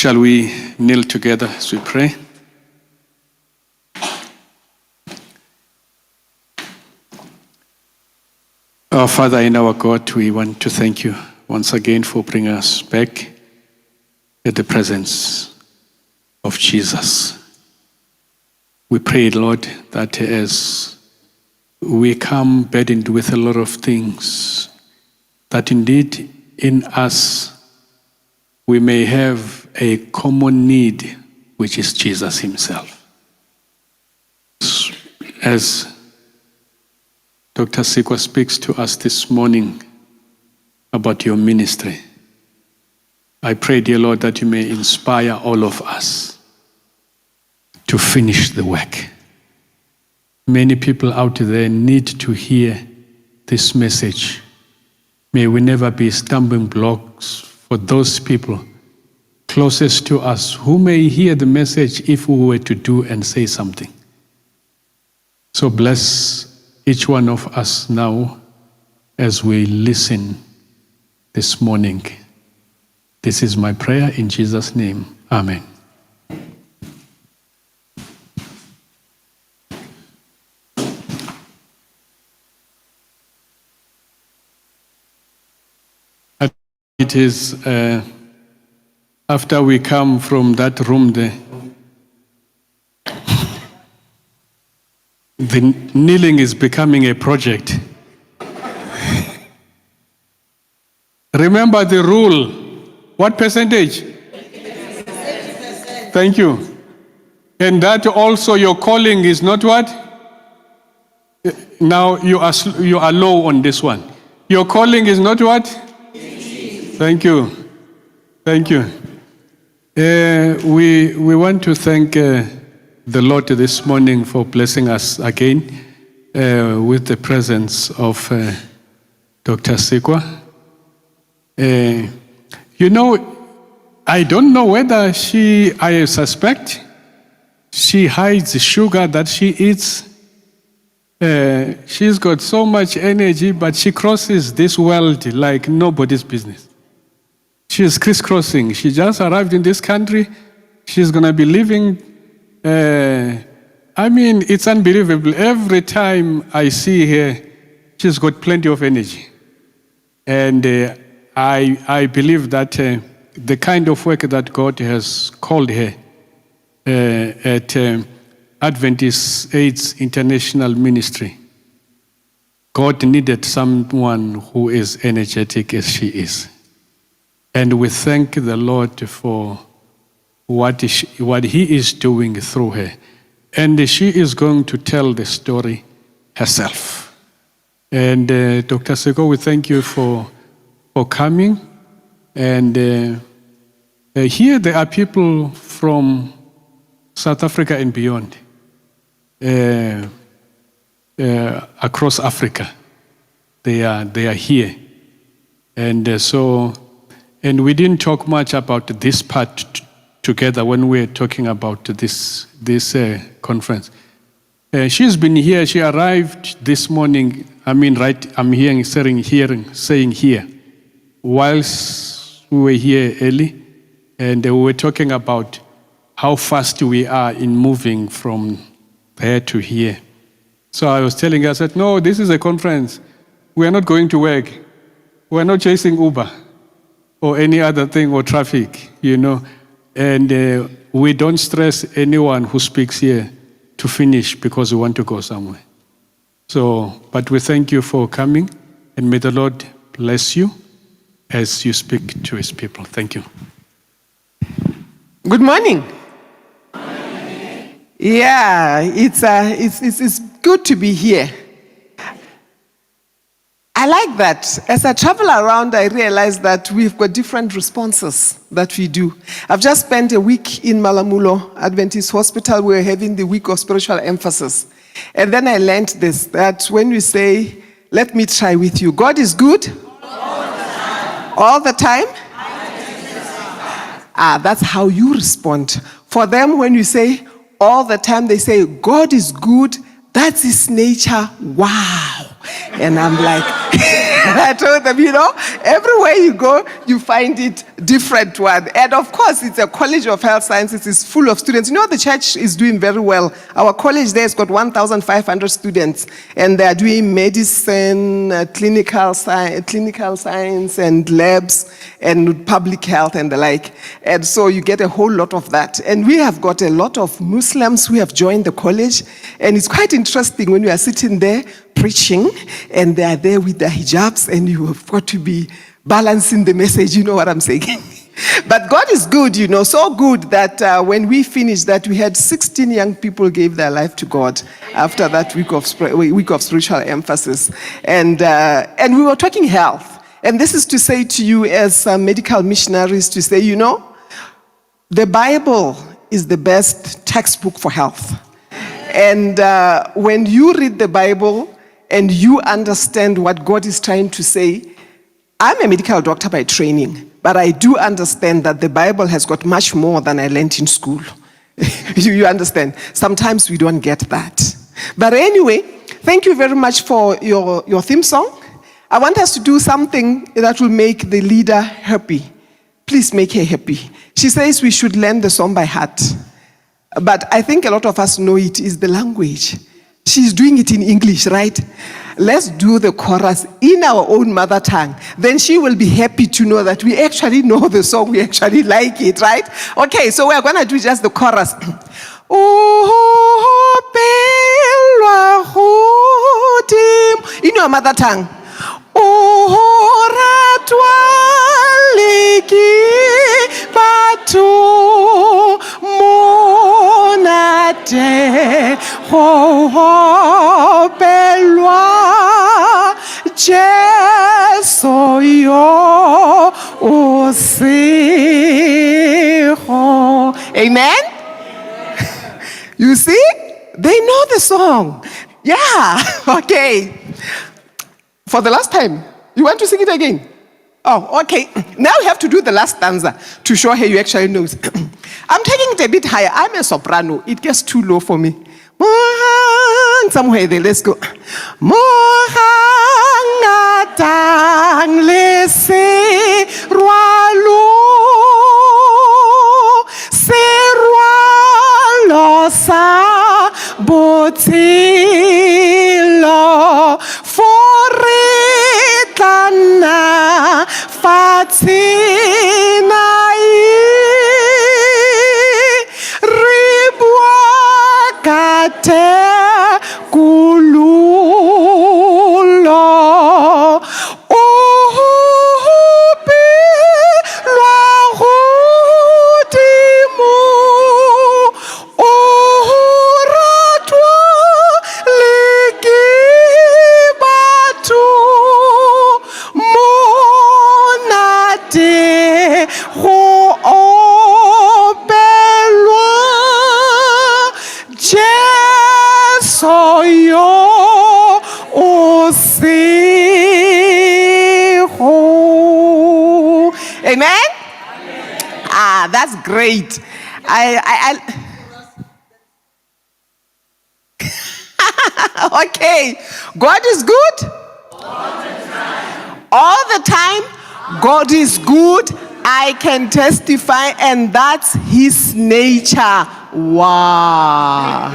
Shall we kneel together as we pray? Our Father and our God, we want to thank you once again for bringing us back at the presence of Jesus. We pray, Lord, that as we come burdened with a lot of things, that indeed in us we may have a common need, which is Jesus himself. As Dr. Sikwa speaks to us this morning about your ministry, I pray, dear Lord, that you may inspire all of us to finish the work. Many people out there need to hear this message. May we never be stumbling blocks for those people closest to us who may hear the message if we were to do and say something. So bless each one of us now as we listen this morning. This is my prayer in Jesus' name. Amen. It is after we come from that room there, the kneeling is becoming a project. Remember the rule. What percentage? 50%. Thank you. And that also your calling is not what? Now you are low on this one. Your calling is not what? Thank you. Thank you. We want to thank the Lord this morning for blessing us again with the presence of Dr. Sikwa. You know, I don't know whether I suspect she hides the sugar that she eats. She's got so much energy, but she crosses this world like nobody's business. She's crisscrossing. She just arrived in this country. She's going to be living. It's unbelievable. Every time I see her, she's got plenty of energy. And I believe that the kind of work that God has called her at Adventist AIDS International Ministry, God needed someone who is energetic as she is. And we thank the Lord for what He is doing through her. And she is going to tell the story herself. And Dr. Seko, we thank you for coming. And here there are people from South Africa and beyond, across Africa. They are here. And we didn't talk much about this part together when we were talking about this conference. She's been here. She arrived this morning. I'm saying here, whilst we were here early, and we were talking about how fast we are in moving from there to here. So I was telling her, I said, no, this is a conference. We are not going to work. We are not chasing Uber or any other thing or traffic, And we don't stress anyone who speaks here to finish because we want to go somewhere. But we thank you for coming, and may the Lord bless you as you speak to His people. Thank you. Good morning. Yeah, it's good to be here. I like that. As I travel around, I realize that we've got different responses that we do. I've just spent a week in Malamulo Adventist Hospital. We're having the week of spiritual emphasis. And then I learned this, that when we say, let me try with you, God is good? All the time? That's how you respond. For them, when you say all the time, they say, God is good. That's His nature. Wow. And I'm like, I told them, everywhere you go, you find it different one. And of course, it's a college of health sciences. It's full of students. The church is doing very well. Our college there has got 1,500 students, and they are doing medicine, clinical science, and labs, and public health, and the like. And so you get a whole lot of that. And we have got a lot of Muslims who have joined the college, and it's quite interesting when you are sitting there preaching, and they are there with their hijabs, and you have got to be balancing the message, you know what I'm saying? But God is good, so good that when we finished that, we had 16 young people gave their life to God after that week of spiritual emphasis. And we were talking health. And this is to say to you as medical missionaries, to say, the Bible is the best textbook for health. And when you read the Bible and you understand what God is trying to say, I'm a medical doctor by training, but I do understand that the Bible has got much more than I learned in school. You understand? Sometimes we don't get that. But anyway, thank you very much for your theme song. I want us to do something that will make the leader happy. Please make her happy. She says we should learn the song by heart. But I think a lot of us know it is the language. She's doing it in English, right? Let's do the chorus in our own mother tongue. Then she will be happy to know that we actually know the song, we actually like it, right? Okay, so we're going to do just the chorus. In your mother tongue. Amen? You see? They know the song. Yeah, okay. For the last time, you want to sing it again? Oh, okay. Now you have to do the last stanza to show her you actually know. I'm taking it a bit higher. I'm a soprano. It gets too low for me. Somewhere there, let's go. Botilo foretana fatina ribuakate kululo Amen? Ah, that's great. Okay. God is good? All the time. God is good. I can testify, and that's his nature. Wow.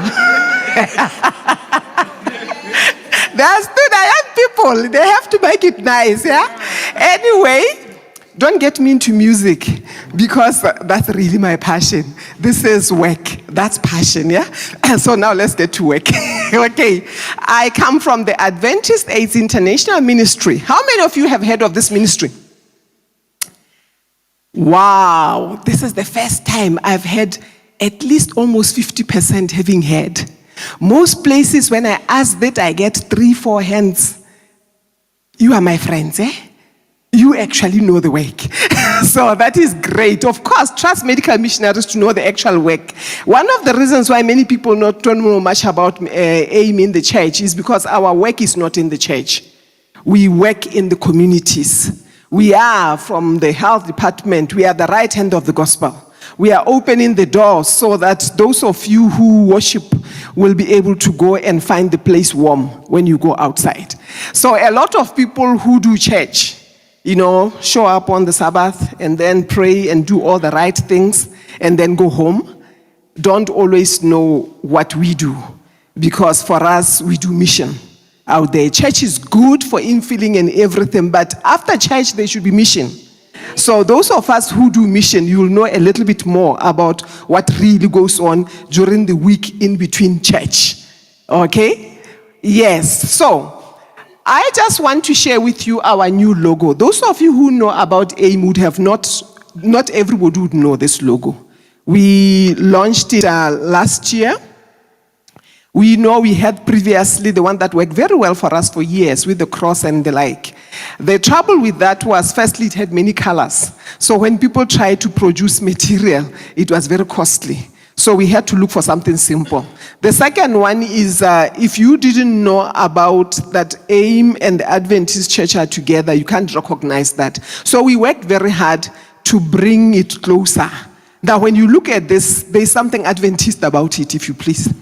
There's still young people. They have to make it nice, yeah? Anyway, don't get me into music, because that's really my passion. This is work. That's passion, yeah? So now let's get to work. Okay. I come from the Adventist AIDS International Ministry. How many of you have heard of this ministry? Wow. This is the first time I've heard at least almost 50% having heard. Most places, when I ask that, I get 3-4 hands. You are my friends, eh? You actually know the work. So that is great. Of course, trust medical missionaries to know the actual work. One of the reasons why many people don't know much about AIM in the church is because our work is not in the church. We work in the communities. We are from the health department. We are the right hand of the gospel. We are opening the doors so that those of you who worship will be able to go and find the place warm when you go outside. So a lot of people who do church, show up on the Sabbath and then pray and do all the right things and then go home, don't always know what we do. Because for us, we do mission out there. Church is good for infilling and everything, but after church, there should be mission. So those of us who do mission, you'll know a little bit more about what really goes on during the week in between church. Okay? Yes. So I just want to share with you our new logo. Those of you who know about AIM would have not everybody would know this logo. We launched it last year. We know we had previously the one that worked very well for us for years with the cross and the like. The trouble with that was, firstly, it had many colors. So when people tried to produce material, it was very costly. So we had to look for something simple. The second one is, if you didn't know about that AIM and the Adventist Church are together, you can't recognize that. So we worked very hard to bring it closer. Now, when you look at this, there's something Adventist about it, if you please.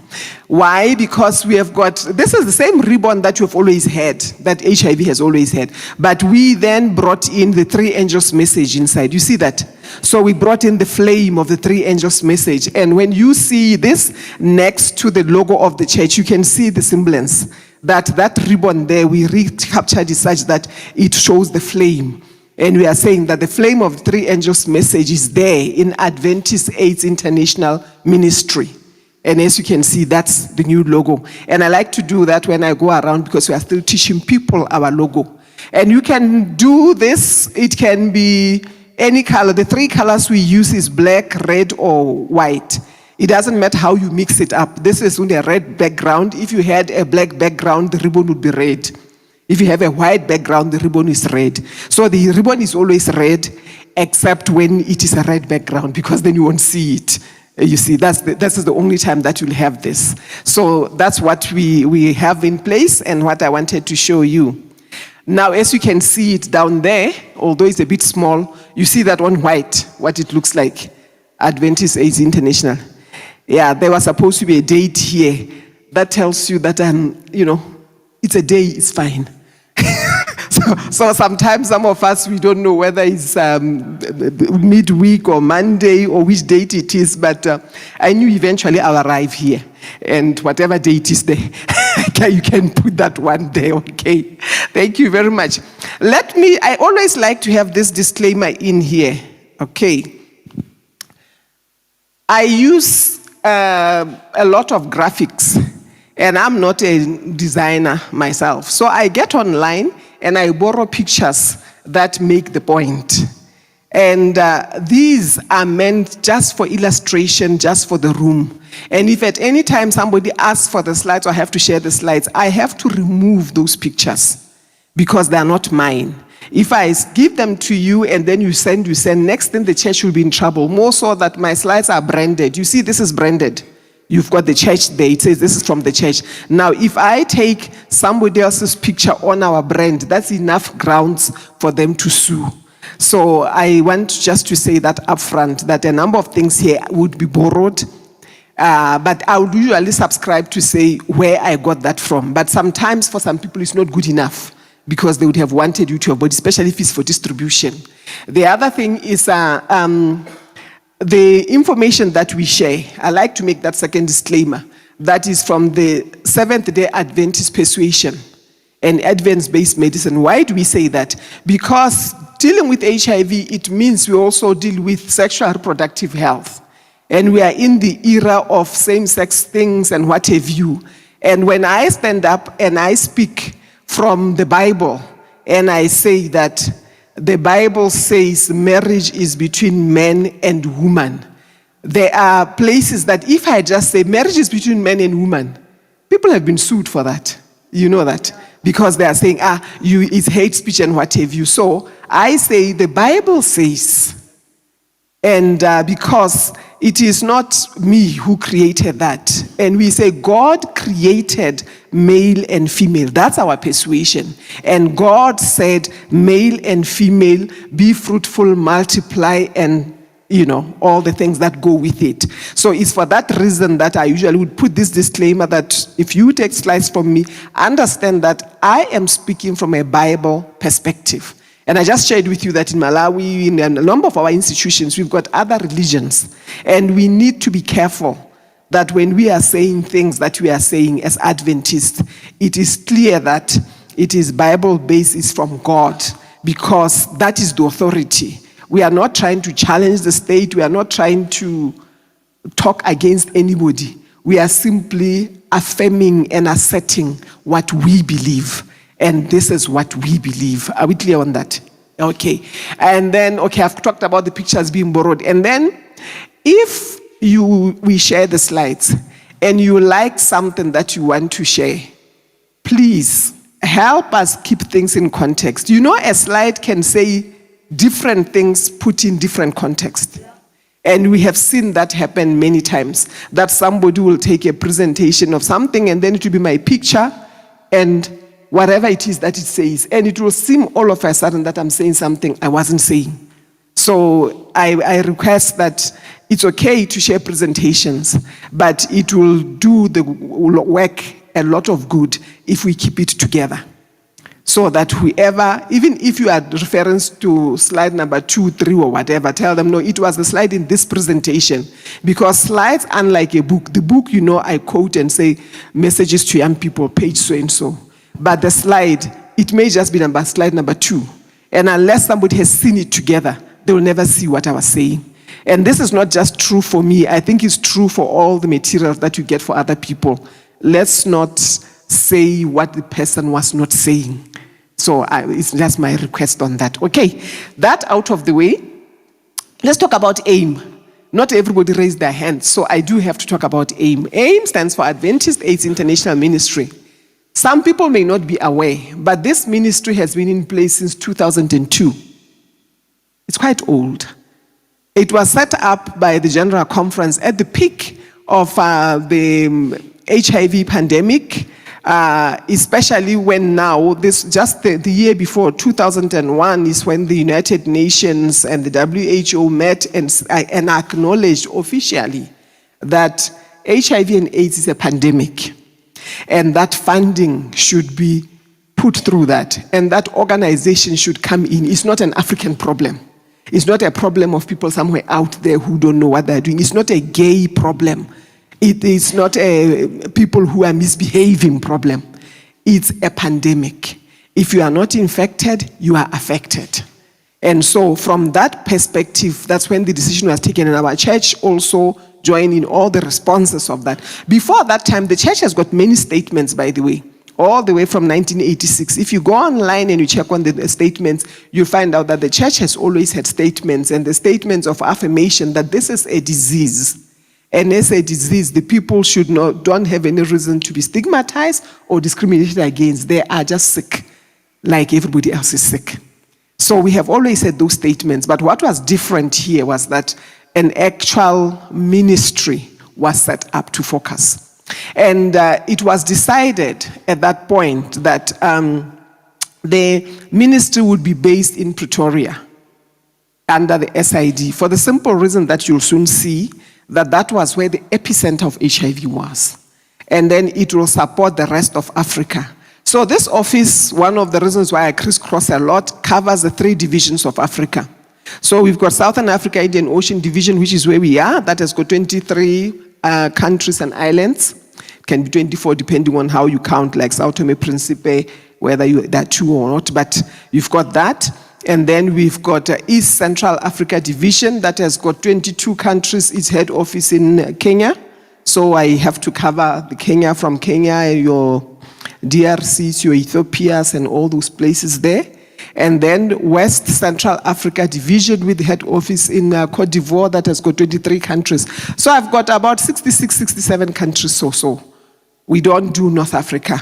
Why? Because we have got, this is the same ribbon that you've always had, that HIV has always had. But we then brought in the three angels message inside. You see that? So we brought in the flame of the three angels message. And when you see this next to the logo of the church, you can see the semblance. That ribbon there, we recaptured it such that it shows the flame. And we are saying that the flame of the three angels message is there in Adventist AIDS International Ministry. And as you can see, that's the new logo. And I like to do that when I go around because we are still teaching people our logo. And you can do this. It can be any color. The three colors we use is black, red, or white. It doesn't matter how you mix it up. This is only a red background. If you had a black background, the ribbon would be red. If you have a white background, the ribbon is red. So the ribbon is always red, except when it is a red background, because then you won't see it. You see, this is the only time that you'll have this. So that's what we have in place and what I wanted to show you. Now, as you can see it down there, although it's a bit small, you see that one white, what it looks like, Adventist AIDS International. Yeah, there was supposed to be a date here. That tells you that, it's a day, it's fine. So sometimes some of us, we don't know whether it's midweek or Monday or which date it is, but I knew eventually I'll arrive here. And whatever date is there, you can put that one there, okay? Thank you very much. I always like to have this disclaimer in here, okay? I use a lot of graphics. And I'm not a designer myself. So I get online and I borrow pictures that make the point. And these are meant just for illustration, just for the room. And if at any time somebody asks for the slides or I have to share the slides, I have to remove those pictures because they are not mine. If I give them to you and then you send, next thing the church will be in trouble. More so that my slides are branded. You see, this is branded. You've got the church there. It says this is from the church. Now, if I take somebody else's picture on our brand, that's enough grounds for them to sue. So I want just to say that up front, that a number of things here would be borrowed. But I would usually subscribe to say where I got that from. But sometimes for some people, it's not good enough because they would have wanted you to have, but especially if it's for distribution. The other thing is the information that we share, I like to make that second disclaimer. That is from the Seventh-day Adventist persuasion and evidence-based medicine. Why do we say that? Because dealing with HIV, it means we also deal with sexual reproductive health. And we are in the era of same-sex things and what have you. And when I stand up and I speak from the Bible and I say that the Bible says marriage is between man and woman. There are places that if I just say marriage is between man and woman, people have been sued for that. You know that. Because they are saying, it's hate speech and what have you. So I say the Bible says, and because it is not me who created that. And we say God created male and female. That's our persuasion. And God said, male and female, be fruitful, multiply, and all the things that go with it. So it's for that reason that I usually would put this disclaimer that if you take slides from me, understand that I am speaking from a Bible perspective. And I just shared with you that in Malawi, in a number of our institutions, we've got other religions. And we need to be careful that when we are saying things that we are saying as Adventists, it is clear that it is Bible-based, it's from God, because that is the authority. We are not trying to challenge the state. We are not trying to talk against anybody. We are simply affirming and asserting what we believe. And this is what we believe. Are we clear on that? Okay. And then, I've talked about the pictures being borrowed. And then, if we share the slides and you like something that you want to share, please help us keep things in context. A slide can say different things put in different context. And we have seen that happen many times, that somebody will take a presentation of something and then it will be my picture and whatever it is that it says. And it will seem all of a sudden that I'm saying something I wasn't saying. So I request that it's okay to share presentations, but it will do the work a lot of good if we keep it together. So that whoever, even if you are referring to slide number 2, 3, or whatever, tell them, no, it was the slide in this presentation. Because slides, unlike a book, the book, I quote and say, messages to young people, page so and so. But the slide, it may just be slide number 2. And unless somebody has seen it together, they will never see what I was saying. And this is not just true for me. I think it's true for all the materials that you get for other people. Let's not say what the person was not saying. So it's just my request on that. Okay, that out of the way, let's talk about AIM. Not everybody raised their hands, so I do have to talk about AIM. AIM stands for Adventist AIDS International Ministry. Some people may not be aware, but this ministry has been in place since 2002. It's quite old. It was set up by the General Conference at the peak of the HIV pandemic, especially when now, the year before, 2001, is when the United Nations and the WHO met and acknowledged officially that HIV and AIDS is a pandemic, and that funding should be put through that, and that organization should come in. It's not an African problem. It's not a problem of people somewhere out there who don't know what they're doing. It's not a gay problem. It is not a people who are misbehaving problem. It's a pandemic. If you are not infected, you are affected. And so from that perspective, that's when the decision was taken, and our church also joined in all the responses of that. Before that time, the church has got many statements, by the way, all the way from 1986. If you go online and you check on the statements, you'll find out that the church has always had statements, and the statements of affirmation that this is a disease. And as a disease, the people don't have any reason to be stigmatized or discriminated against. They are just sick, like everybody else is sick. So we have always had those statements. But what was different here was that an actual ministry was set up to focus. And it was decided at that point that the ministry would be based in Pretoria under the SID, for the simple reason that you'll soon see that was where the epicenter of HIV was. And then it will support the rest of Africa. So this office, one of the reasons why I crisscross a lot, covers the 3 divisions of Africa. So we've got Southern Africa, Indian Ocean Division, which is where we are. That has got 23 countries and islands. It can be 24 depending on how you count, like Sao Tome Principe, whether there are 2 or not. But you've got that. And then we've got East Central Africa Division that has got 22 countries, its head office in Kenya. So I have to cover the Kenya, from Kenya, your DRCs, your Ethiopias, and all those places there. And then West Central Africa Division with the head office in Cote d'Ivoire that has got 23 countries. So I've got about 66, 67 countries or so. We don't do North Africa.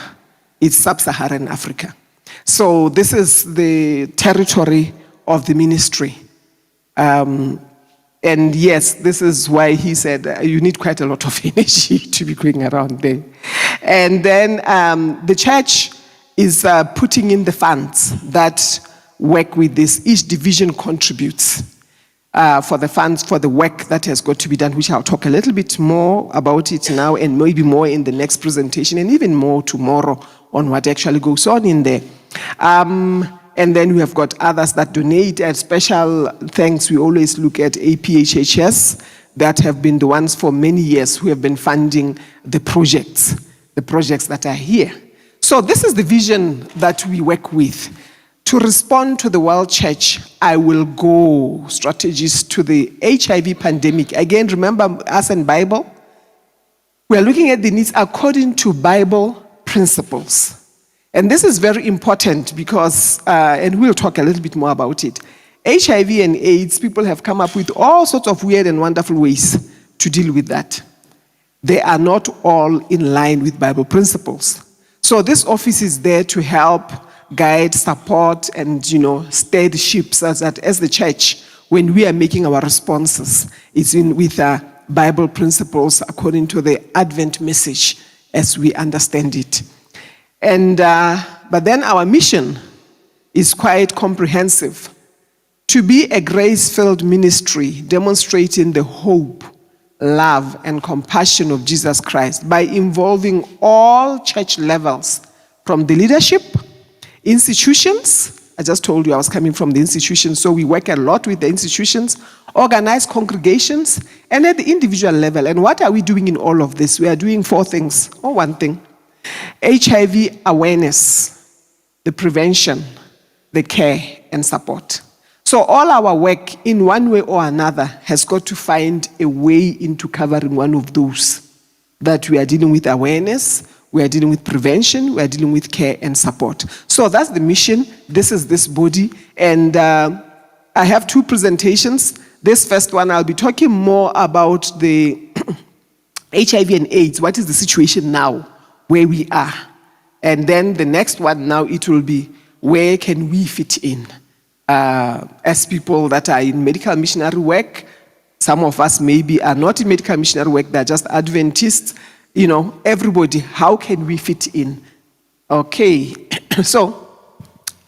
It's Sub-Saharan Africa. So this is the territory of the ministry. And yes, this is why he said you need quite a lot of energy to be going around there. And then the church is putting in the funds that work with this. Each division contributes. for the funds for the work that has got to be done, which I'll talk a little bit more about it now and maybe more in the next presentation and even more tomorrow on what actually goes on in there. And then we have got others that donate. And special thanks, we always look at APHHS that have been the ones for many years who have been funding the projects that are here. So this is the vision that we work with. To respond to the World Church, I will go strategies to the HIV pandemic. Again, remember us and Bible? We are looking at the needs according to Bible principles. And this is very important because, and we'll talk a little bit more about it. HIV and AIDS, people have come up with all sorts of weird and wonderful ways to deal with that. They are not all in line with Bible principles. So this office is there to help, guide, support, and steer the ships as the church when we are making our responses. It's with Bible principles according to the Advent message as we understand it. And but then our mission is quite comprehensive. To be a grace-filled ministry demonstrating the hope, love, and compassion of Jesus Christ by involving all church levels, from the leadership, institutions. I just told you I was coming from the institutions, so we work a lot with the institutions, organized congregations, and at the individual level. And what are we doing in all of this? We are doing 4 things, or 1 thing. HIV awareness, the prevention, the care, and support. So all our work, in one way or another, has got to find a way into covering one of those. That we are dealing with awareness, we are dealing with prevention, we are dealing with care and support. So that's the mission. This is this body. And I have 2 presentations. This first one, I'll be talking more about the HIV and AIDS. What is the situation now, where we are? And then the next one now, it will be, where can we fit in? As people that are in medical missionary work, some of us maybe are not in medical missionary work, they're just Adventists. Everybody, how can we fit in? Okay, so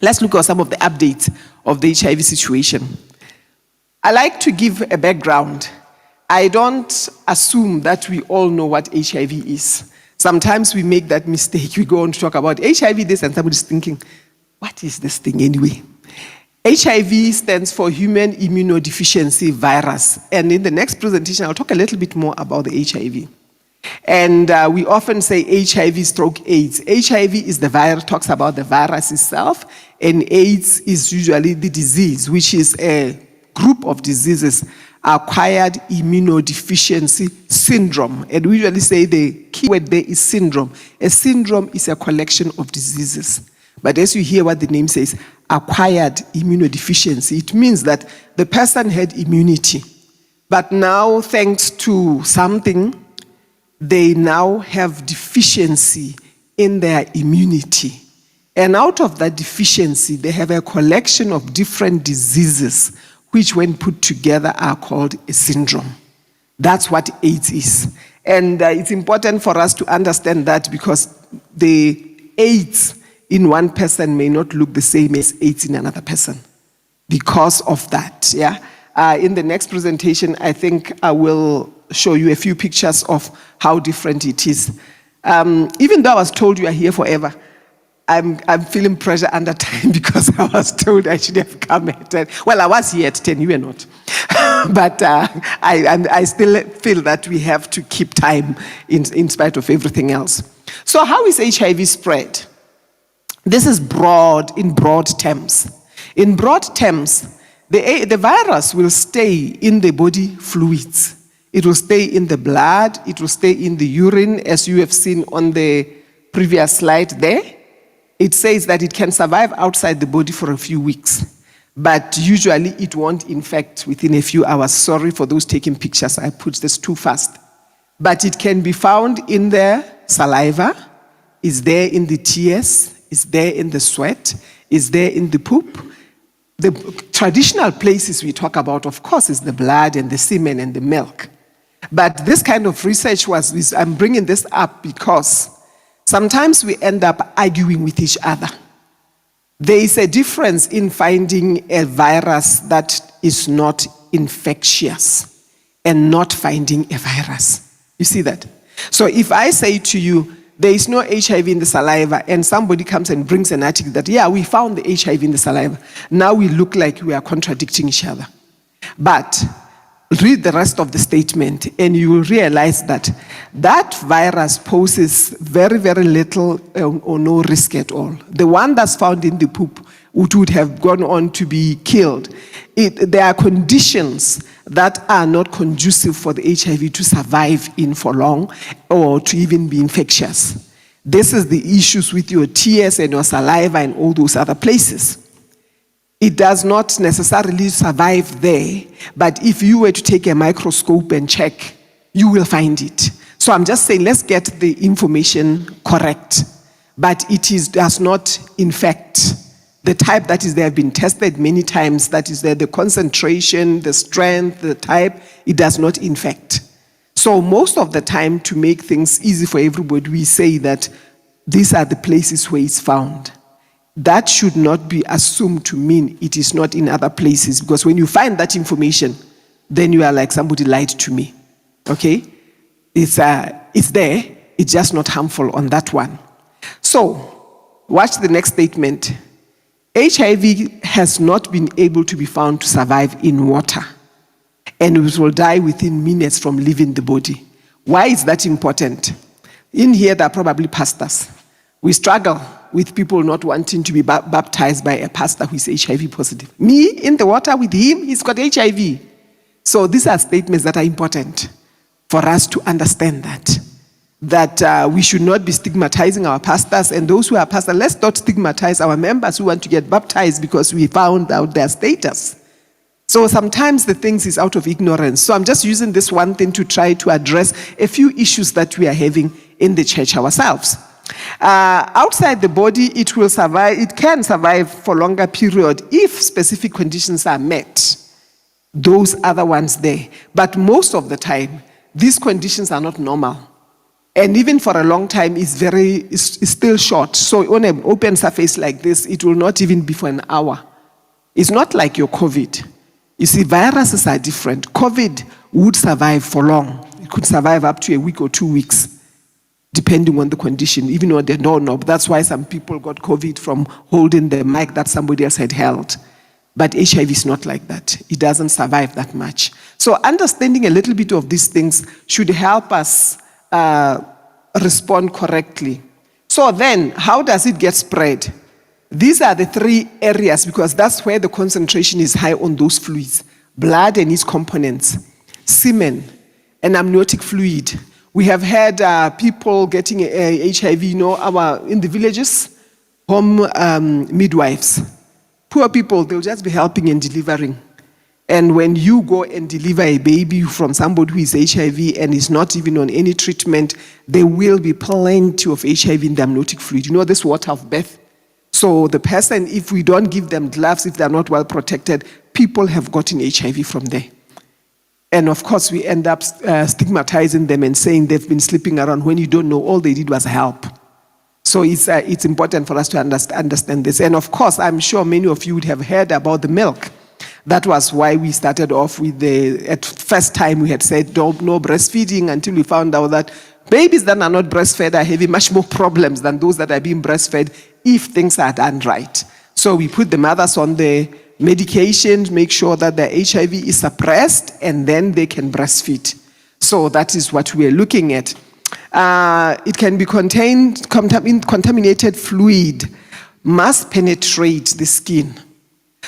let's look at some of the updates of the HIV situation. I like to give a background. I don't assume that we all know what HIV is. Sometimes we make that mistake. We go on to talk about HIV this, and somebody's thinking, what is this thing anyway? HIV stands for Human Immunodeficiency Virus. And in the next presentation, I'll talk a little bit more about the HIV. And we often say HIV/AIDS. HIV is the virus, talks about the virus itself, and AIDS is usually the disease, which is a group of diseases, acquired immunodeficiency syndrome. And we usually say the key word there is syndrome. A syndrome is a collection of diseases. But as you hear what the name says, acquired immunodeficiency, it means that the person had immunity. But now, thanks to something, they now have deficiency in their immunity. And out of that deficiency, they have a collection of different diseases, which when put together are called a syndrome. That's what AIDS is. And it's important for us to understand that, because the AIDS in one person may not look the same as AIDS in another person because of that. In the next presentation, I think I will show you a few pictures of how different it is. Even though I was told you are here forever, I'm feeling pressure under time because I was told I should have come at 10. Well, I was here at 10, you were not. But I still feel that we have to keep time in spite of everything else. So how is HIV spread? This is in broad terms. In broad terms, the virus will stay in the body fluids. It will stay in the blood, it will stay in the urine, as you have seen on the previous slide there. It says that it can survive outside the body for a few weeks, but usually it won't infect within a few hours. Sorry for those taking pictures, I put this too fast. But it can be found in the saliva, is there in the tears, is there in the sweat, is there in the poop. The traditional places we talk about, of course, is the blood and the semen and the milk. But this kind of research I'm bringing this up because sometimes we end up arguing with each other. There is a difference in finding a virus that is not infectious and not finding a virus. You see that? So if I say to you, there is no HIV in the saliva, and somebody comes and brings an article that, yeah, we found the HIV in the saliva, now we look like we are contradicting each other. But read the rest of the statement and you will realize that that virus poses very, very little or no risk at all. The one that's found in the poop would have gone on to be killed. There are conditions that are not conducive for the HIV to survive in for long or to even be infectious. This is the issues with your tears and your saliva and all those other places. It does not necessarily survive there, but if you were to take a microscope and check, you will find it. So I'm just saying, let's get the information correct. But it does not infect. The type that is there have been tested many times, that is there, the concentration, the strength, the type, it does not infect. So most of the time, to make things easy for everybody, we say that these are the places where it's found. That should not be assumed to mean it is not in other places, because when you find that information, then you are like, somebody lied to me. Okay? It's there, it's just not harmful on that one. So, watch the next statement. HIV has not been able to be found to survive in water, and it will die within minutes from leaving the body. Why is that important? In here, there are probably pastors. We struggle with people not wanting to be baptized by a pastor who is HIV positive. Me, in the water with him, he's got HIV. So these are statements that are important for us to understand that we should not be stigmatizing our pastors, and those who are pastors, let's not stigmatize our members who want to get baptized because we found out their status. So sometimes the things is out of ignorance. So I'm just using this one thing to try to address a few issues that we are having in the church ourselves. Outside the body, it will survive. It can survive for longer period if specific conditions are met. Those other ones there. But most of the time, these conditions are not normal. And even for a long time, it's still short. So on an open surface like this, it will not even be for an hour. It's not like your COVID. You see, viruses are different. COVID would survive for long. It could survive up to a week or 2 weeks, depending on the condition, even though they don't know. That's why some people got COVID from holding the mic that somebody else had held. But HIV is not like that. It doesn't survive that much. So understanding a little bit of these things should help us respond correctly. So then, how does it get spread? These are the three areas, because that's where the concentration is high on those fluids. Blood and its components, semen, and amniotic fluid. We have had people getting HIV, in the villages, home midwives. Poor people, they'll just be helping and delivering. And when you go and deliver a baby from somebody who is HIV and is not even on any treatment, there will be plenty of HIV in the amniotic fluid. This water of birth. So the person, if we don't give them gloves, if they're not well protected, people have gotten HIV from there. And of course, we end up stigmatizing them and saying they've been sleeping around when you don't know all they did was help. So it's important for us to understand this. And of course, I'm sure many of you would have heard about the milk. That was why we started off with at first time we had said no breastfeeding, until we found out that babies that are not breastfed are having much more problems than those that are being breastfed if things are done right. So we put the mothers on the medication, make sure that their HIV is suppressed, and then they can breastfeed. So that is what we are looking at. It can be contaminated fluid, must penetrate the skin.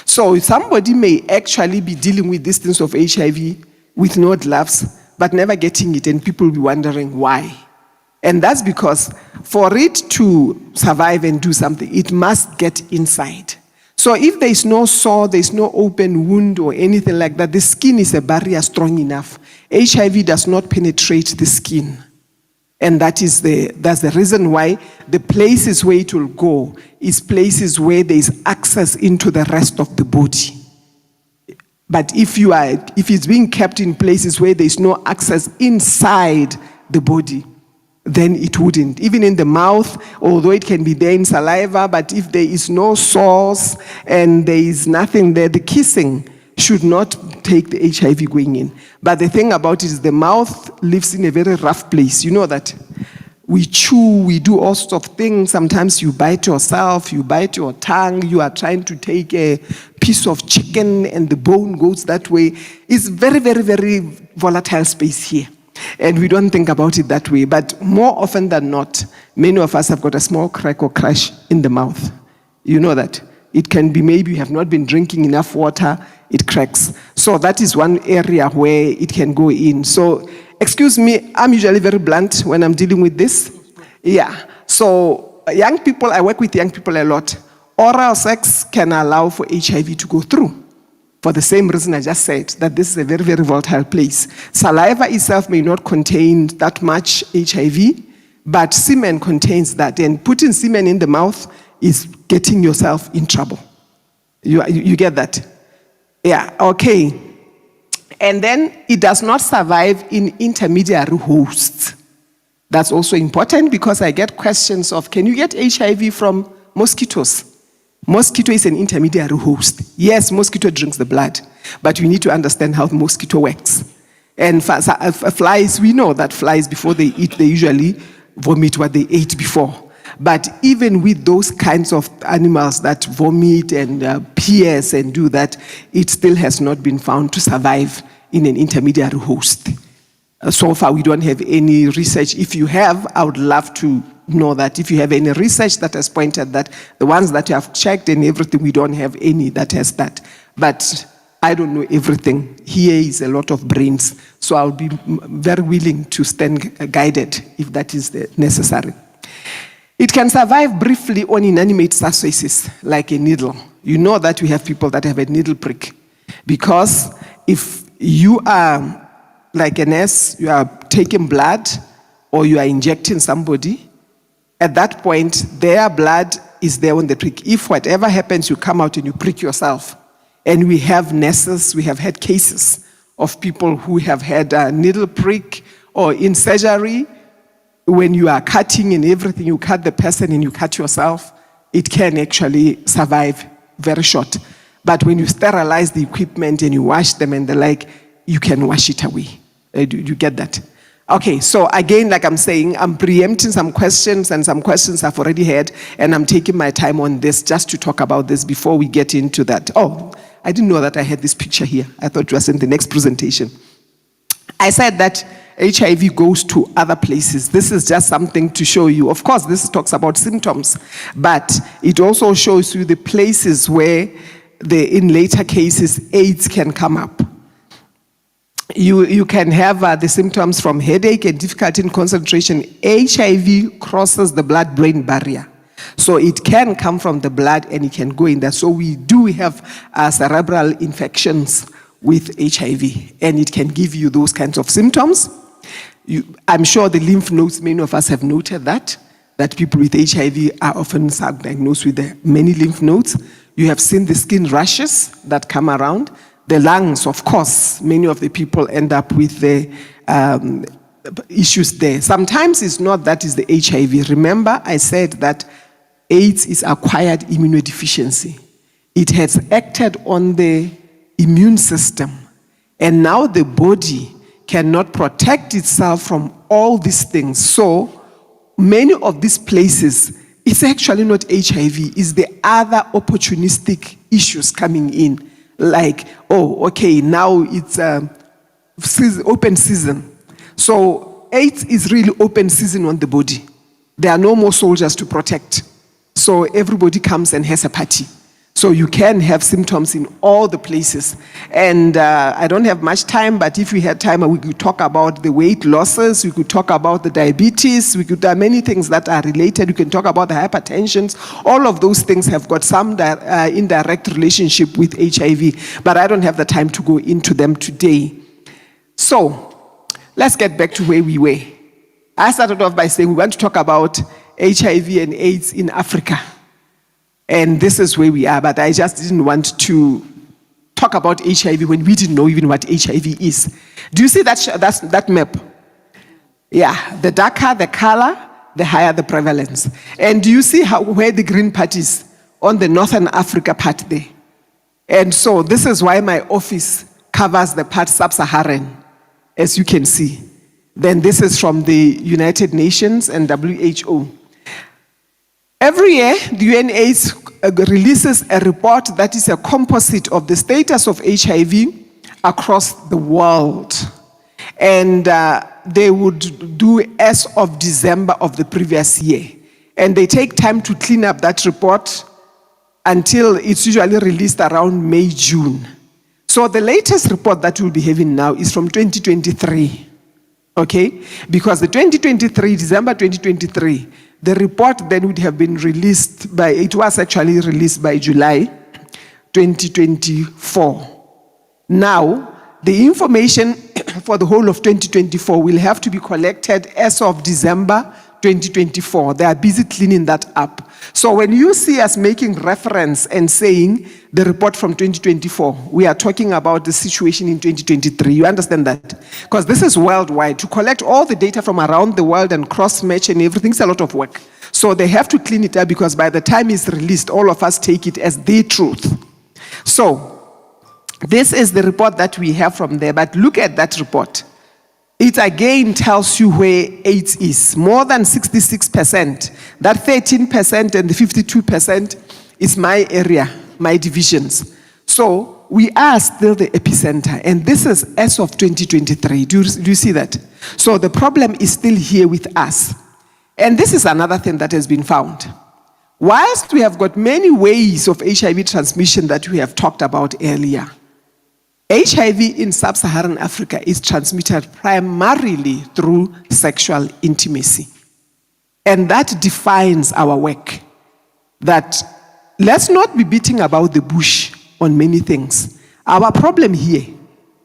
So somebody may actually be dealing with these things of HIV with no gloves, but never getting it, and people will be wondering why. And that's because for it to survive and do something, it must get inside. So if there is no sore, there is no open wound or anything like that, the skin is a barrier strong enough. HIV does not penetrate the skin. And that's the reason why the places where it will go is places where there is access into the rest of the body. But if it's being kept in places where there is no access inside the body, then it wouldn't. Even in the mouth, although it can be there in saliva, but if there is no sores and there is nothing there, the kissing should not take the HIV going in. But the thing about it is the mouth lives in a very rough place. You know that. We chew, we do all sorts of things. Sometimes you bite yourself, you bite your tongue, you are trying to take a piece of chicken and the bone goes that way. It's very, very, very volatile space here. And we don't think about it that way. But more often than not, many of us have got a small crack or crash in the mouth. You know that. It can be maybe you have not been drinking enough water, it cracks. So that is one area where it can go in. So, excuse me, I'm usually very blunt when I'm dealing with this. Yeah. So, young people, I work with young people a lot. Oral sex can allow for HIV to go through. For the same reason I just said, that this is a very, very volatile place. Saliva itself may not contain that much HIV, but semen contains that. And putting semen in the mouth is getting yourself in trouble. You get that? Yeah, okay. And then it does not survive in intermediary hosts. That's also important because I get questions of, can you get HIV from mosquitoes? Mosquito is an intermediary host. Yes, mosquito drinks the blood, but we need to understand how the mosquito works. And flies, we know that flies, before they eat, they usually vomit what they ate before. But even with those kinds of animals that vomit and pierce and do that, it still has not been found to survive in an intermediary host. So far, we don't have any research. If you have, I would love to know that. If you have any research that has pointed that, the ones that you have checked and everything, we don't have any that has that. But I don't know everything. Here is a lot of brains. So I'll be very willing to stand guided if that is necessary. It can survive briefly on inanimate surfaces, like a needle. You know that we have people that have a needle prick. Because if you are like a nurse, you are taking blood or you are injecting somebody, at that point, their blood is there on the prick. If whatever happens, you come out and you prick yourself. And we have nurses, we have had cases of people who have had a needle prick or in surgery. When you are cutting and everything, you cut the person and you cut yourself, it can actually survive very short. But when you sterilize the equipment and you wash them and the like, you can wash it away. Do you get that? Okay, so again, like I'm saying, I'm preempting some questions and some questions I've already had, and I'm taking my time on this just to talk about this before we get into that. Oh, I didn't know that I had this picture here. I thought it was in the next presentation. I said that HIV goes to other places. This is just something to show you. Of course, this talks about symptoms, but it also shows you the places where, in later cases, AIDS can come up. You can have the symptoms from headache and difficulty in concentration. HIV crosses the blood-brain barrier. So it can come from the blood and it can go in there. So we do have cerebral infections with HIV, and it can give you those kinds of symptoms. I'm sure the lymph nodes, many of us have noted that people with HIV are often diagnosed with many lymph nodes. You have seen the skin rashes that come around. The lungs, of course, many of the people end up with the issues there. Sometimes it's not that is the HIV. Remember, I said that AIDS is acquired immunodeficiency. It has acted on the immune system, and now the body cannot protect itself from all these things. So many of these places, it's actually not HIV, it's the other opportunistic issues coming in. Like, oh, okay, now it's open season. So AIDS is really open season on the body. There are no more soldiers to protect. So everybody comes and has a party. So you can have symptoms in all the places. And I don't have much time, but if we had time, we could talk about the weight losses, we could talk about the diabetes, we could do many things that are related. We can talk about the hypertensions. All of those things have got some indirect relationship with HIV, but I don't have the time to go into them today. So let's get back to where we were. I started off by saying we want to talk about HIV and AIDS in Africa. And this is where we are, but I just didn't want to talk about HIV when we didn't know even what HIV is. Do you see that map? Yeah, the darker the color, the higher the prevalence. And do you see where the green part is? On the Northern Africa part there. And so this is why my office covers the part sub-Saharan, as you can see. Then this is from the United Nations and WHO. Every year, the UNAIDS releases a report that is a composite of the status of HIV across the world. And they would do as of December of the previous year. And they take time to clean up that report until it's usually released around May, June. So the latest report that we'll be having now is from 2023. Okay? Because the 2023, December 2023, the report then would have been released by, it was actually released by July 2024. Now, the information for the whole of 2024 will have to be collected as of December 2024. They are busy cleaning that up. So when you see us making reference and saying the report from 2024, we are talking about the situation in 2023. You understand that? Because this is worldwide. To collect all the data from around the world and cross-match and everything's a lot of work. So they have to clean it up because by the time it's released, all of us take it as the truth. So this is the report that we have from there. But look at that report. It again tells you where AIDS is. More than 66%. That 13% and the 52% is my area, my divisions. So we are still the epicenter. And this is as of 2023. Do you see that? So the problem is still here with us. And this is another thing that has been found. Whilst we have got many ways of HIV transmission that we have talked about earlier, HIV in sub-Saharan Africa is transmitted primarily through sexual intimacy. And that defines our work. That let's not be beating about the bush on many things. Our problem here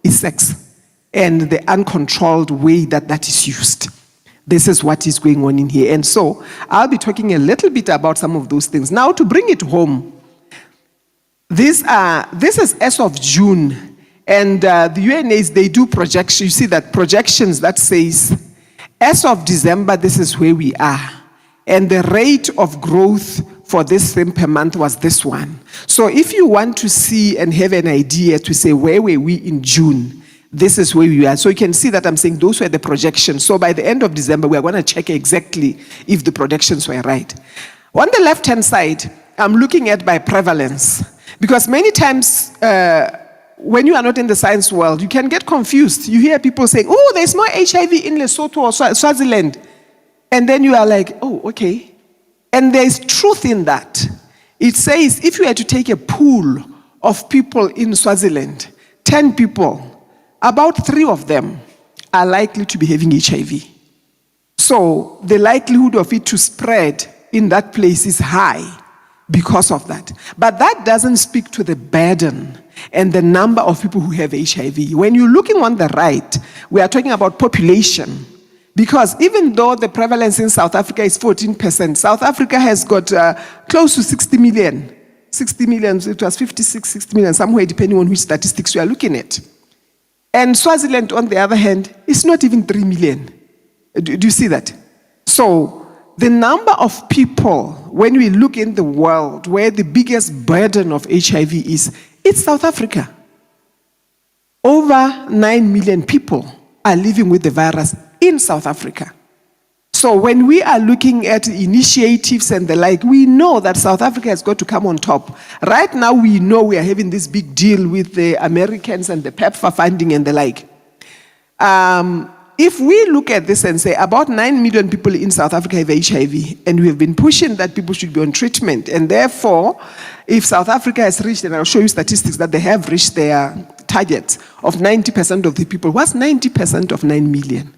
is sex and the uncontrolled way that that is used. This is what is going on in here. And so I'll be talking a little bit about some of those things. Now to bring it home, this is as of June. And the UNAIDS, they do projections. You see that projections that says, as of December, this is where we are. And the rate of growth for this thing per month was this one. So if you want to see and have an idea to say, where were we in June? This is where we are. So you can see that I'm saying those were the projections. So by the end of December, we are going to check exactly if the projections were right. On the left-hand side, I'm looking at by prevalence. Because many times, when you are not in the science world, you can get confused. You hear people saying, oh, there's more HIV in Lesotho or Swaziland. And then you are like, oh, okay. And there's truth in that. It says if you had to take a pool of people in Swaziland, 10 people, about 3 of them are likely to be having HIV. So the likelihood of it to spread in that place is high because of that. But that doesn't speak to the burden and the number of people who have HIV. When you're looking on the right, we are talking about population. Because even though the prevalence in South Africa is 14%, South Africa has got close to 60 million. 60 million, it was 56, 60 million, somewhere depending on which statistics you are looking at. And Swaziland, on the other hand, is not even 3 million. Do you see that? So the number of people, when we look in the world, where the biggest burden of HIV is, it's South Africa. Over 9 million people are living with the virus in South Africa. So when we are looking at initiatives and the like, we know that South Africa has got to come on top. Right now, we know we are having this big deal with the Americans and the PEPFAR funding and the like. If we look at this and say about 9 million people in South Africa have HIV, and we have been pushing that people should be on treatment, and therefore, if South Africa has reached, and I'll show you statistics that they have reached their target of 90% of the people, what's 90% of 9 million?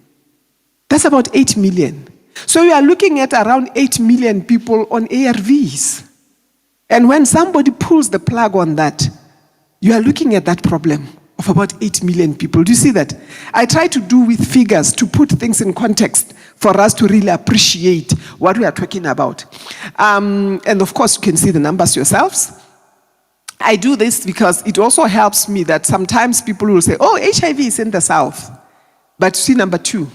That's about 8 million. So we are looking at around 8 million people on ARVs. And when somebody pulls the plug on that, you are looking at that problem of about 8 million people. Do you see that? I try to do with figures to put things in context for us to really appreciate what we are talking about. And of course, you can see the numbers yourselves. I do this because it also helps me that sometimes people will say, oh, HIV is in the South. But see, number 2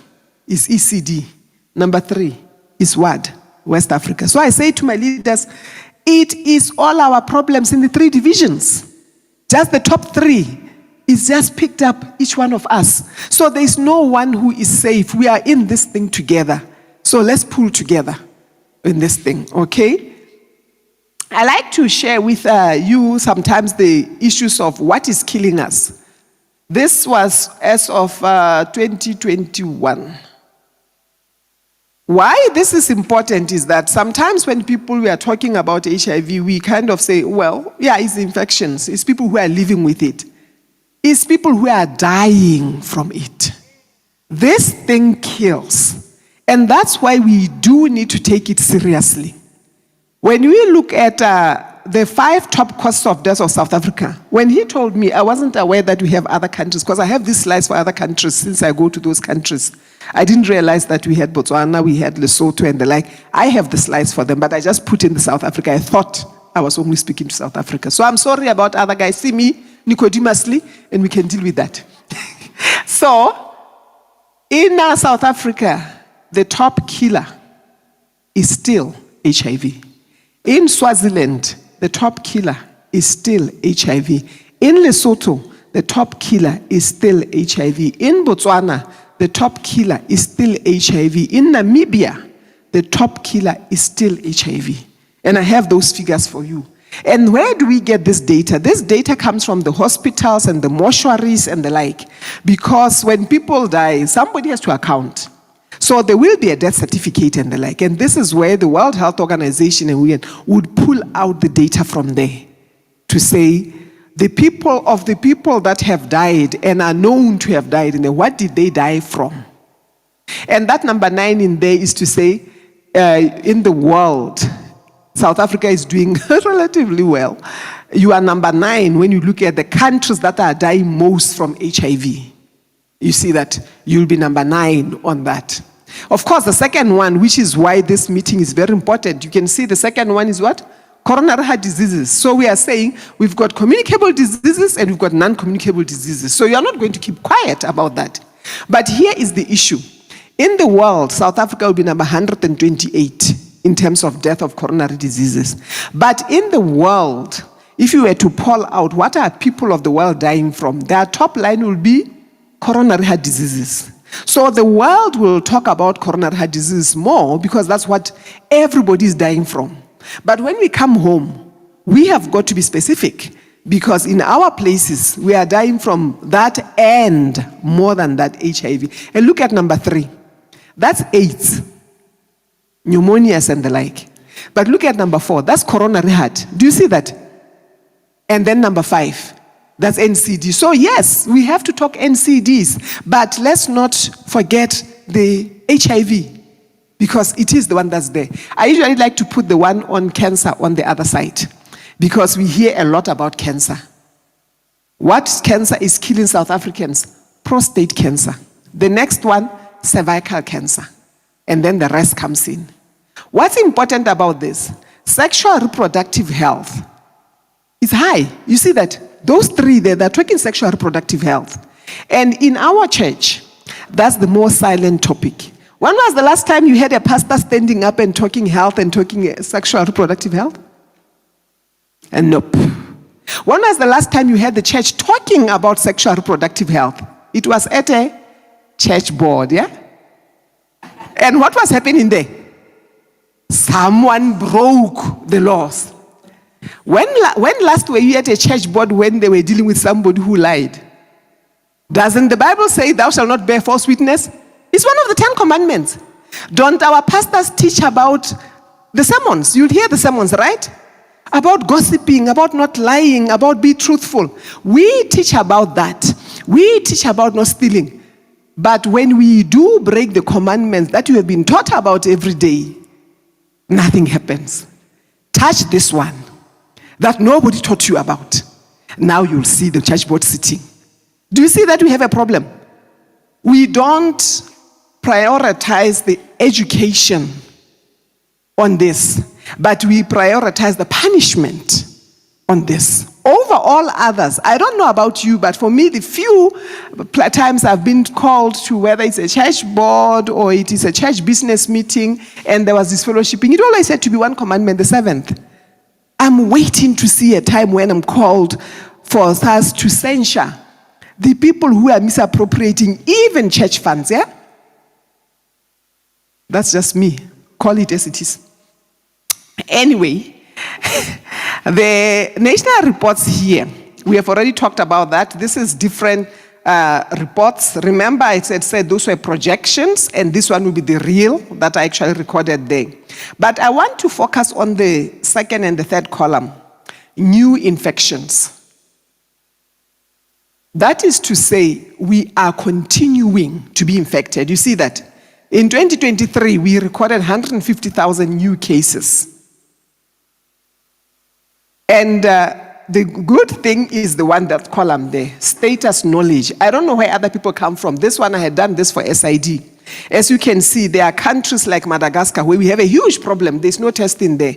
is ECD. Number 3 is WAD, West Africa. So I say to my leaders, it is all our problems in the 3 divisions. Just the top 3 It's just picked up each one of us. So there's no one who is safe. We are in this thing together. So let's pull together in this thing, okay? I like to share with you sometimes the issues of what is killing us. This was as of 2021. Why this is important is that sometimes when we are talking about HIV, we kind of say, well, yeah, it's infections. It's people who are living with it. It's people who are dying from it. This thing kills. And that's why we do need to take it seriously. When we look at the 5 top causes of death of South Africa, when he told me, I wasn't aware that we have other countries, because I have these slides for other countries since I go to those countries. I didn't realize that we had Botswana, we had Lesotho and the like. I have the slides for them, but I just put in the South Africa. I thought I was only speaking to South Africa. So I'm sorry about other guys. See me Nicodemously, and we can deal with that. So, in South Africa, the top killer is still HIV. In Swaziland, the top killer is still HIV. In Lesotho, the top killer is still HIV. In Botswana, the top killer is still HIV. In Namibia, the top killer is still HIV. And I have those figures for you. And where do we get this data? This data comes from the hospitals and the mortuaries and the like. Because when people die, somebody has to account. So there will be a death certificate and the like. And this is where the World Health Organization and we would pull out the data from there to say the people that have died and are known to have died, and what did they die from? And that number 9 in there is to say in the world, South Africa is doing relatively well. You are number 9 when you look at the countries that are dying most from HIV. You see that you'll be number 9 on that. Of course, the second one, which is why this meeting is very important, you can see the second one is what? Coronary heart diseases. So we are saying we've got communicable diseases and we've got non-communicable diseases. So you're not going to keep quiet about that. But here is the issue. In the world, South Africa will be number 128 in terms of death of coronary diseases. But in the world, if you were to poll out what are people of the world dying from, their top line will be coronary heart diseases. So the world will talk about coronary heart disease more because that's what everybody is dying from. But when we come home, we have got to be specific because in our places, we are dying from that and more than that HIV. And look at number 3. That's AIDS, pneumonias and the like. But look at number 4. That's coronary heart. Do you see that? And then number 5. That's NCD. So yes, we have to talk NCDs, but let's not forget the HIV because it is the one that's there. I usually like to put the one on cancer on the other side because we hear a lot about cancer. What cancer is killing South Africans? Prostate cancer. The next one, cervical cancer. And then the rest comes in. What's important about this? Sexual reproductive health is high. You see that? Those 3 there, they're talking sexual reproductive health. And in our church, that's the most silent topic. When was the last time you had a pastor standing up and talking health and talking sexual reproductive health? And nope. When was the last time you had the church talking about sexual reproductive health? It was at a church board, yeah? And what was happening there? Someone broke the laws. When last were you at a church board when they were dealing with somebody who lied? Doesn't the Bible say thou shalt not bear false witness? It's one of the 10 commandments. Don't our pastors teach about the sermons? You'll hear the sermons, right? About gossiping, about not lying, about be truthful. We teach about that. We teach about not stealing. But when we do break the commandments that you have been taught about every day, nothing happens. Touch this one that nobody taught you about. Now you'll see the church board sitting. Do you see that we have a problem? We don't prioritize the education on this, but we prioritize the punishment on this over all others. I don't know about you, but for me, the few times I've been called to whether it's a church board or it is a church business meeting and there was this fellowshipping, it always had to be one commandment, the 7th. I'm waiting to see a time when I'm called for us to censure the people who are misappropriating even church funds, yeah? That's just me. Call it as it is. Anyway, the national reports here, we have already talked about that. This is different reports. Remember, I said those were projections, and this one will be the real that I actually recorded there. But I want to focus on the second and the third column, new infections. That is to say, we are continuing to be infected. You see that? In 2023, we recorded 150,000 new cases. And the good thing is the one, that column there, status knowledge. I don't know where other people come from. This one, I had done this for SID. As you can see, there are countries like Madagascar where we have a huge problem. There's no testing there.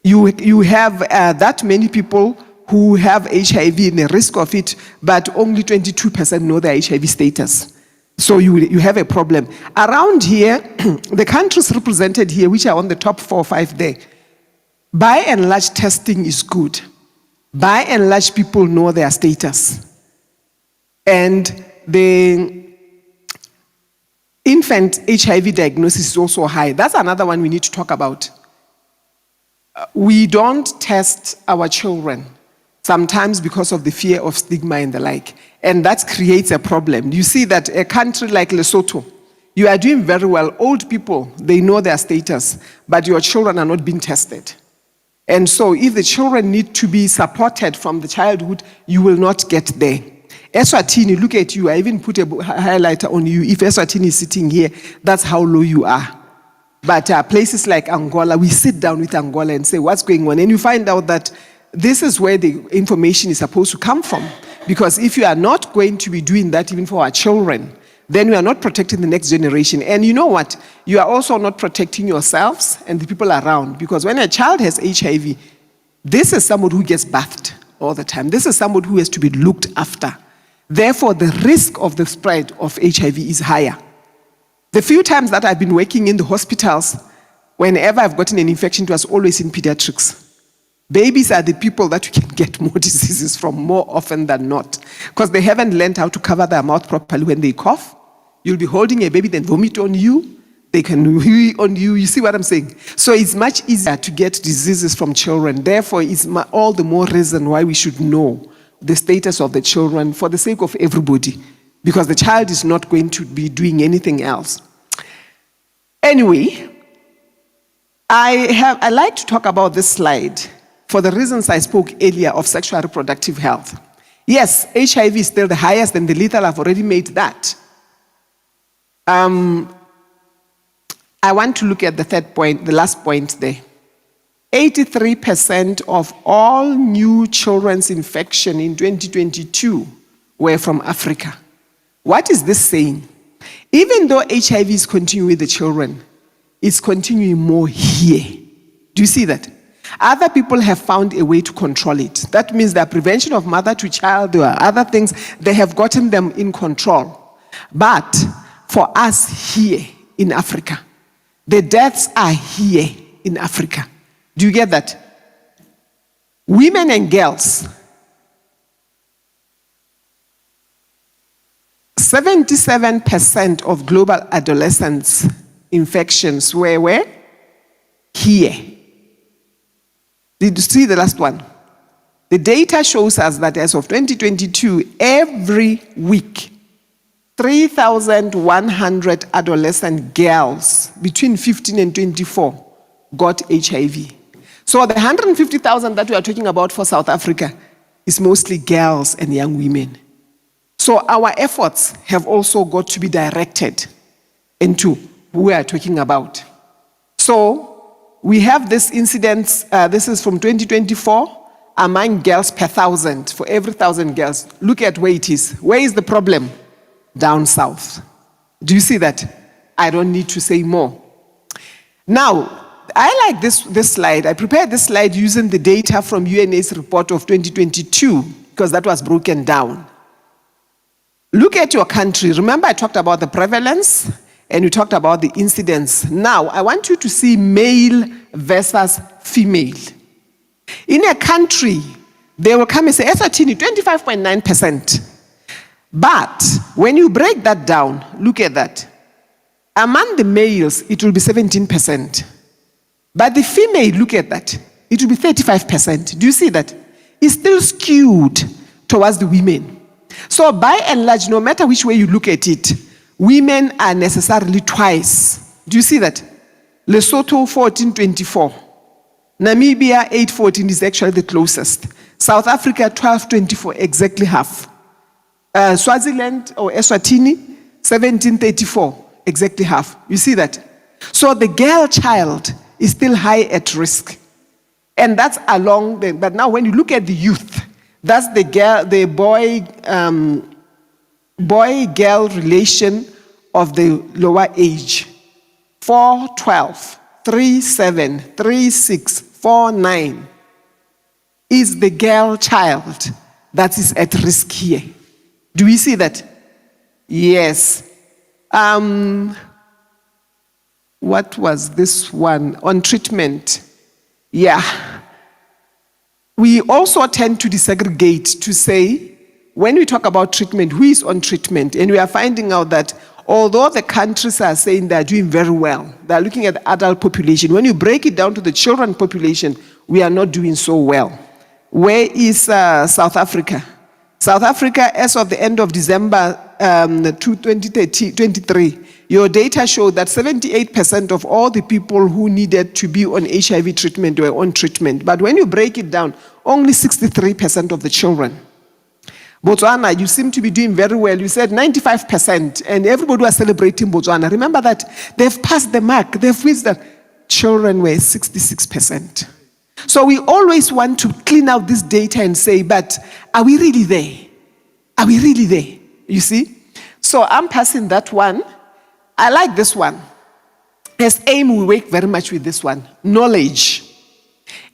You have that many people who have HIV and the risk of it, but only 22% know their HIV status. So you have a problem. Around here, the countries represented here, which are on the top 4 or 5 there, by and large, testing is good. By and large, people know their status. And the infant HIV diagnosis is also high. That's another one we need to talk about. We don't test our children, sometimes because of the fear of stigma and the like. And that creates a problem. You see that a country like Lesotho, you are doing very well. Old people, they know their status, but your children are not being tested. And so if the children need to be supported from the childhood, you will not get there. Eswatini, look at you. I even put a highlighter on you. If Eswatini is sitting here, that's how low you are. But places like Angola, we sit down with Angola and say, what's going on? And you find out that this is where the information is supposed to come from. Because if you are not going to be doing that even for our children, then we are not protecting the next generation. And you know what? You are also not protecting yourselves and the people around. Because when a child has HIV, this is someone who gets bathed all the time. This is someone who has to be looked after. Therefore, the risk of the spread of HIV is higher. The few times that I've been working in the hospitals, whenever I've gotten an infection, it was always in pediatrics. Babies are the people that you can get more diseases from more often than not, because they haven't learned how to cover their mouth properly when they cough. You'll be holding a baby, then vomit on you. They can wee on you. You see what I'm saying? So it's much easier to get diseases from children. Therefore, it's all the more reason why we should know the status of the children for the sake of everybody, because the child is not going to be doing anything else. Anyway, I like to talk about this slide for the reasons I spoke earlier of sexual reproductive health. Yes, HIV is still the highest and the lethal. I've already made that. I want to look at the third point, the last point there. 83% of all new children's infection in 2022 were from Africa. What is this saying? Even though HIV is continuing with the children, it's continuing more here. Do you see that? Other people have found a way to control it. That means the prevention of mother to child, there are other things, they have gotten them in control. But for us here in Africa, the deaths are here in Africa. Do you get that? Women and girls, 77% of global adolescents infections were where? Here. Did you see the last one? The data shows us that as of 2022, every week, 3,100 adolescent girls between 15 and 24 got HIV. So the 150,000 that we are talking about for South Africa is mostly girls and young women. So our efforts have also got to be directed into who we are talking about. So we have this incidence, this is from 2024, among girls per 1,000, for every 1,000 girls. Look at where it is. Where is the problem? Down south. Do you see that? I don't need to say more. Now, I like this slide. I prepared this slide using the data from UNA's report of 2022, because that was broken down. Look at your country. Remember I talked about the prevalence, and we talked about the incidence. Now, I want you to see male versus female. In a country, they will come and say, Eswatini, 25.9%. But when you break that down, look at that. Among the males, it will be 17%. But the female, look at that, it will be 35%. Do you see that? It's still skewed towards the women. So by and large, no matter which way you look at it, women are necessarily twice. Do you see that? Lesotho 1424. Namibia 814 is actually the closest. South Africa 1224, exactly half. Swaziland or Eswatini 1734, exactly half. You see that? So the girl child is still high at risk. And that's along the, but now when you look at the youth, that's the girl, the boy-girl relation of the lower age. 4, 12, 3, 7, 3, 6, 4, 9 is the girl child that is at risk here. Do we see that? Yes. What was this one? On treatment. Yeah. We also tend to desegregate to say, when we talk about treatment, who is on treatment? And we are finding out that although the countries are saying they're doing very well, they're looking at the adult population. When you break it down to the children population, we are not doing so well. Where is South Africa? South Africa, as of the end of December 2023, your data showed that 78% of all the people who needed to be on HIV treatment were on treatment. But when you break it down, only 63% of the children. Botswana, you seem to be doing very well. You said 95%, and everybody was celebrating Botswana. Remember that they've passed the mark. They've reached that. Children were 66%. So we always want to clean out this data and say, but are we really there? Are we really there? You see? So I'm passing that one. I like this one. As AIM, we work very much with this one. Knowledge.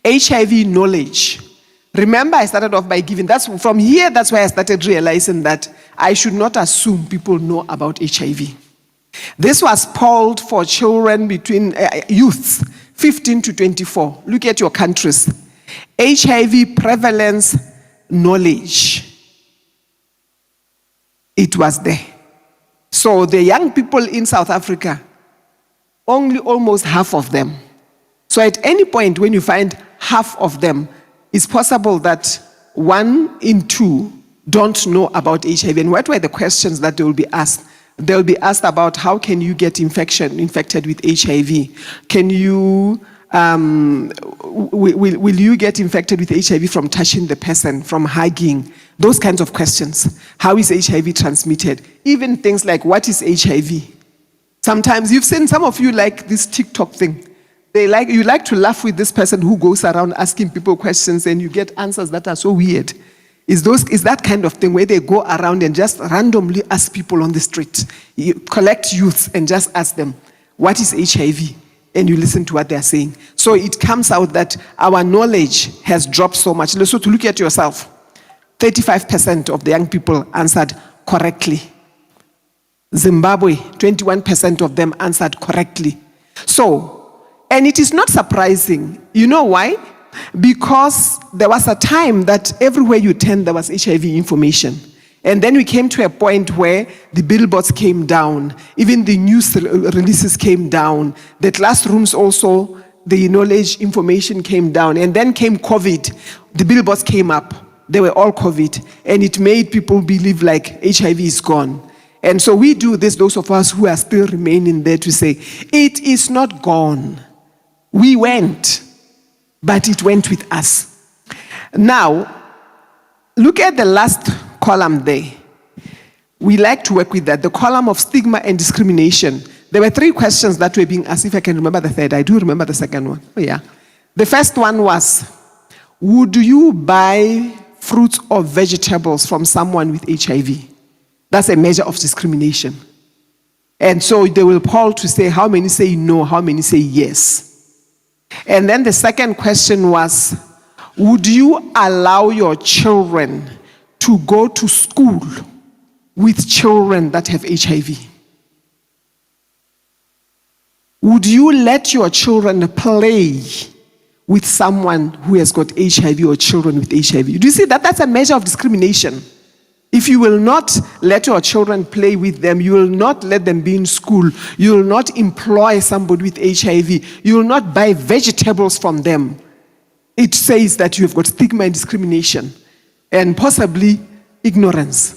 HIV knowledge. Remember, I started off by giving, that's from here, that's why I started realizing that I should not assume people know about HIV. This was polled for children between youths, 15 to 24. Look at your countries. HIV prevalence knowledge. It was there. So the young people in South Africa, only almost half of them. So at any point when you find half of them, it's possible that 1 in 2 don't know about HIV. And what were the questions that they will be asked? They will be asked about how can you get infected with HIV? Can you, will you get infected with HIV from touching the person, from hugging? Those kinds of questions. How is HIV transmitted? Even things like, what is HIV? Sometimes you've seen some of you like this TikTok thing. You like to laugh with this person who goes around asking people questions and you get answers that are so weird. Is that kind of thing where they go around and just randomly ask people on the street, you collect youths and just ask them, what is HIV? And you listen to what they're saying. So it comes out that our knowledge has dropped so much. So to look at yourself, 35% of the young people answered correctly. Zimbabwe, 21% of them answered correctly. So, and it is not surprising. You know why? Because there was a time that everywhere you turned, there was HIV information. And then we came to a point where the billboards came down. Even the news releases came down. The classrooms also, the knowledge information came down. And then came COVID. The billboards came up. They were all COVID. And it made people believe like HIV is gone. And so we do this, those of us who are still remaining there, to say, it is not gone. We went, but it went with us. Now, look at the last column there. We like to work with that, the column of stigma and discrimination. There were 3 questions that were being asked. If I can remember the third, I do remember the second one. Oh, yeah. The first one was, would you buy fruits or vegetables from someone with HIV? That's a measure of discrimination. And so they will poll to say how many say no, how many say yes. And then the second question was, would you allow your children to go to school with children that have HIV? Would you let your children play with someone who has got HIV or children with HIV? Do you see that? That's a measure of discrimination. If you will not let your children play with them, you will not let them be in school, you will not employ somebody with HIV, you will not buy vegetables from them, it says that you have got stigma and discrimination and possibly ignorance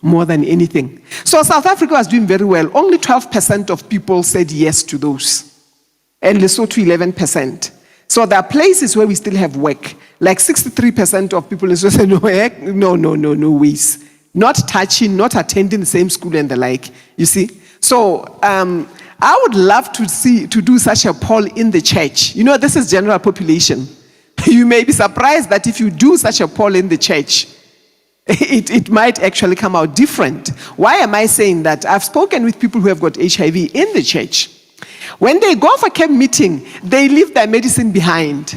more than anything. So South Africa was doing very well. Only 12% of people said yes to those, and Lesotho 11%. So there are places where we still have work. Like 63% of people in Lesotho say, no ways. Not touching, not attending the same school and the like, you see. So I would love to do such a poll in the church. You know, this is general population. You may be surprised that if you do such a poll in the church, it might actually come out different. Why am I saying that? I've spoken with people who have got HIV in the church. When they go for camp meeting, they leave their medicine behind.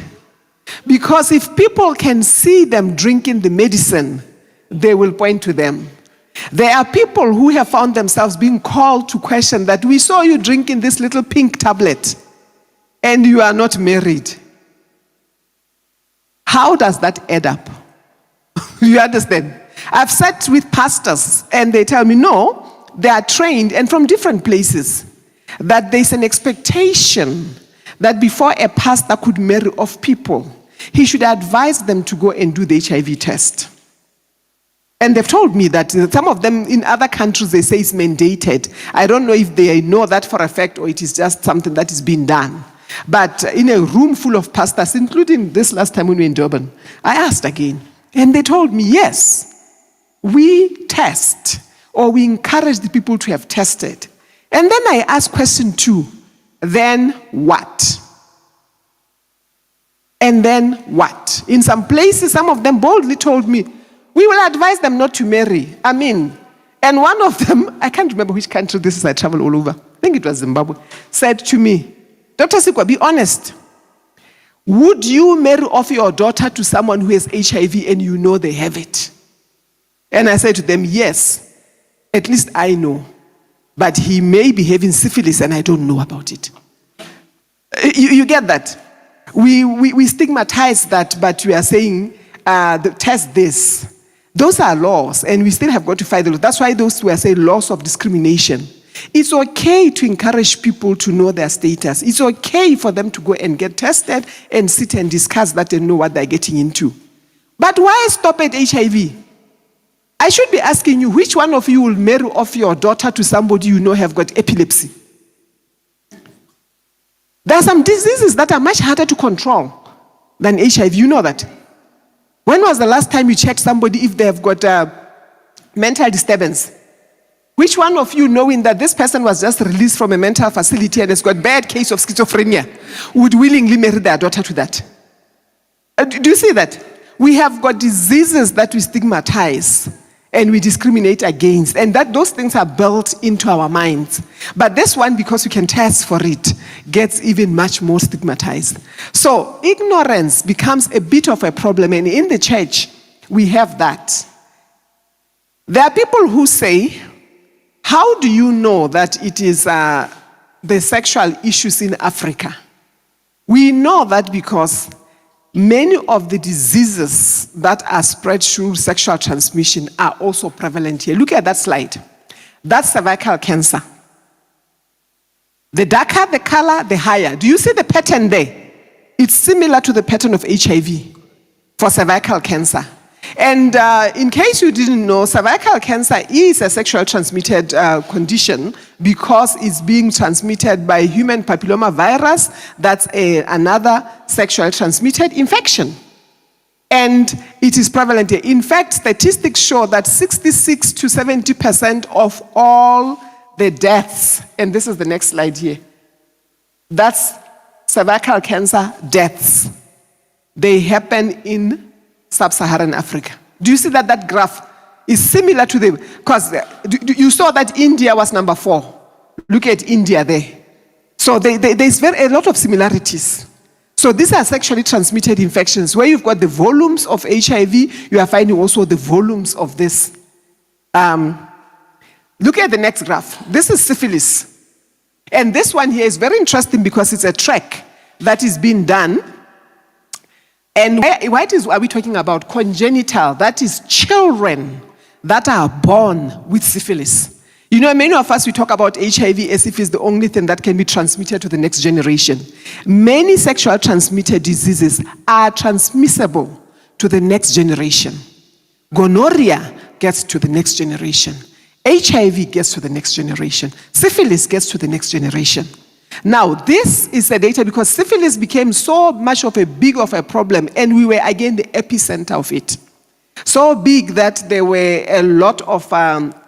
Because if people can see them drinking the medicine, they will point to them. There are people who have found themselves being called to question that we saw you drinking this little pink tablet and you are not married. How does that add up? You understand? I've sat with pastors and they tell me, no, they are trained and from different places, that there's an expectation that before a pastor could marry off people, he should advise them to go and do the HIV test. And they've told me that some of them in other countries, they say it's mandated. I don't know if they know that for a fact or it is just something that is being done. But in a room full of pastors, including this last time when we were in Durban, I asked again. And they told me, yes, we test or we encourage the people to have tested. And then I asked question 2, then what? And then what? In some places, some of them boldly told me, we will advise them not to marry. And one of them, I can't remember which country this is, I travel all over, I think it was Zimbabwe, said to me, Dr. Sikwa, be honest. Would you marry off your daughter to someone who has HIV and you know they have it? And I said to them, yes, at least I know. But he may be having syphilis and I don't know about it. You get that? We stigmatize that, but we are saying, test this. Those are laws, and we still have got to fight the laws. That's why those were saying laws of discrimination. It's okay to encourage people to know their status. It's okay for them to go and get tested and sit and discuss that and know what they're getting into. But why stop at HIV? I should be asking you, which one of you will marry off your daughter to somebody you know have got epilepsy? There are some diseases that are much harder to control than HIV. You know that. When was the last time you checked somebody if they have got a mental disturbance? Which one of you, knowing that this person was just released from a mental facility and has got bad case of schizophrenia, would willingly marry their daughter to that? Do you see that? We have got diseases that we stigmatize and we discriminate against, and that those things are built into our minds. But this one, because we can test for it, gets even much more stigmatized. So ignorance becomes a bit of a problem, and in the church, we have that. There are people who say, how do you know that it is the sexual issues in Africa? We know that because many of the diseases that are spread through sexual transmission are also prevalent here. Look at that slide. That's cervical cancer. The darker the color, the higher. Do you see the pattern there? It's similar to the pattern of HIV for cervical cancer. And in case you didn't know, cervical cancer is a sexually transmitted condition because it's being transmitted by human papilloma virus. That's another sexually transmitted infection. And it is prevalent here. In fact, statistics show that 66 to 70% of all the deaths, and this is the next slide here, that's cervical cancer deaths. They happen in Sub-Saharan Africa. Do you see that that graph is similar to because you saw that India was number 4. Look at India there. So there's a lot of similarities. So these are sexually transmitted infections. Where you've got the volumes of HIV, you are finding also the volumes of this. Look at the next graph. This is syphilis. And this one here is very interesting because it's a track that is being done. And what are we talking about? Congenital, that is children that are born with syphilis. You know, many of us, we talk about HIV as if it's the only thing that can be transmitted to the next generation. Many sexual transmitted diseases are transmissible to the next generation. Gonorrhea gets to the next generation. HIV gets to the next generation. Syphilis gets to the next generation. Now, this is the data because syphilis became so much of a big of a problem, and we were again the epicenter of it. So big that there were a lot of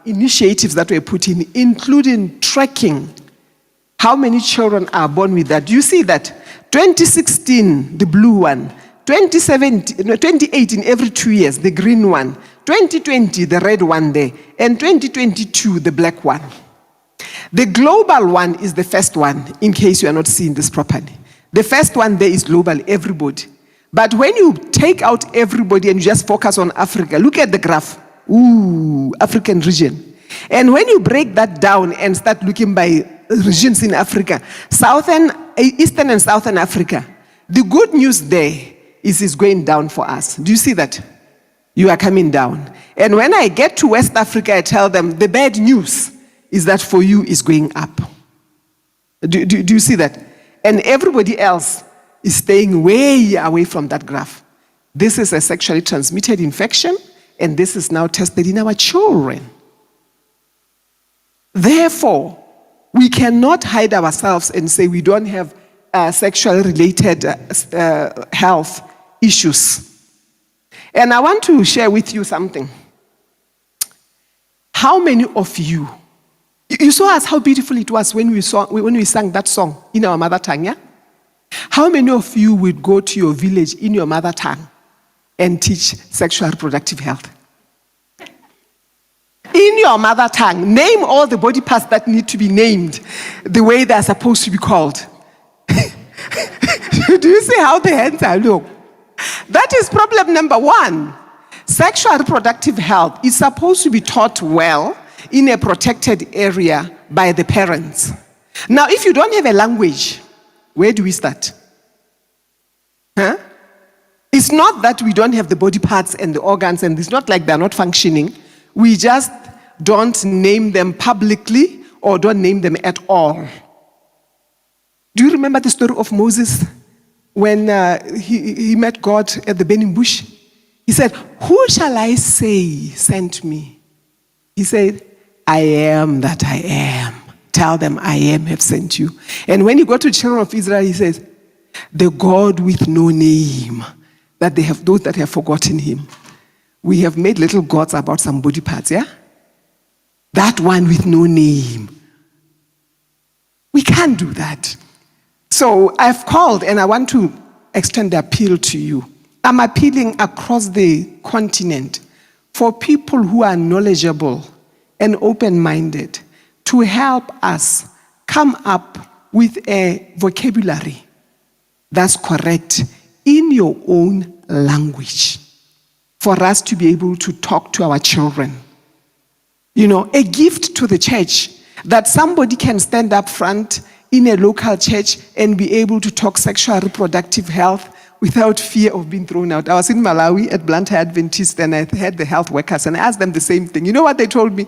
initiatives that were put in, including tracking how many children are born with that. Do you see that? 2016, the blue one. 2018, every 2 years, the green one. 2020, the red one there. And 2022, the black one. The global one is the first one, in case you are not seeing this properly. The first one there is global, everybody. But when you take out everybody and you just focus on Africa, look at the graph. Ooh, African region. And when you break that down and start looking by regions in Africa, Eastern and Southern Africa, the good news there is it's going down for us. Do you see that? You are coming down. And when I get to West Africa, I tell them the bad news is that for you is going up. Do you see that? And everybody else is staying way away from that graph. This is a sexually transmitted infection, and this is now tested in our children. Therefore, we cannot hide ourselves and say we don't have sexually related health issues. And I want to share with you something. How many of you saw us how beautiful it was when we sang that song in our mother tongue, yeah? How many of you would go to your village in your mother tongue and teach sexual reproductive health? In your mother tongue, name all the body parts that need to be named the way they're supposed to be called. Do you see how the hands are? Look. That is problem number one. Sexual reproductive health is supposed to be taught well in a protected area by the parents. Now, if you don't have a language, where do we start? Huh? It's not that we don't have the body parts and the organs, and it's not like they're not functioning. We just don't name them publicly or don't name them at all. Do you remember the story of Moses when he met God at the burning bush? He said, "Who shall I say sent me?" He said, "I am that I am. Tell them I am have sent you." And when he got to the children of Israel, he says, "The God with no name, that they have those that have forgotten him." We have made little gods about some body parts, yeah? That one with no name. We can't do that. So I've called and I want to extend the appeal to you. I'm appealing across the continent for people who are knowledgeable and open-minded to help us come up with a vocabulary that's correct in your own language for us to be able to talk to our children. You know, a gift to the church that somebody can stand up front in a local church and be able to talk sexual reproductive health without fear of being thrown out. I was in Malawi at Blantyre Adventist and I had the health workers and I asked them the same thing. You know what they told me?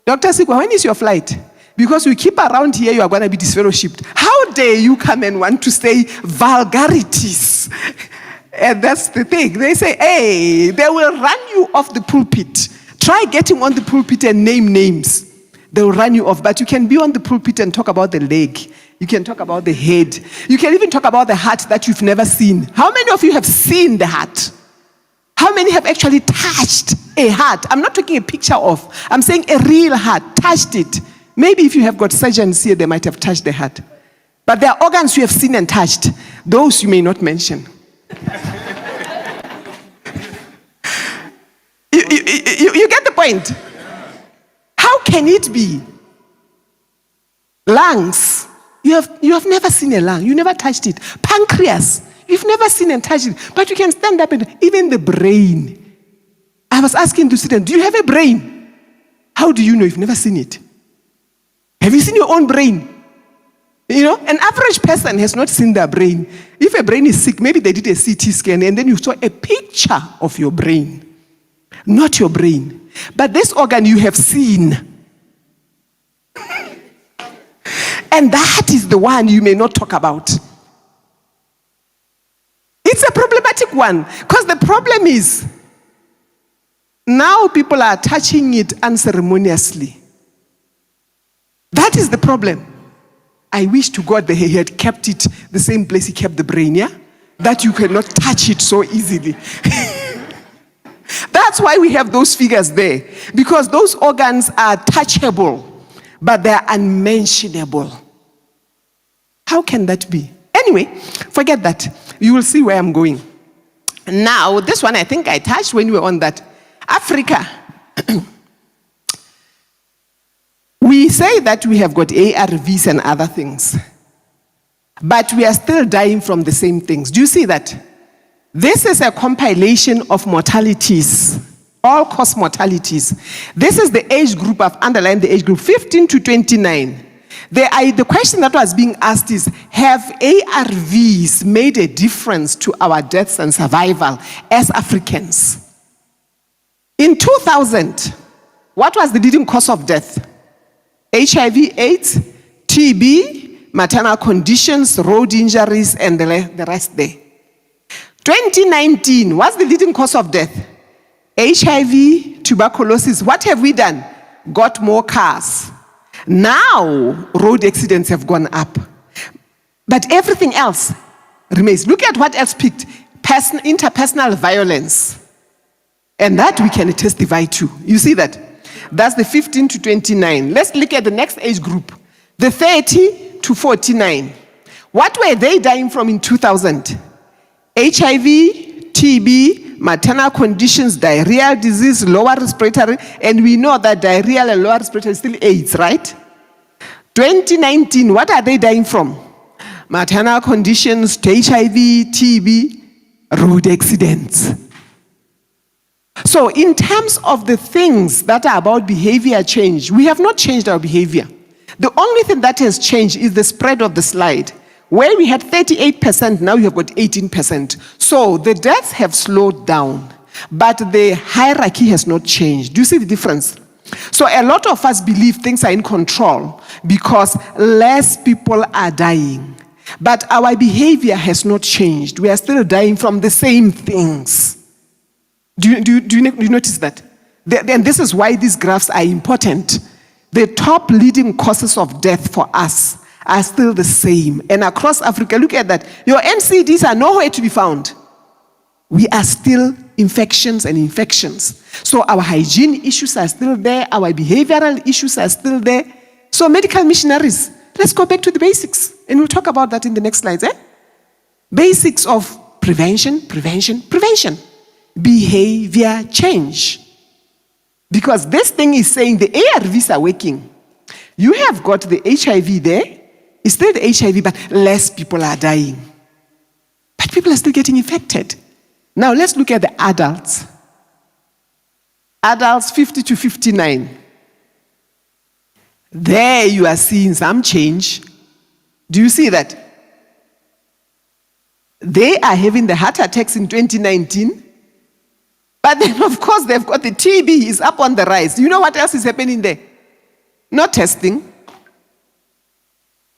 "Dr. Sikwa, when is your flight? Because we keep around here, you are going to be disfellowshipped. How dare you come and want to say vulgarities?" And that's the thing. They say, "Hey, they will run you off the pulpit. Try getting on the pulpit and name names. They will run you off. But you can be on the pulpit and talk about the leg. You can talk about the head. You can even talk about the heart that you've never seen. How many of you have seen the heart? How many have actually touched a heart? I'm not talking a picture of. I'm saying a real heart. Touched it. Maybe if you have got surgeons here, they might have touched the heart. But there are organs you have seen and touched. Those you may not mention. You get the point? How can it be? Lungs. You have never seen a lung. You never touched it. Pancreas. You've never seen and touched it. But you can stand up and even the brain. I was asking the student, "Do you have a brain?" How do you know you've never seen it? Have you seen your own brain? You know, an average person has not seen their brain. If a brain is sick, maybe they did a CT scan and then you saw a picture of your brain. not your brain. But this organ you have seen. And that is the one you may not talk about. It's a problematic one, because the problem is now people are touching it unceremoniously. That is the problem. I wish to God that he had kept it the same place he kept the brain, yeah? That you cannot touch it so easily. That's why we have those figures there, because those organs are touchable, but they are unmentionable. How can that be? Anyway, forget that. You will see where I'm going. Now, this one I think I touched when we were on that. Africa. We say that we have got ARVs and other things, but we are still dying from the same things. Do you see that? This is a compilation of mortalities, all-cause mortalities. This is the age group, I've underlined the age group, 15 to 29. The question that was being asked is, have ARVs made a difference to our deaths and survival as Africans? In 2000, what was the leading cause of death? HIV, AIDS, TB, maternal conditions, road injuries, and the rest there. 2019, what's the leading cause of death? HIV, tuberculosis. What have we done? Got more cars. Now, road accidents have gone up. But everything else remains. Look at what else picked. Interpersonal violence. And that we can testify to. You see that? That's the 15 to 29. Let's look at the next age group. The 30 to 49. What were they dying from in 2000? HIV, TB, maternal conditions, diarrheal disease, lower respiratory, and we know that diarrheal and lower respiratory is still AIDS, right? 2019, what are they dying from? Maternal conditions, HIV, TB, road accidents. So in terms of the things that are about behavior change, we have not changed our behavior. The only thing that has changed is the spread of the slide. Where we had 38%, now you have got 18%. So the deaths have slowed down, but the hierarchy has not changed. Do you see the difference? So a lot of us believe things are in control because less people are dying. But our behavior has not changed. We are still dying from the same things. Do you notice that? And this is why these graphs are important. The top leading causes of death for us are still the same. And across Africa, look at that. Your NCDs are nowhere to be found. We are still infections and infections. So our hygiene issues are still there. Our behavioral issues are still there. So medical missionaries, let's go back to the basics. And we'll talk about that in the next slides. Basics of prevention. Behavior change. Because this thing is saying the ARVs are working. You have got the HIV there. It's still the HIV, but less people are dying. But people are still getting infected. Now let's look at the adults. Adults 50 to 59. There you are seeing some change. Do you see that? They are having the heart attacks in 2019. But then, of course, they've got the TB is up on the rise. You know what else is happening there? Not testing.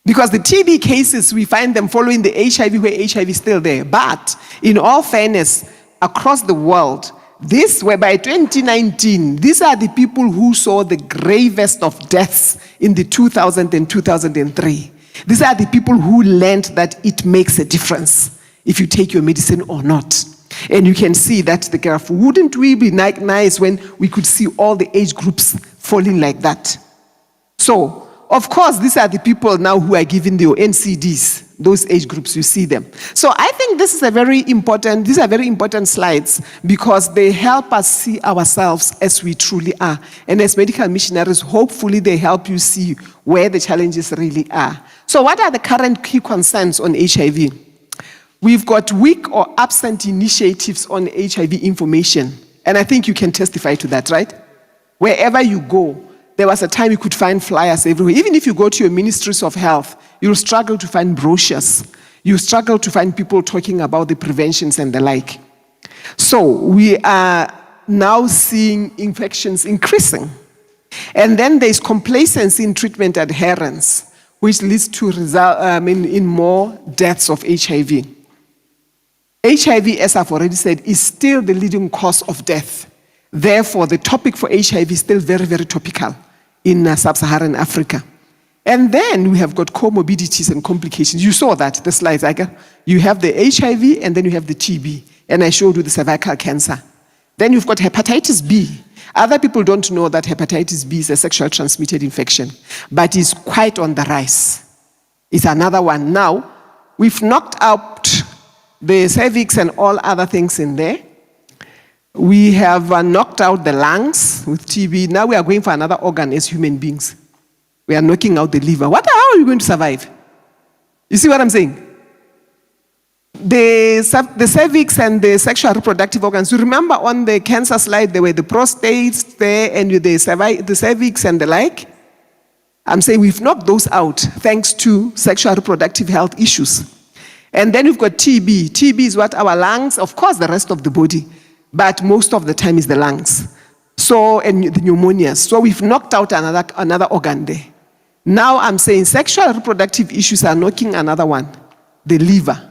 Because the TB cases, we find them following the HIV where HIV is still there. But in all fairness, across the world, this were by 2019, these are the people who saw the gravest of deaths in the 2000 and 2003. These are the people who learned that it makes a difference if you take your medicine or not. And you can see that the graph. Wouldn't we be nice when we could see all the age groups falling like that? So, of course, these are the people now who are given the NCDs, those age groups, you see them. So I think these are very important slides because they help us see ourselves as we truly are. And as medical missionaries, hopefully they help you see where the challenges really are. So what are the current key concerns on HIV? We've got weak or absent initiatives on HIV information. And I think you can testify to that, right? Wherever you go, there was a time you could find flyers everywhere. Even if you go to your ministries of health, you'll struggle to find brochures. You struggle to find people talking about the preventions and the like. So we are now seeing infections increasing. And then there's complacency in treatment adherence, which leads to in more deaths of HIV. HIV, as I've already said, is still the leading cause of death. Therefore, the topic for HIV is still very, very topical in sub-Saharan Africa. And then we have got comorbidities and complications. You saw that, the slides. You have the HIV and then you have the TB. And I showed you the cervical cancer. Then you've got hepatitis B. Other people don't know that hepatitis B is a sexual transmitted infection, but it's quite on the rise. It's another one. Now, we've knocked out the cervix and all other things in there. We have knocked out the lungs with TB. Now we are going for another organ as human beings. We are knocking out the liver. How are you going to survive? You see what I'm saying? The cervix and the sexual reproductive organs. You remember on the cancer slide, there were the prostates there and the cervix and the like. I'm saying we've knocked those out thanks to sexual reproductive health issues. And then we've got TB. TB is what our lungs, of course, the rest of the body, but most of the time is the lungs. So, and the pneumonias. So we've knocked out another organ there. Now I'm saying sexual reproductive issues are knocking another one, the liver.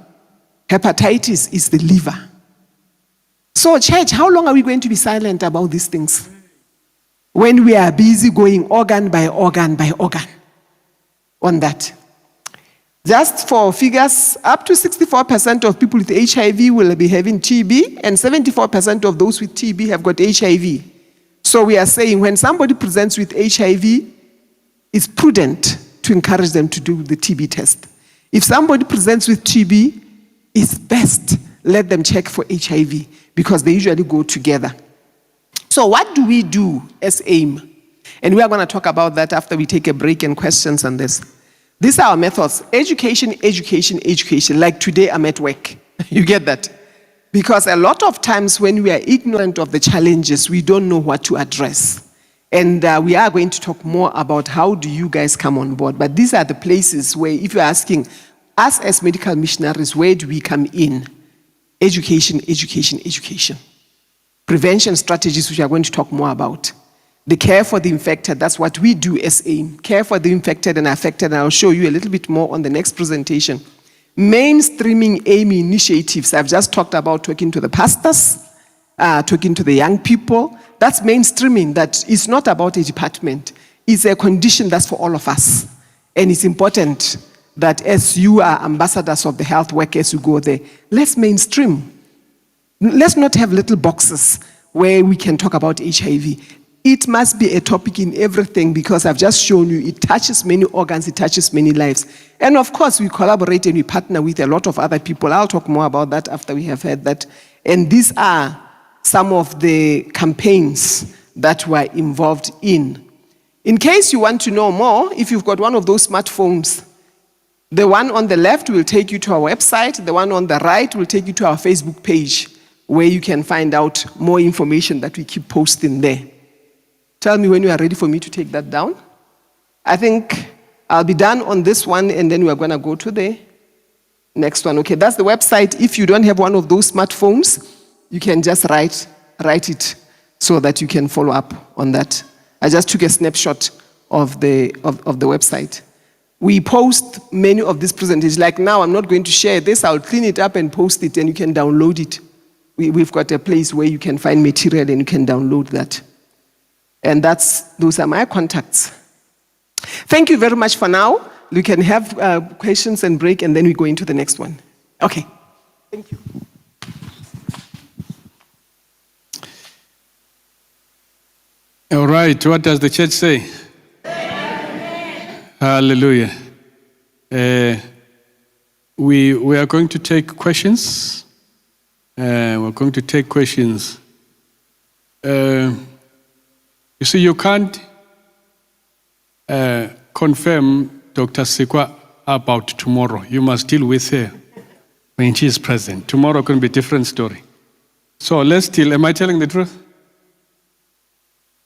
Hepatitis is the liver. So, church, how long are we going to be silent about these things? When we are busy going organ by organ by organ on that. Just for figures, up to 64% of people with HIV will be having TB, and 74% of those with TB have got HIV. So we are saying when somebody presents with HIV, it's prudent to encourage them to do the TB test. If somebody presents with TB, it's best let them check for HIV because they usually go together. So what do we do as AIM? And we are going to talk about that after we take a break and questions on this. These are our methods. Education, education, education. Like today I'm at work. You get that? Because a lot of times when we are ignorant of the challenges, we don't know what to address. And we are going to talk more about how do you guys come on board. But these are the places where if you're asking us as medical missionaries, where do we come in? Education, education, education. Prevention strategies, which we are going to talk more about. The care for the infected, that's what we do as AIM. Care for the infected and affected, and I'll show you a little bit more on the next presentation. Mainstreaming AIM initiatives, I've just talked about talking to the pastors, talking to the young people. That's mainstreaming, that is not about a department. It's a condition that's for all of us. And it's important that as you are ambassadors of the health work, as you go there, let's mainstream. Let's not have little boxes where we can talk about HIV. It must be a topic in everything because I've just shown you it touches many organs, it touches many lives. And of course, we collaborate and we partner with a lot of other people. I'll talk more about that after we have heard that. And these are some of the campaigns that we're involved in. In case you want to know more, if you've got one of those smartphones, the one on the left will take you to our website. The one on the right will take you to our Facebook page where you can find out more information that we keep posting there. Tell me when you are ready for me to take that down. I think I'll be done on this one and then we're going to go to the next one. Okay, that's the website. If you don't have one of those smartphones, you can just write it so that you can follow up on that. I just took a snapshot of the website. We post many of these presentations. Like now, I'm not going to share this. I'll clean it up and post it, and you can download it. We've got a place where you can find material and you can download that. And those are my contacts. Thank you very much for now. We can have questions and break, and then we go into the next one. Okay. Thank you. All right. What does the church say? Hallelujah. We are going to take questions. We're going to take questions. You see, you can't confirm Dr. Sikwa about tomorrow. You must deal with her when she is present. Tomorrow can be a different story. So let's still, am I telling the truth?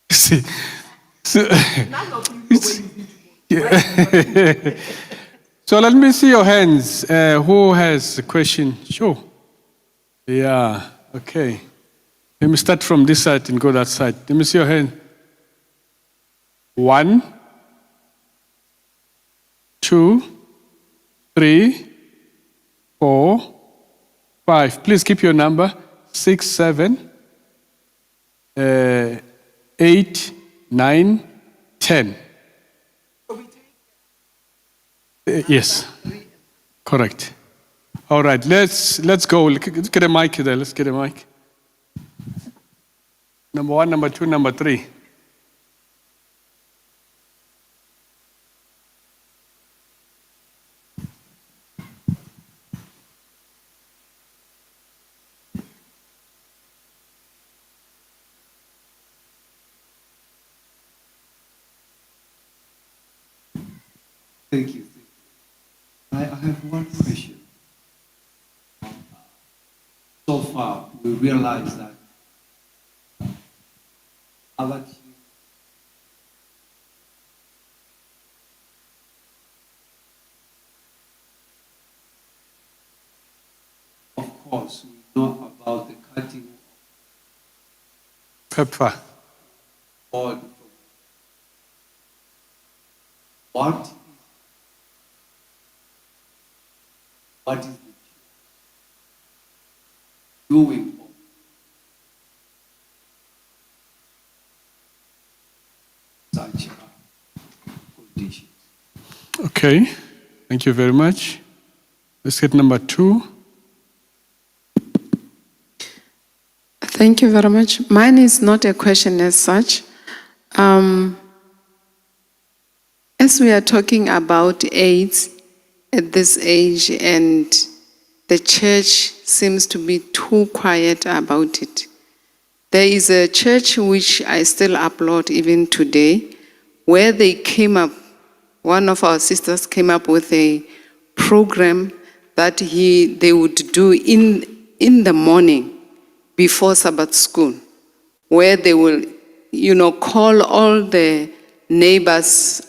See, yeah. So let me see your hands. Who has a question? Sure. Yeah, okay. Let me start from this side and go that side. Let me see your hand. 1, 2, 3, 4, 5. Please keep your number. 6, 7, 8, 9, 10. Yes, correct. All right, let's go. Let's get a mic there. Let's get a mic. Number 1, number 2, number 3. Thank you. I have one question. So far, we realize that other teams of course, we know about the cutting Pepper. board. What is the doing for such conditions? Okay, thank you very much. Let's get number 2. Thank you very much. Mine is not a question as such. As we are talking about AIDS at this age, and the church seems to be too quiet about it. There is a church which I still applaud even today, where they came up, one of our sisters came up with a program that they would do in the morning before Sabbath school, where they will, call all the neighbors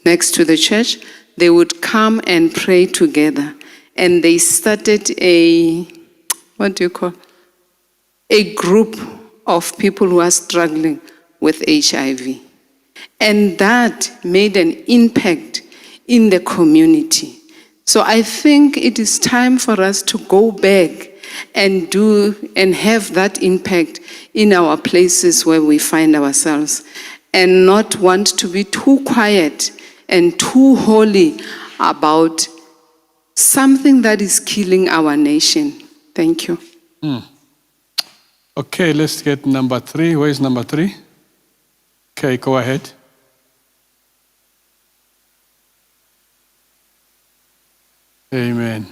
next to the church. They would come and pray together. And they started a group of people who are struggling with HIV. And that made an impact in the community. So I think it is time for us to go back and do and have that impact in our places where we find ourselves, and not want to be too quiet and too holy about something that is killing our nation. Thank you. Okay, let's get number 3. Where is number 3? Okay, go ahead. Amen.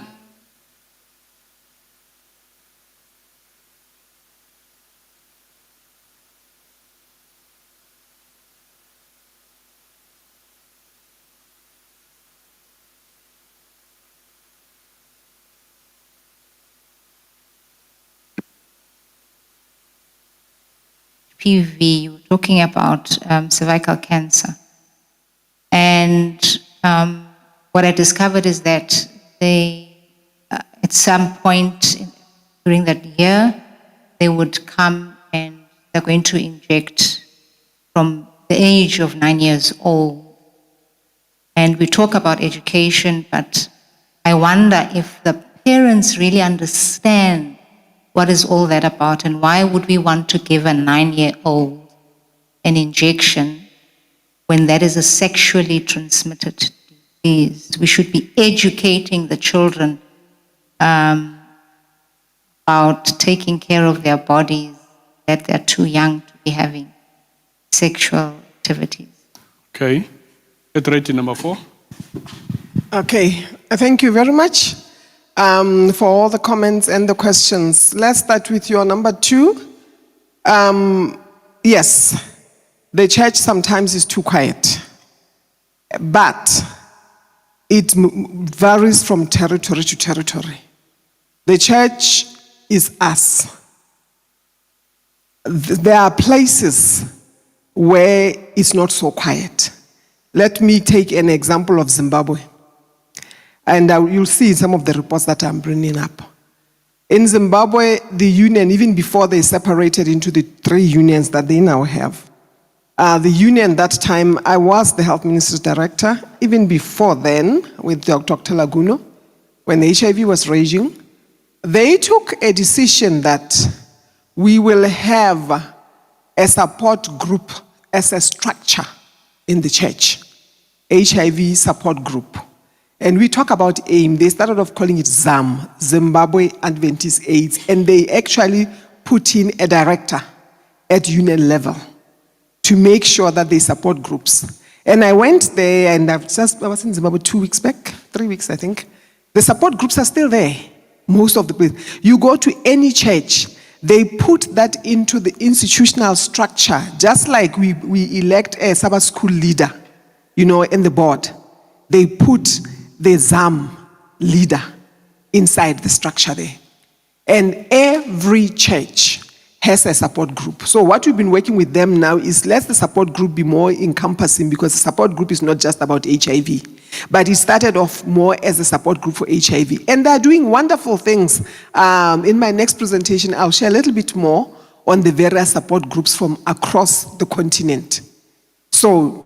PV, you were talking about cervical cancer. And what I discovered is that at some point during that year, they would come and they're going to inject from the age of 9 years old. And we talk about education, but I wonder if the parents really understand what is all that about, and why would we want to give a 9-year-old an injection when that is a sexually transmitted disease? We should be educating the children about taking care of their bodies, that they're too young to be having sexual activities. Okay. Get ready, number 4. Okay, thank you very much for all the comments and the questions. Let's start with your number 2. Yes, the church sometimes is too quiet, but it varies from territory to territory. The church is us. There are places where it's not so quiet. Let me take an example of Zimbabwe. And you'll see some of the reports that I'm bringing up. In Zimbabwe, the union, even before they separated into the 3 unions that they now have, the union that time, I was the health minister's director, even before then, with Dr. Laguno, when the HIV was raging, they took a decision that we will have a support group as a structure in the church, HIV support group. And we talk about AIM, they started off calling it ZAM, Zimbabwe Adventist AIDS, and they actually put in a director at union level to make sure that they support groups. And I went there, and I was in Zimbabwe 2 weeks back, 3 weeks I think. The support groups are still there, most of the places. You go to any church, they put that into the institutional structure, just like we elect a Sabbath school leader, in the board. They put the ZAM leader inside the structure there. And every church has a support group. So what we've been working with them now is let the support group be more encompassing, because the support group is not just about HIV, but it started off more as a support group for HIV. And they're doing wonderful things. In my next presentation, I'll share a little bit more on the various support groups from across the continent. So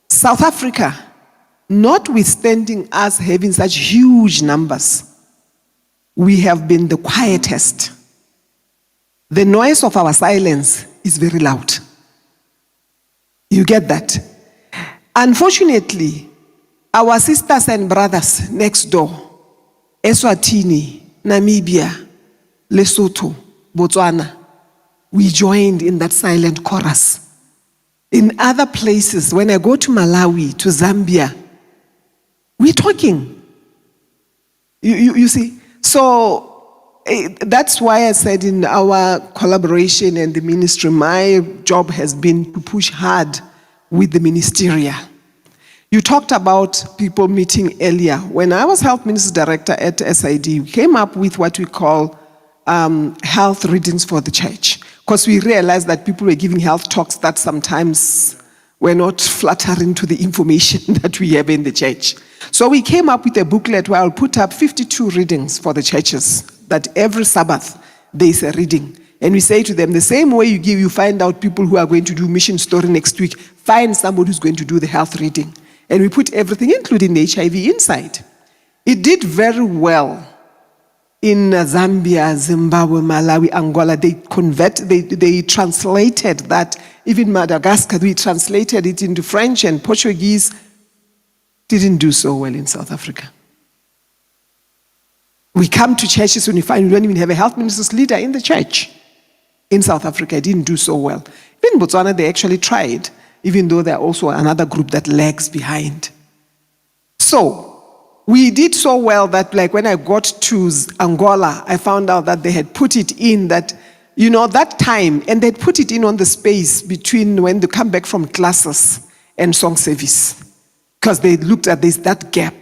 South Africa, notwithstanding us having such huge numbers, we have been the quietest. The noise of our silence is very loud. You get that? Unfortunately, our sisters and brothers next door, Eswatini, Namibia, Lesotho, Botswana, we joined in that silent chorus. In other places, when I go to Malawi, to Zambia, we're talking. You see? So that's why I said in our collaboration and the ministry, my job has been to push hard with the ministeria. You talked about people meeting earlier. When I was health minister director at SID, we came up with what we call health readings for the church, because we realized that people were giving health talks that sometimes were not flattering to the information that we have in the church. So we came up with a booklet where I'll put up 52 readings for the churches, that every Sabbath there is a reading. And we say to them, the same way you find out people who are going to do mission story next week, find somebody who's going to do the health reading. And we put everything, including the HIV, inside. It did very well in Zambia, Zimbabwe, Malawi, Angola. They translated that. Even Madagascar, we translated it into French and Portuguese. Didn't do so well in South Africa. We come to churches when we find we don't even have a health minister's leader in the church. In South Africa, it didn't do so well. Even in Botswana, they actually tried, even though they're also another group that lags behind. So, we did so well that like when I got to Angola, I found out that they had put it in that, that time, and they'd put it in on the space between when they come back from classes and song service. Because they looked at that gap.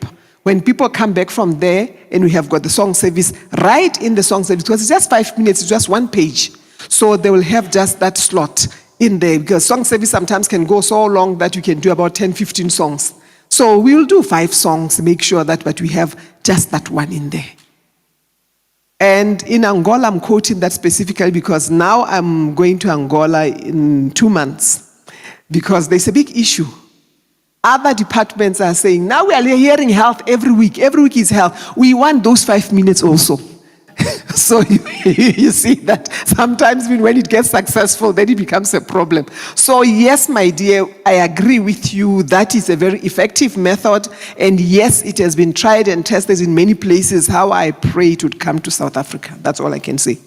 When people come back from there, and we have got the song service, right in the song service, because it's just 5 minutes, it's just 1 page. So they will have just that slot in there, because song service sometimes can go so long that you can do about 10, 15 songs. So we will do 5 songs, make sure that we have just that one in there. And in Angola, I'm quoting that specifically because now I'm going to Angola in 2 months, because there's a big issue. Other departments are saying, now we are hearing health every week. Every week is health. We want those 5 minutes also. So you see that sometimes when it gets successful, then it becomes a problem. So yes, my dear, I agree with you. That is a very effective method. And yes, it has been tried and tested in many places. How I pray it would come to South Africa. That's all I can say.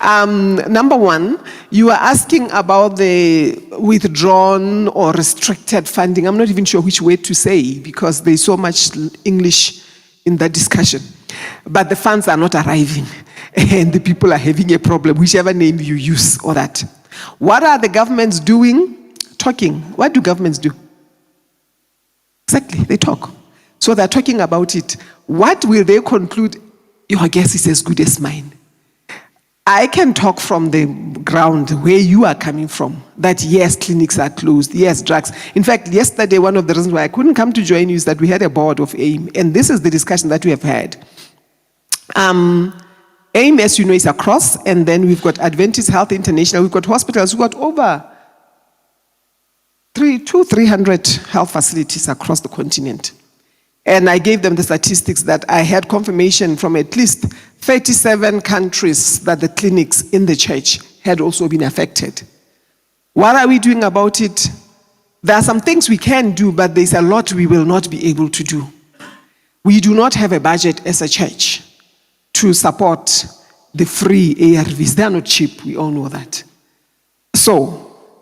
Number one, you are asking about the withdrawn or restricted funding. I'm not even sure which way to say, because there's so much English in that discussion. But the funds are not arriving, and the people are having a problem, whichever name you use or that. What are the governments doing? Talking. What do governments do? Exactly, they talk. So they're talking about it. What will they conclude? Your guess is as good as mine. I can talk from the ground where you are coming from, that yes, clinics are closed, yes, drugs. In fact, yesterday, one of the reasons why I couldn't come to join you is that we had a board of AIM, and this is the discussion that we have had. AIM, as you know, is across, and then we've got Adventist Health International, we've got hospitals, we've got over 300 health facilities across the continent. And I gave them the statistics that I had confirmation from at least 37 countries that the clinics in the church had also been affected. What are we doing about it? There are some things we can do, but there's a lot we will not be able to do. We do not have a budget as a church to support the free ARVs. They are not cheap, we all know that. So,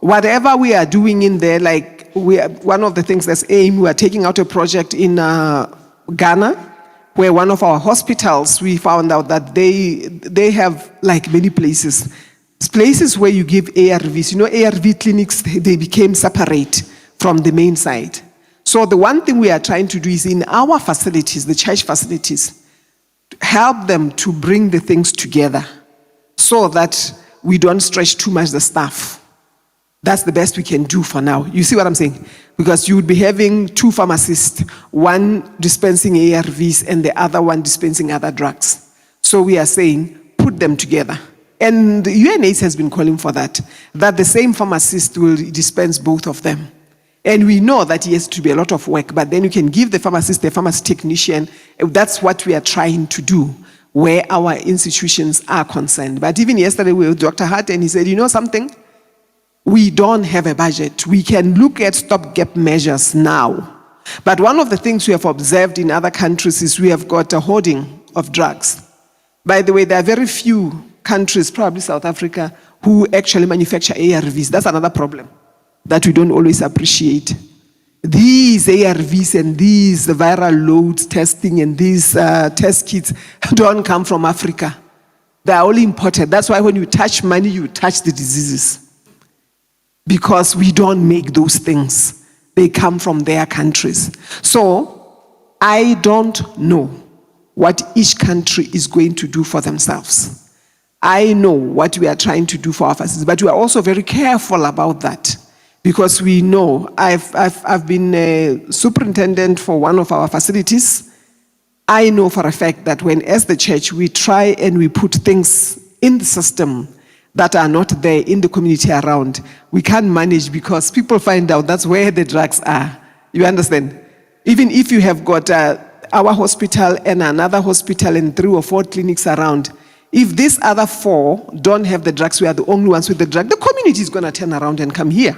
whatever we are doing in there, like one of the things that's AIM, we are taking out a project in Ghana, where one of our hospitals, we found out that they have, like many places where you give ARVs. You know, ARV clinics, they became separate from the main side. So the one thing we are trying to do is in our facilities, the church facilities, help them to bring the things together so that we don't stretch too much the staff. That's the best we can do for now. You see what I'm saying? Because you would be having 2 pharmacists, one dispensing ARVs and the other one dispensing other drugs. So we are saying, put them together. And UNAIDS has been calling for that the same pharmacist will dispense both of them. And we know that it has to be a lot of work, but then you can give the pharmacist, the pharmacy technician. That's what we are trying to do where our institutions are concerned. But even yesterday with Dr. Hart, and he said, you know something? We don't have a budget. We can look at stopgap measures now. But one of the things we have observed in other countries is we have got a hoarding of drugs. By the way, there are very few countries, probably South Africa, who actually manufacture ARVs. That's another problem that we don't always appreciate. These ARVs and these viral loads testing and these test kits don't come from Africa. They are all imported. That's why when you touch money, you touch the diseases. Because we don't make those things. They come from their countries. So, I don't know what each country is going to do for themselves. I know what we are trying to do for our facilities, but we are also very careful about that. Because we know, I've been a superintendent for one of our facilities. I know for a fact that when, as the church, we try and we put things in the system that are not there in the community around, we can't manage because people find out that's where the drugs are. You understand? Even if you have got our hospital and another hospital and 3 or 4 clinics around, if these other 4 don't have the drugs, we are the only ones with the drug, the community is going to turn around and come here.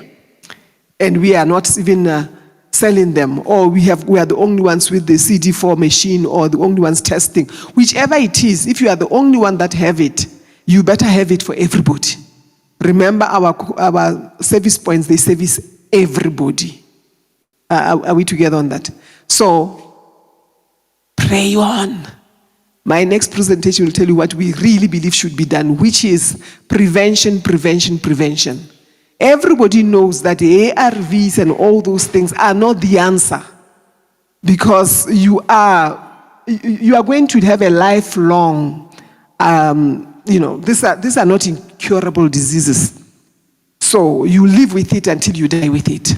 And we are not even selling them, or we are the only ones with the CD4 machine or the only ones testing. Whichever it is, if you are the only one that have it, you better have it for everybody. Remember our service points, they service everybody. Are we together on that? So, pray on. My next presentation will tell you what we really believe should be done, which is prevention, prevention, prevention. Everybody knows that the ARVs and all those things are not the answer, because you are going to have a lifelong, these are not incurable diseases. So you live with it until you die with it.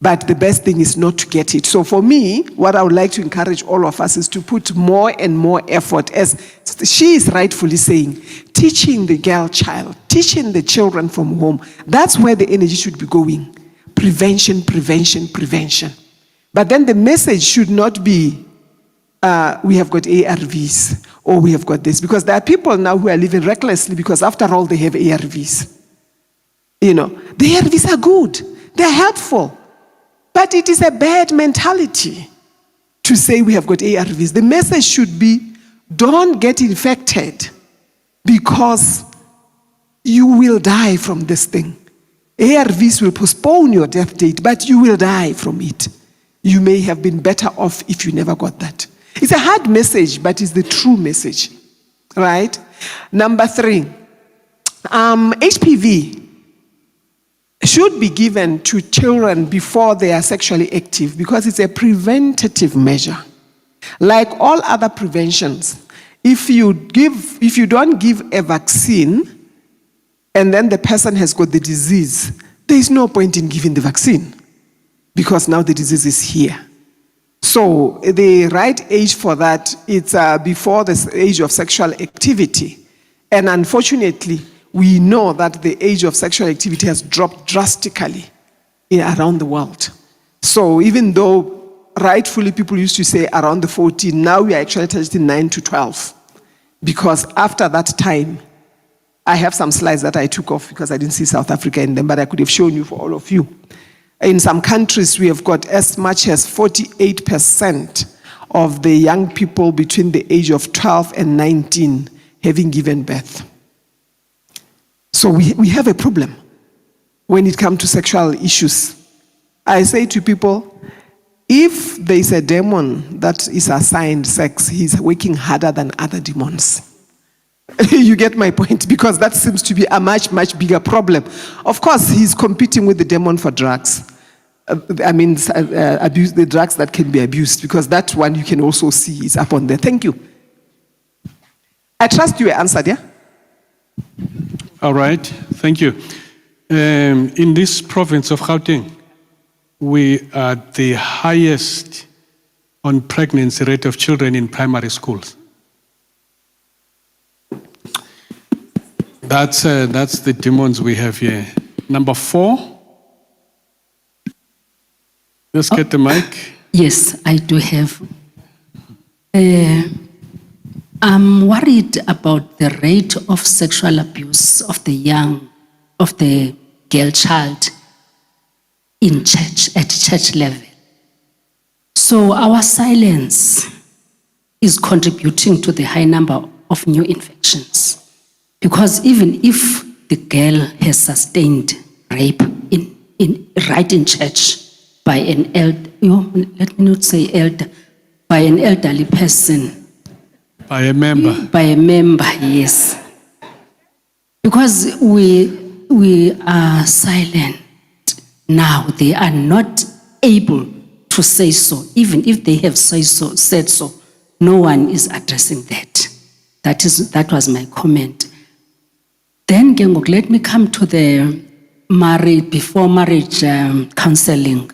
But the best thing is not to get it. So for me, what I would like to encourage all of us is to put more and more effort, as she is rightfully saying, teaching the girl child, teaching the children from home. That's where the energy should be going. Prevention, prevention, prevention. But then the message should not be, we have got ARVs, or we have got this. Because there are people now who are living recklessly because after all they have ARVs. The ARVs are good. They're helpful. But it is a bad mentality to say we have got ARVs. The message should be, don't get infected because you will die from this thing. ARVs will postpone your death date, but you will die from it. You may have been better off if you never got that. It's a hard message, but it's the true message, right? Number 3, HPV should be given to children before they are sexually active because it's a preventative measure. Like all other preventions, if you don't give a vaccine and then the person has got the disease, there is no point in giving the vaccine because now the disease is here. So the right age for that, it's before the age of sexual activity. And unfortunately, we know that the age of sexual activity has dropped drastically around the world. So even though rightfully people used to say around the 14, now we are actually targeting 9 to 12. Because after that time, I have some slides that I took off because I didn't see South Africa in them, but I could have shown you for all of you. In some countries, we have got as much as 48% of the young people between the age of 12 and 19 having given birth. So we have a problem when it comes to sexual issues. I say to people, if there is a demon that is assigned sex, he's working harder than other demons. You get my point? Because that seems to be a much, much bigger problem. Of course, he's competing with the demon for drugs. Abuse the drugs that can be abused, because that one you can also see is up on there. Thank you. I trust you answered, yeah? All right, thank you. In this province of Gauteng, we are the highest on pregnancy rate of children in primary schools. That's the demons we have here. Number 4. Let's get the mic. Yes, I do have. I'm worried about the rate of sexual abuse of the girl child in church, at church level. So our silence is contributing to the high number of new infections. Because even if the girl has sustained rape right in church by an by an elderly person. By a member. By a member, yes. Because we are silent now, they are not able to say so. Even if they have said so, no one is addressing that. That was my comment. Then, let me come to the before marriage counseling.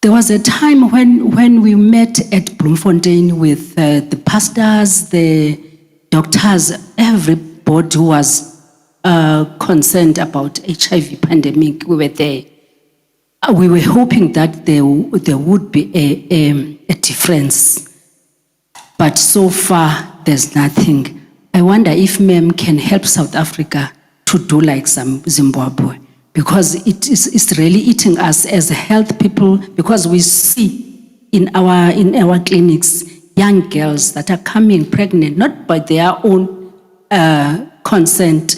There was a time when we met at Bloemfontein with the pastors, the doctors, everybody who was concerned about HIV pandemic. We were there. We were hoping that there would be a difference. But so far, there's nothing. I wonder if MEM can help South Africa to do like some Zimbabwe, because it's really eating us as health people, because we see in our clinics young girls that are coming pregnant, not by their own consent,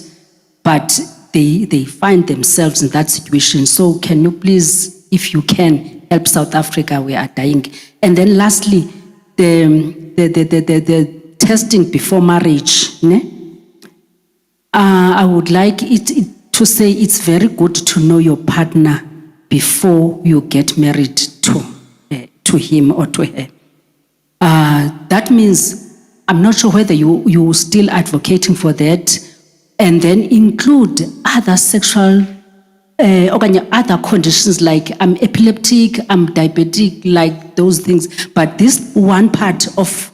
but they find themselves in that situation. So can you please, if you can, help South Africa? We are dying. And then lastly, the testing before marriage. I would like it to say it's very good to know your partner before you get married to him or to her. That means, I'm not sure whether you're still advocating for that, and then include other sexual other conditions, like I'm epileptic, I'm diabetic, like those things. But this one part of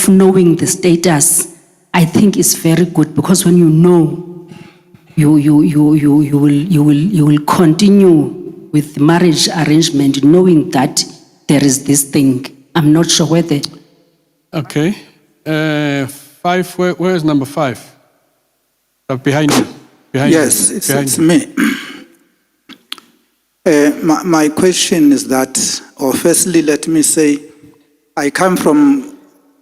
knowing the status, I think is very good, because when you know, you will continue with the marriage arrangement, knowing that there is this thing. I'm not sure whether. Okay. 5. Where is number 5? Behind you. Yes, it's me. My question is that, or firstly, let me say, I come from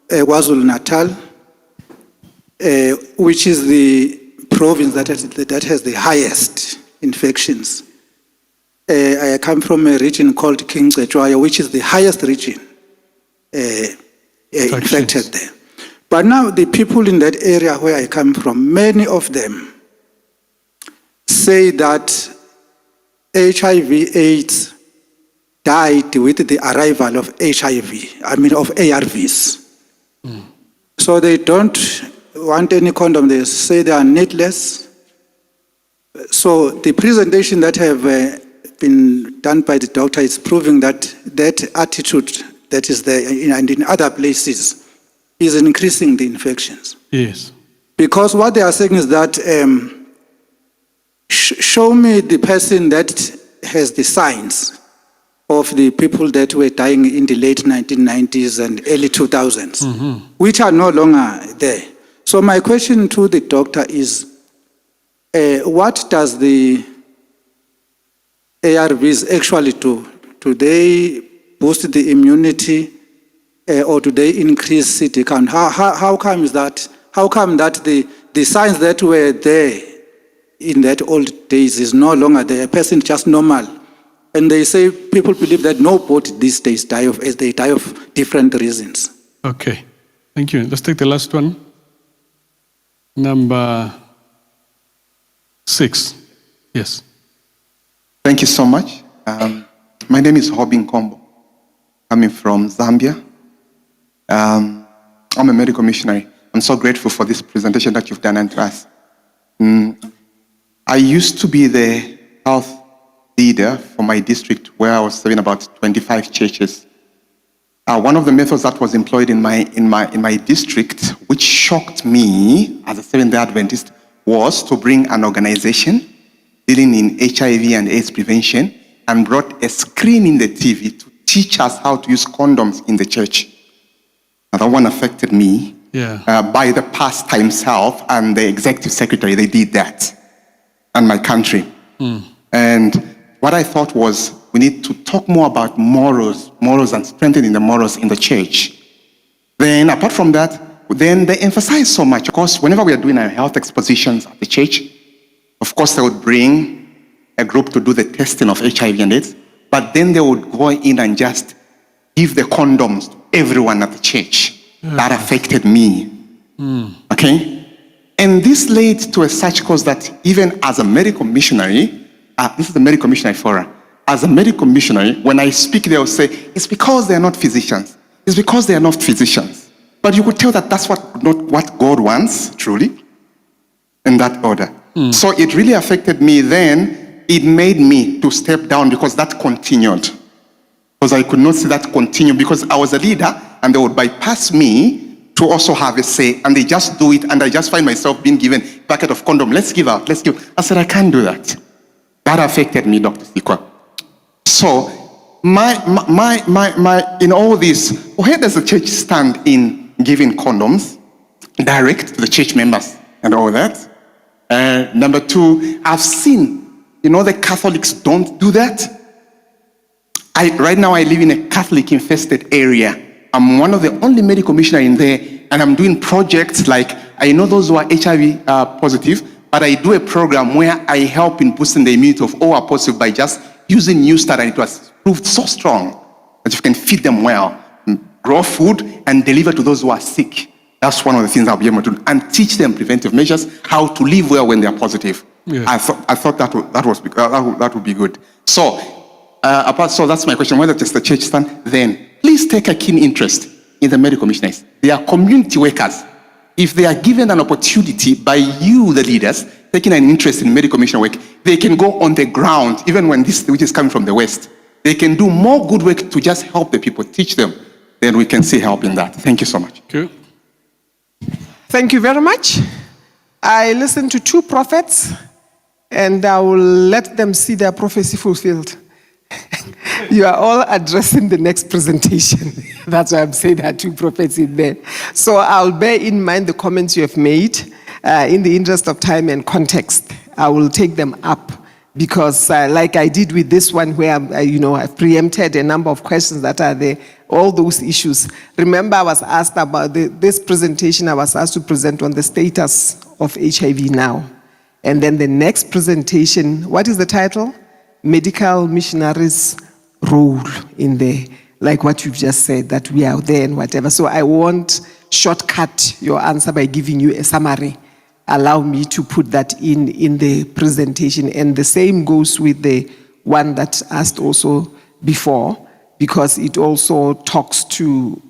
KwaZulu-Natal, which is the province that has the highest infections. I come from a region called King Cetshwayo, which is the highest region infected there. But now the people in that area where I come from, many of them say that HIV/AIDS died with the arrival of of ARVs. So they don't want any condom. They say they are needless. So the presentation that I have been done by the doctor is proving that that attitude that is there and in other places is increasing the infections. Yes. Because what they are saying is that show me the person that has the signs of the people that were dying in the late 1990s and early 2000s, which are no longer there. So my question to the doctor is, what does the ARVs actually do? Do they boost the immunity or do they increase CD count? How come that? How come that the signs that were there in that old days is no longer there? A person just normal. And they say people believe that nobody these days die of AIDS. They die of different reasons. Okay. Thank you. Let's take the last one. Number 6. Yes. Thank you so much. My name is Hobin Kombo, coming from Zambia. I'm a medical missionary. I'm so grateful for this presentation that you've done unto us. I used to be the health leader for my district where I was serving about 25 churches. One of the methods that was employed in my district, which shocked me as a Seventh-day Adventist, was to bring an organization dealing in HIV and AIDS prevention and brought a screen in the TV to teach us how to use condoms in the church. Now, that one affected me. Yeah. By the pastor himself and the executive secretary, they did that, and my country. And what I thought was we need to talk more about morals and strengthening the morals in the church. Then apart from that, then they emphasize so much. Of course, whenever we are doing our health expositions at the church, of course they would bring a group to do the testing of HIV and AIDS, but then they would go in and just give the condoms to everyone at the church. That affected me. Okay? And this led to a such cause that even as a medical missionary, this is the medical missionary forum, as a medical missionary, when I speak, they will say, it's because they are not physicians. It's because they are not physicians. But you could tell that that's not what God wants, truly, in that order. So it really affected me then. It made me to step down because that continued. Because I could not see that continue because I was a leader and they would bypass me to also have a say, and they just do it, and I just find myself being given a packet of condom. Let's give out, let's give. I said, I can't do that. That affected me, Dr. Sikwa. So, in all this, where does the church stand in giving condoms direct to the church members and all that? Number 2, I've seen, the Catholics don't do that. Right now I live in a Catholic-infested area. I'm one of the only medical missionaries in there, and I'm doing projects like, I know those who are HIV positive, but I do a program where I help in boosting the immunity of all are positive by just using New Start, and it was proved so strong that you can feed them well, grow food, and deliver to those who are sick. That's one of the things I'll be able to do, and teach them preventive measures, how to live well when they are positive. Yeah. I thought that would be good. So, so that's my question. Whether does the church stand? Then please take a keen interest in the medical missionaries. They are community workers. If they are given an opportunity by you, the leaders, taking an interest in medical mission work, they can go on the ground, even when this, which is coming from the West. They can do more good work to just help the people, teach them. Then we can see help in that. Thank you so much. Okay. Thank you very much. I listened to 2 prophets, and I will let them see their prophecy fulfilled. You are all addressing the next presentation. That's why I'm saying there are 2 prophets in there. So I'll bear in mind the comments you have made. In the interest of time and context, I will take them up because like I did with this one where I've preempted a number of questions that are there, all those issues. Remember, I was asked about this presentation, I was asked to present on the status of HIV now. And then the next presentation, what is the title? Medical Missionaries' role in there, like what you've just said, that we are there and whatever. So I won't shortcut your answer by giving you a summary. Allow me to put that in the presentation. And the same goes with the one that asked also before, because it also talks to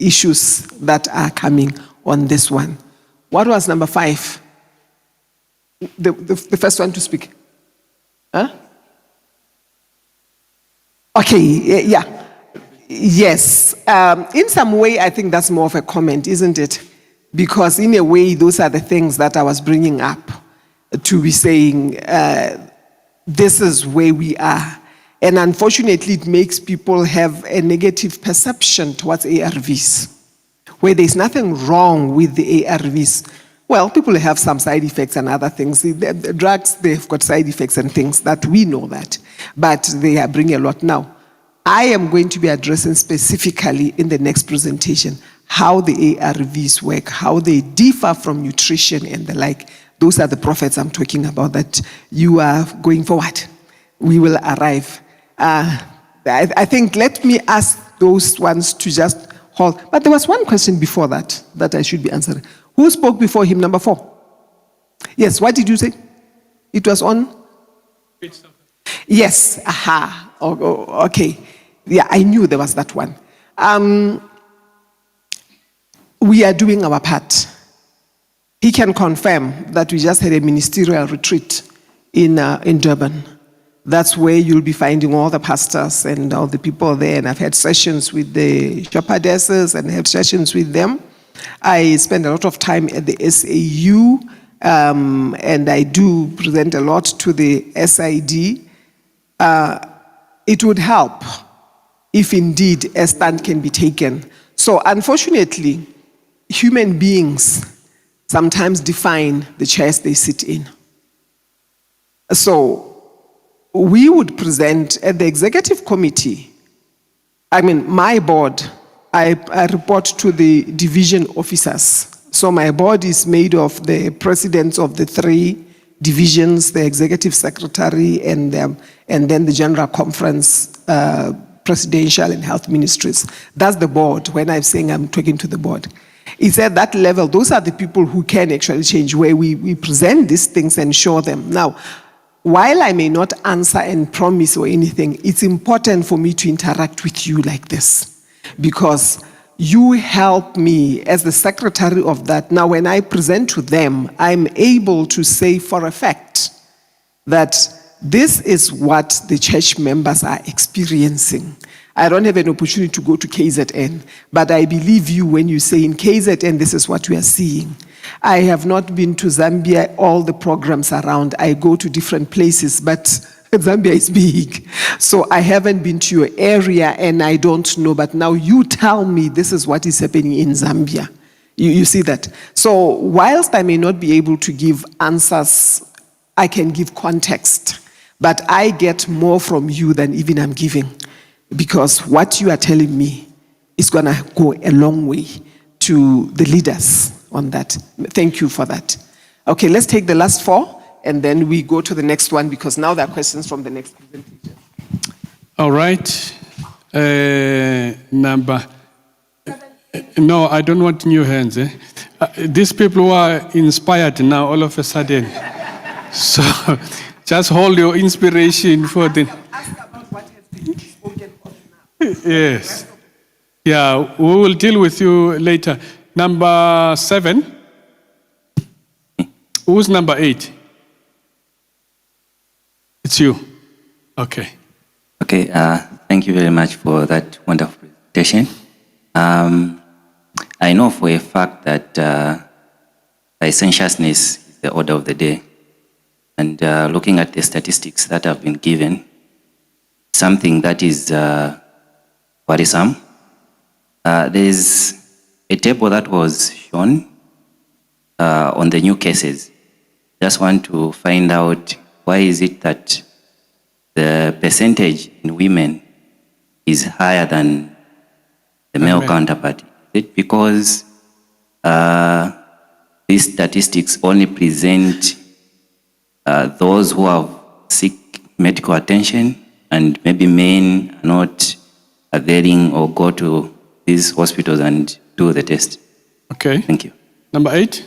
issues that are coming on this one. What was number 5? The first one to speak. Huh? Okay, yeah. Yes. In some way, I think that's more of a comment, isn't it? Because in a way, those are the things that I was bringing up to be saying, this is where we are. And unfortunately, it makes people have a negative perception towards ARVs, where there's nothing wrong with the ARVs. Well, people have some side effects and other things. The drugs, they've got side effects and things that we know that, but they bring a lot now. I am going to be addressing specifically in the next presentation how the ARVs work, how they differ from nutrition and the like. Those are the prophets I'm talking about, that you are going forward. We will arrive. I think let me ask those ones to just hold. But there was one question before that I should be answering. Who spoke before him, number 4? Yes, what did you say? It was on? Yes, aha. Okay. Yeah, I knew there was that one. We are doing our part. He can confirm that we just had a ministerial retreat in Durban. That's where you'll be finding all the pastors and all the people there. And I've had sessions with the shepherdesses and have sessions with them. I spend a lot of time at the SAU, and I do present a lot to the SID. It would help if indeed a stand can be taken. So unfortunately, human beings sometimes define the chairs they sit in. So we would present at the executive committee, my board, I report to the division officers. So my board is made of the presidents of the 3 divisions, the executive secretary, and then the general conference, presidential and health ministries. That's the board. When I'm saying I'm talking to the board, it's at that level. Those are the people who can actually change, where we present these things and show them. Now, while I may not answer and promise or anything, it's important for me to interact with you like this, because you help me as the secretary of that. Now, when I present to them, I'm able to say for a fact that this is what the church members are experiencing. I don't have an opportunity to go to KZN, but I believe you when you say in KZN, this is what we are seeing. I have not been to Zambia, all the programs around. I go to different places, but Zambia is big. So I haven't been to your area and I don't know, but now you tell me this is what is happening in Zambia. You see that? So whilst I may not be able to give answers, I can give context, but I get more from you than even I'm giving, because what you are telling me is going to go a long way to the leaders on that. Thank you for that. Okay, let's take the last 4, and then we go to the next one, because now there are questions from the next presentation. All right. Number. No, I don't want new hands. These people who are inspired now all of a sudden. So just hold your inspiration for the. Ask about what has been spoken of now. Yes. Yeah, we will deal with you later. Number 7. Who's number 8? It's you. Okay. Okay, thank you very much for that wonderful presentation. I know for a fact that licentiousness is the order of the day. And looking at the statistics that have been given, something that is worrisome. There's a table that was shown on the new cases. Just want to find out, why is it that the percentage in women is higher than the male counterpart? Is it because these statistics only present those who have seek medical attention, and maybe men are not availing or go to these hospitals and do the test? Okay. Thank you. Number 8.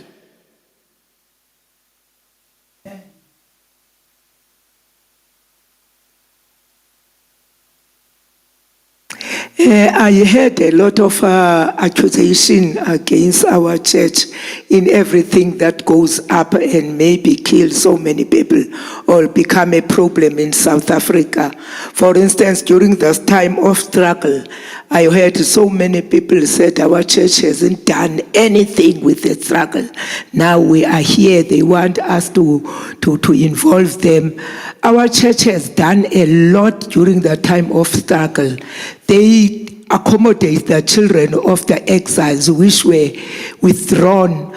I heard a lot of accusation against our church in everything that goes up and maybe kill so many people or become a problem in South Africa. For instance, during this time of struggle, I heard so many people said our church hasn't done anything with the struggle. Now we are here, they want us to involve them. Our church has done a lot during the time of struggle. They accommodate the children of the exiles which were withdrawn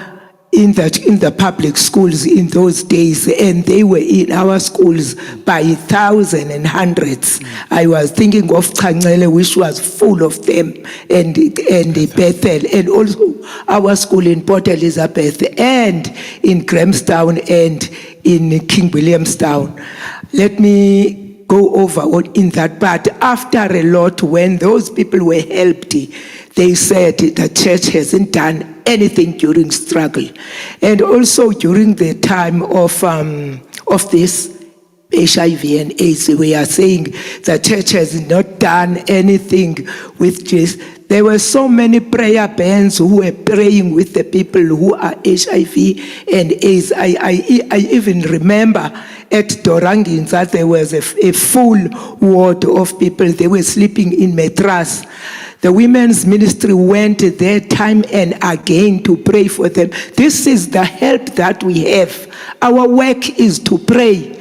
in the public schools in those days, and they were in our schools by thousands and hundreds. I was thinking of Kangele, which was full of them, and Bethel, and also our school in Port Elizabeth, and in Grahamstown, and in King Williamstown. Let me go over in that part. After a lot, when those people were helped, they said the church hasn't done anything during struggle. And also during the time of this HIV and AIDS, we are saying the church has not done anything with this. There were so many prayer bands who were praying with the people who are HIV and AIDS. I even remember at Dorangins that there was a full ward of people. They were sleeping in mattress. The women's ministry went there time and again to pray for them. This is the help that we have. Our work is to pray.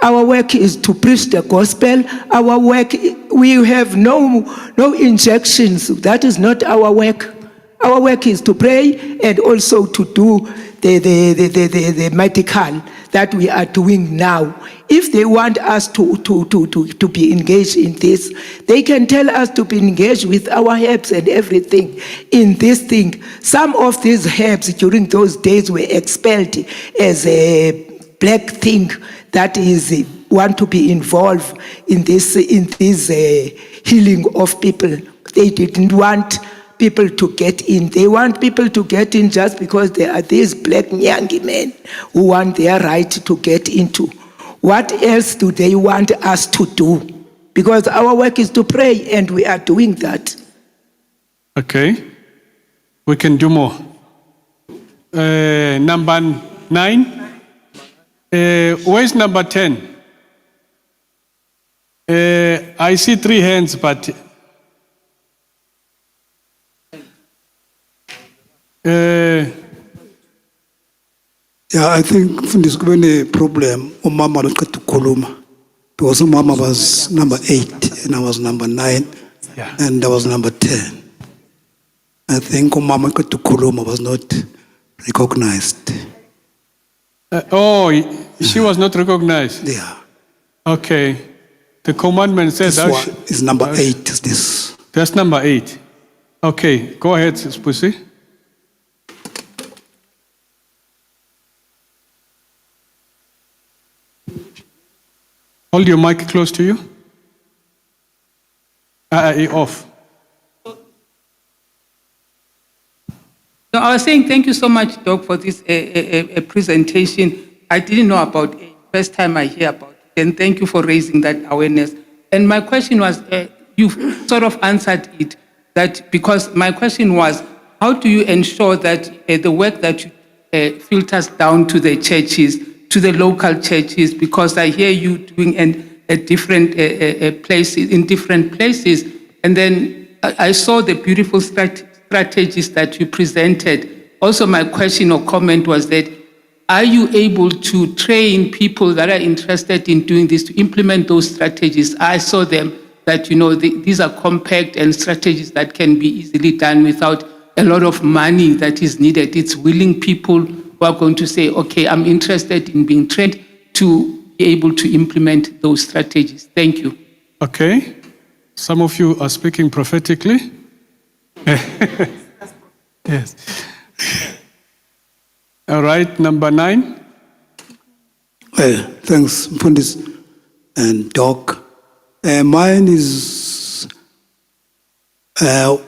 Our work is to preach the gospel. Our work, we have no injections. That is not our work. Our work is to pray and also to do the medical that we are doing now. If they want us to be engaged in this, they can tell us to be engaged with our herbs and everything in this thing. Some of these herbs during those days were expelled as a black thing that is want to be involved in this healing of people. They didn't want people to get in. They want people to get in just because there are these black Nyangi men who want their right to get into. What else do they want us to do? Because our work is to pray, and we are doing that. Okay, we can do more. Number 9. Where's number 10? I see 3 hands, but yeah, I think there's been a problem. Umama looked to Koluma because Umama was number 8 and I was number 9, yeah. And I was number 10. I think Umama to Koluma was not recognized. She was not recognized. Yeah. Okay, the commandment says This one is number 8. Is this? That's number 8. Okay, go ahead, Pussy. Hold your mic close to you. Off. No, I was saying thank you so much, Doc, for this presentation. I didn't know about it. First time I hear about it. And thank you for raising that awareness. And my question was, you sort of answered it, that because my question was, how do you ensure that the work that you filters down to the churches, to the local churches, because I hear you doing at different places, in different places, and then I saw the beautiful strategies that you presented. Also, my question or comment was that, are you able to train people that are interested in doing this to implement those strategies? I saw them that, these are compact and strategies that can be easily done without a lot of money that is needed. It's willing people who are going to say, okay, I'm interested in being trained to be able to implement those strategies. Thank you. Okay. Some of you are speaking prophetically. Yes. All right, number 9. Well, thanks, Mfundis and Doc. Mine is,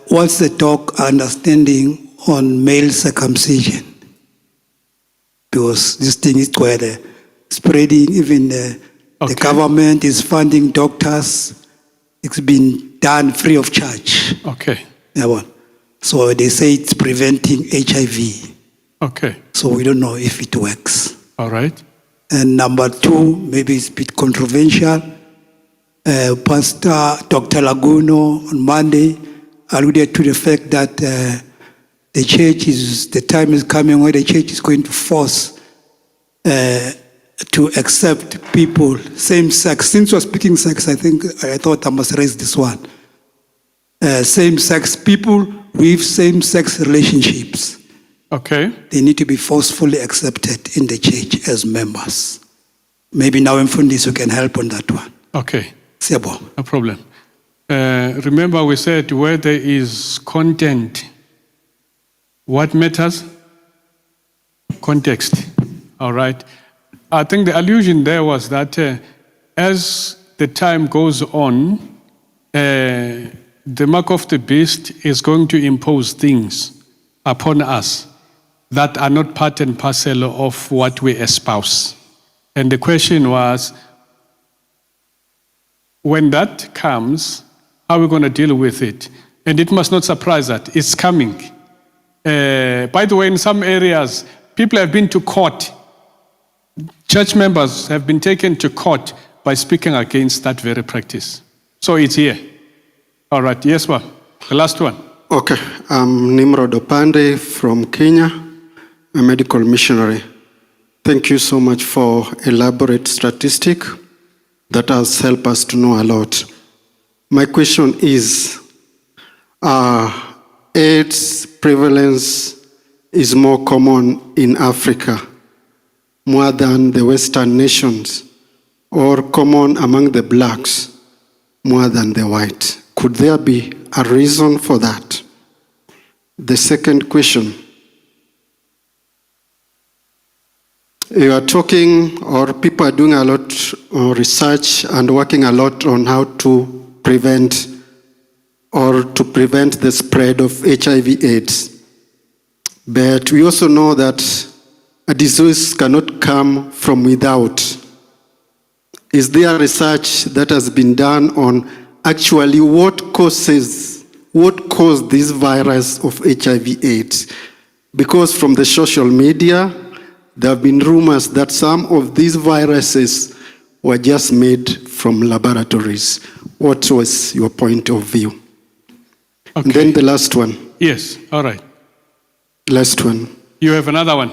what's the Doc understanding on male circumcision? Because this thing is quite spreading, even the government is funding doctors. It's been done free of charge. Okay. Yabona. So they say it's preventing HIV. Okay. So we don't know if it works. All right. And number two, maybe it's a bit controversial. Pastor Dr. Laguno on Monday alluded to the fact that the time is coming where the church is going to force to accept people, same sex. Since we're speaking sex, I thought I must raise this one. Same sex people with same sex relationships. Okay. They need to be forcefully accepted in the church as members. Maybe now in Fundis you can help on that one. Okay. Sebo. No problem. Remember we said where there is content, what matters? Context. All right. I think the allusion there was that as the time goes on, the mark of the beast is going to impose things upon us that are not part and parcel of what we espouse. And the question was, when that comes, how are we going to deal with it? And it must not surprise that it's coming. By the way, in some areas, people have been to court. Church members have been taken to court by speaking against that very practice. So it's here. All right, yes, ma'am. The last one. Okay, I'm Nimrod Opande from Kenya, a medical missionary. Thank you so much for elaborate statistic that has helped us to know a lot. My question is, AIDS prevalence is more common in Africa, more than the Western nations, or common among the blacks, more than the white. Could there be a reason for that? The second question, you are talking, or people are doing a lot of research and working a lot on how to prevent the spread of HIV/AIDS. But we also know that a disease cannot come from without. Is there research that has been done on actually what caused this virus of HIV/AIDS? Because from the social media, there have been rumors that some of these viruses were just made from laboratories. What was your point of view? Okay. And then the last one. Yes, all right. Last one. You have another one?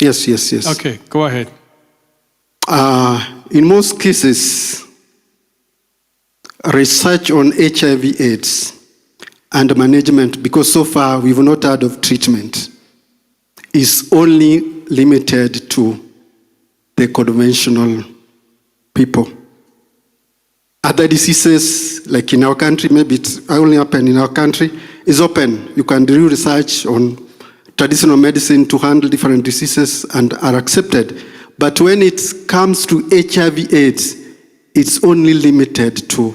Yes. Okay, go ahead. In most cases, research on HIV/AIDS and management, because so far we've not heard of treatment, is only limited to the conventional people. Other diseases, like in our country, maybe it only happen in our country, is open. You can do research on traditional medicine to handle different diseases and are accepted. But when it comes to HIV/AIDS, it's only limited to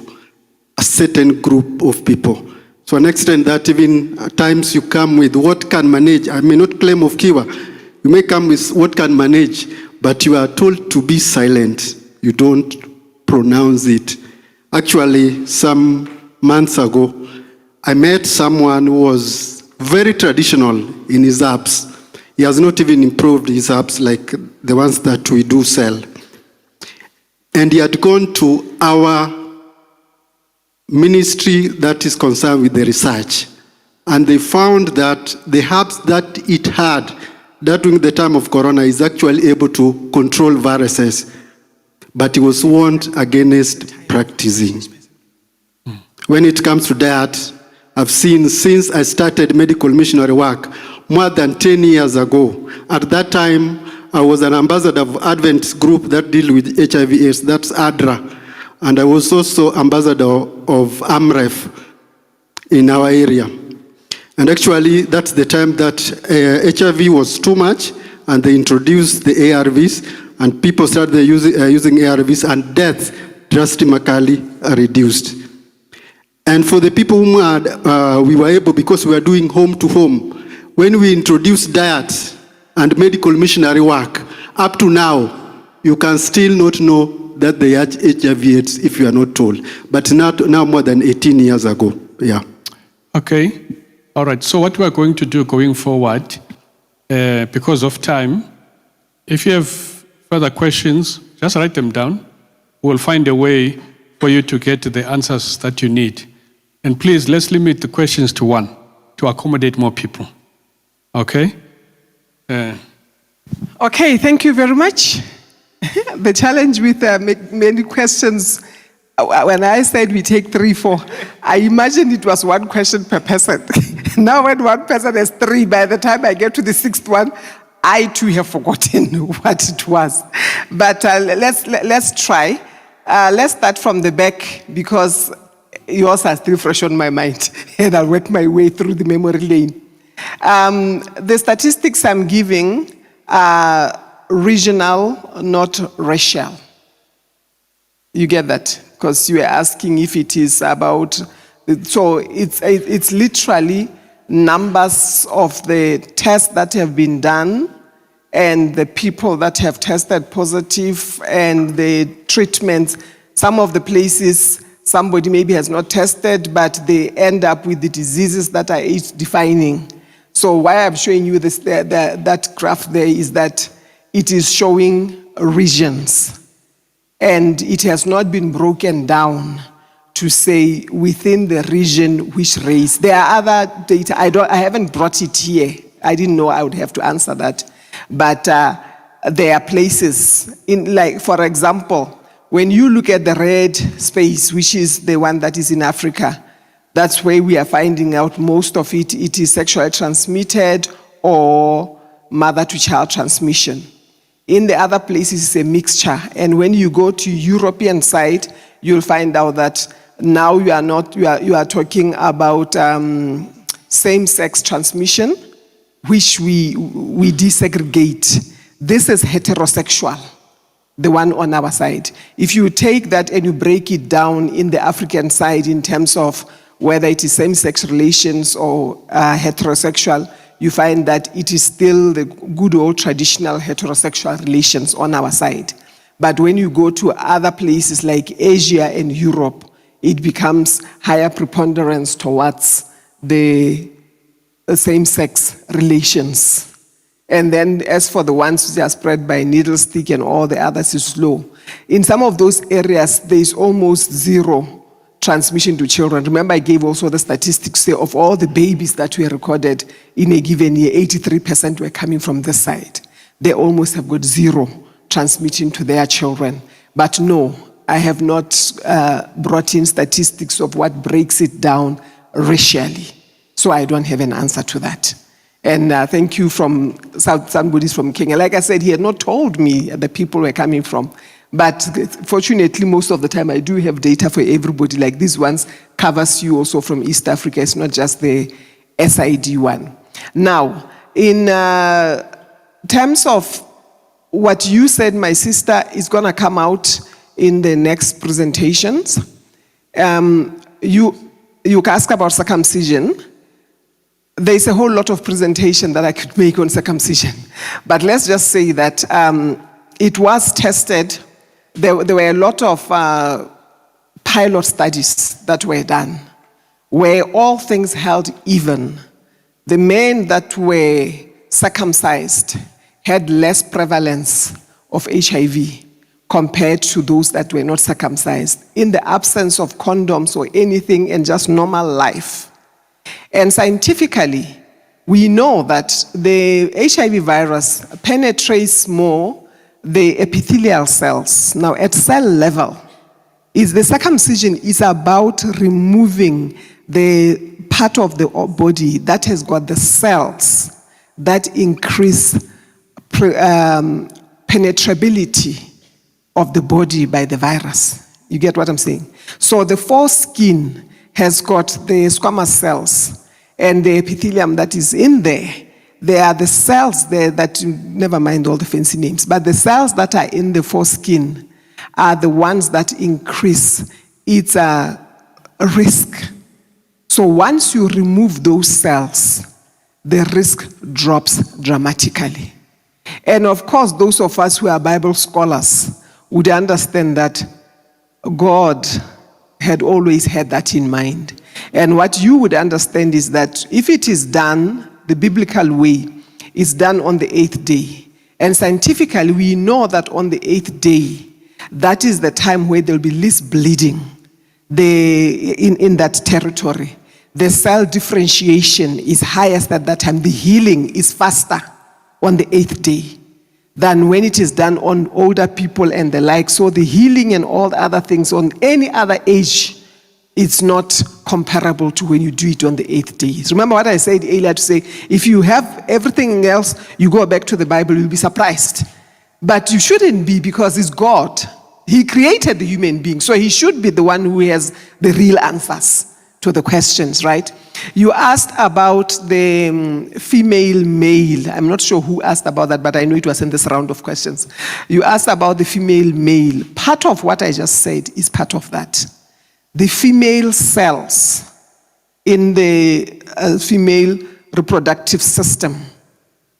a certain group of people. So an extent that even at times you come with what can manage, I may not claim of cure, you may come with what can manage, but you are told to be silent. You don't pronounce it. Actually, some months ago, I met someone who was very traditional in his apps. He has not even improved his apps like the ones that we do sell. And he had gone to our ministry that is concerned with the research. And they found that the apps that it had, that during the time of Corona, is actually able to control viruses. But he was warned against practicing. When it comes to that, I've seen since I started medical missionary work more than 10 years ago. At that time, I was an ambassador of Advent group that deal with HIV/AIDS, that's ADRA. And I was also ambassador of AMREF in our area. And actually, that's the time that HIV was too much, and they introduced the ARVs, and people started using ARVs, and death drastically reduced. And for the people who had, we were able, because we were doing home to home, when we introduced diet and medical missionary work, up to now, you can still not know that they had HIV/AIDS if you are not told. But now more than 18 years ago. Yeah. Okay. All right. So what we're going to do going forward, because of time, if you have further questions, just write them down. We'll find a way for you to get the answers that you need. And please, let's limit the questions to one to accommodate more people. Okay? Okay, thank you very much. The challenge with many questions, when I said we take 3, 4, I imagined it was one question per person. Now when one person has 3, by the time I get to the 6th one, I too have forgotten what it was. But let's try. Let's start from the back because yours are still fresh on my mind and I'll work my way through the memory lane. The statistics I'm giving are regional, not racial. You get that? Because you were asking if it is about, so it's literally numbers of the tests that have been done and the people that have tested positive and the treatments. Some of the places, somebody maybe has not tested, but they end up with the diseases that are age-defining. So why I'm showing you this, that graph there is that it is showing regions. And it has not been broken down to say within the region which race. There are other data. I haven't brought it here. I didn't know I would have to answer that. But there are places, in, like, for example, when you look at the red space, which is the one that is in Africa, that's where we are finding out most of it. It is sexually transmitted or mother-to-child transmission. In the other places, it's a mixture. And when you go to European side, you'll find out that now you are talking about same-sex transmission, which we desegregate. This is heterosexual, the one on our side. If you take that and you break it down in the African side in terms of whether it is same-sex relations or heterosexual, you find that it is still the good old traditional heterosexual relations on our side. But when you go to other places like Asia and Europe, it becomes higher preponderance towards the same-sex relations. And then as for the ones that are spread by needle stick and all the others is low. In some of those areas, there is almost zero transmission to children. Remember, I gave also the statistics there of all the babies that were recorded in a given year, 83% were coming from this side. They almost have got zero transmitting to their children. But no, I have not brought in statistics of what breaks it down racially. So I don't have an answer to that. And thank you from somebody's from Kenya. Like I said, he had not told me the people were coming from. But fortunately, most of the time, I do have data for everybody. Like these ones covers you also from East Africa. It's not just the SID one. Now, in terms of what you said, my sister, is going to come out in the next presentations. You ask about circumcision. There's a whole lot of presentation that I could make on circumcision. But let's just say that it was tested. There were a lot of pilot studies that were done where all things held even. The men that were circumcised had less prevalence of HIV compared to those that were not circumcised in the absence of condoms or anything and just normal life. And scientifically, we know that the HIV virus penetrates more the epithelial cells. Now, at cell level, the circumcision is about removing the part of the body that has got the cells that increase penetrability of the body by the virus. You get what I'm saying? So the foreskin has got the squamous cells and the epithelium that is in there. There are the cells there that, never mind all the fancy names, but the cells that are in the foreskin are the ones that increase its risk. So once you remove those cells, the risk drops dramatically. And of course, those of us who are Bible scholars, would understand that God had always had that in mind. And what you would understand is that if it is done the biblical way, it's done on the 8th day. And scientifically, we know that on the 8th day, that is the time where there'll be least bleeding in that territory. The cell differentiation is highest at that time. The healing is faster on the 8th day than when it is done on older people and the like. So the healing and all the other things on any other age, it's not comparable to when you do it on the 8th day. Remember what I said earlier to say, if you have everything else, you go back to the Bible, you'll be surprised. But you shouldn't be, because it's God. He created the human being, so he should be the one who has the real answers to the questions, right? You asked about the female male. I'm not sure who asked about that, but I know it was in this round of questions. You asked about the female male. Part of what I just said is part of that. The female cells in the female reproductive system,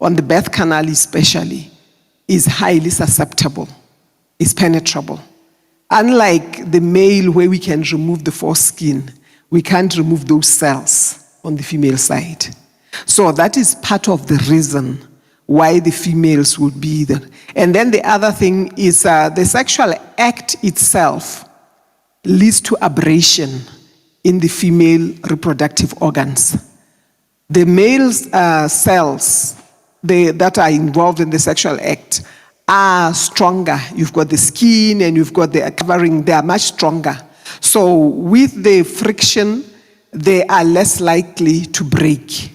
on the birth canal especially, is highly susceptible, is penetrable. Unlike the male, where we can remove the foreskin, we can't remove those cells on the female side. So that is part of the reason why the females would be there. And then the other thing is the sexual act itself leads to aberration in the female reproductive organs. The male cells that are involved in the sexual act are stronger. You've got the skin and you've got the covering, they are much stronger. So with the friction, they are less likely to break.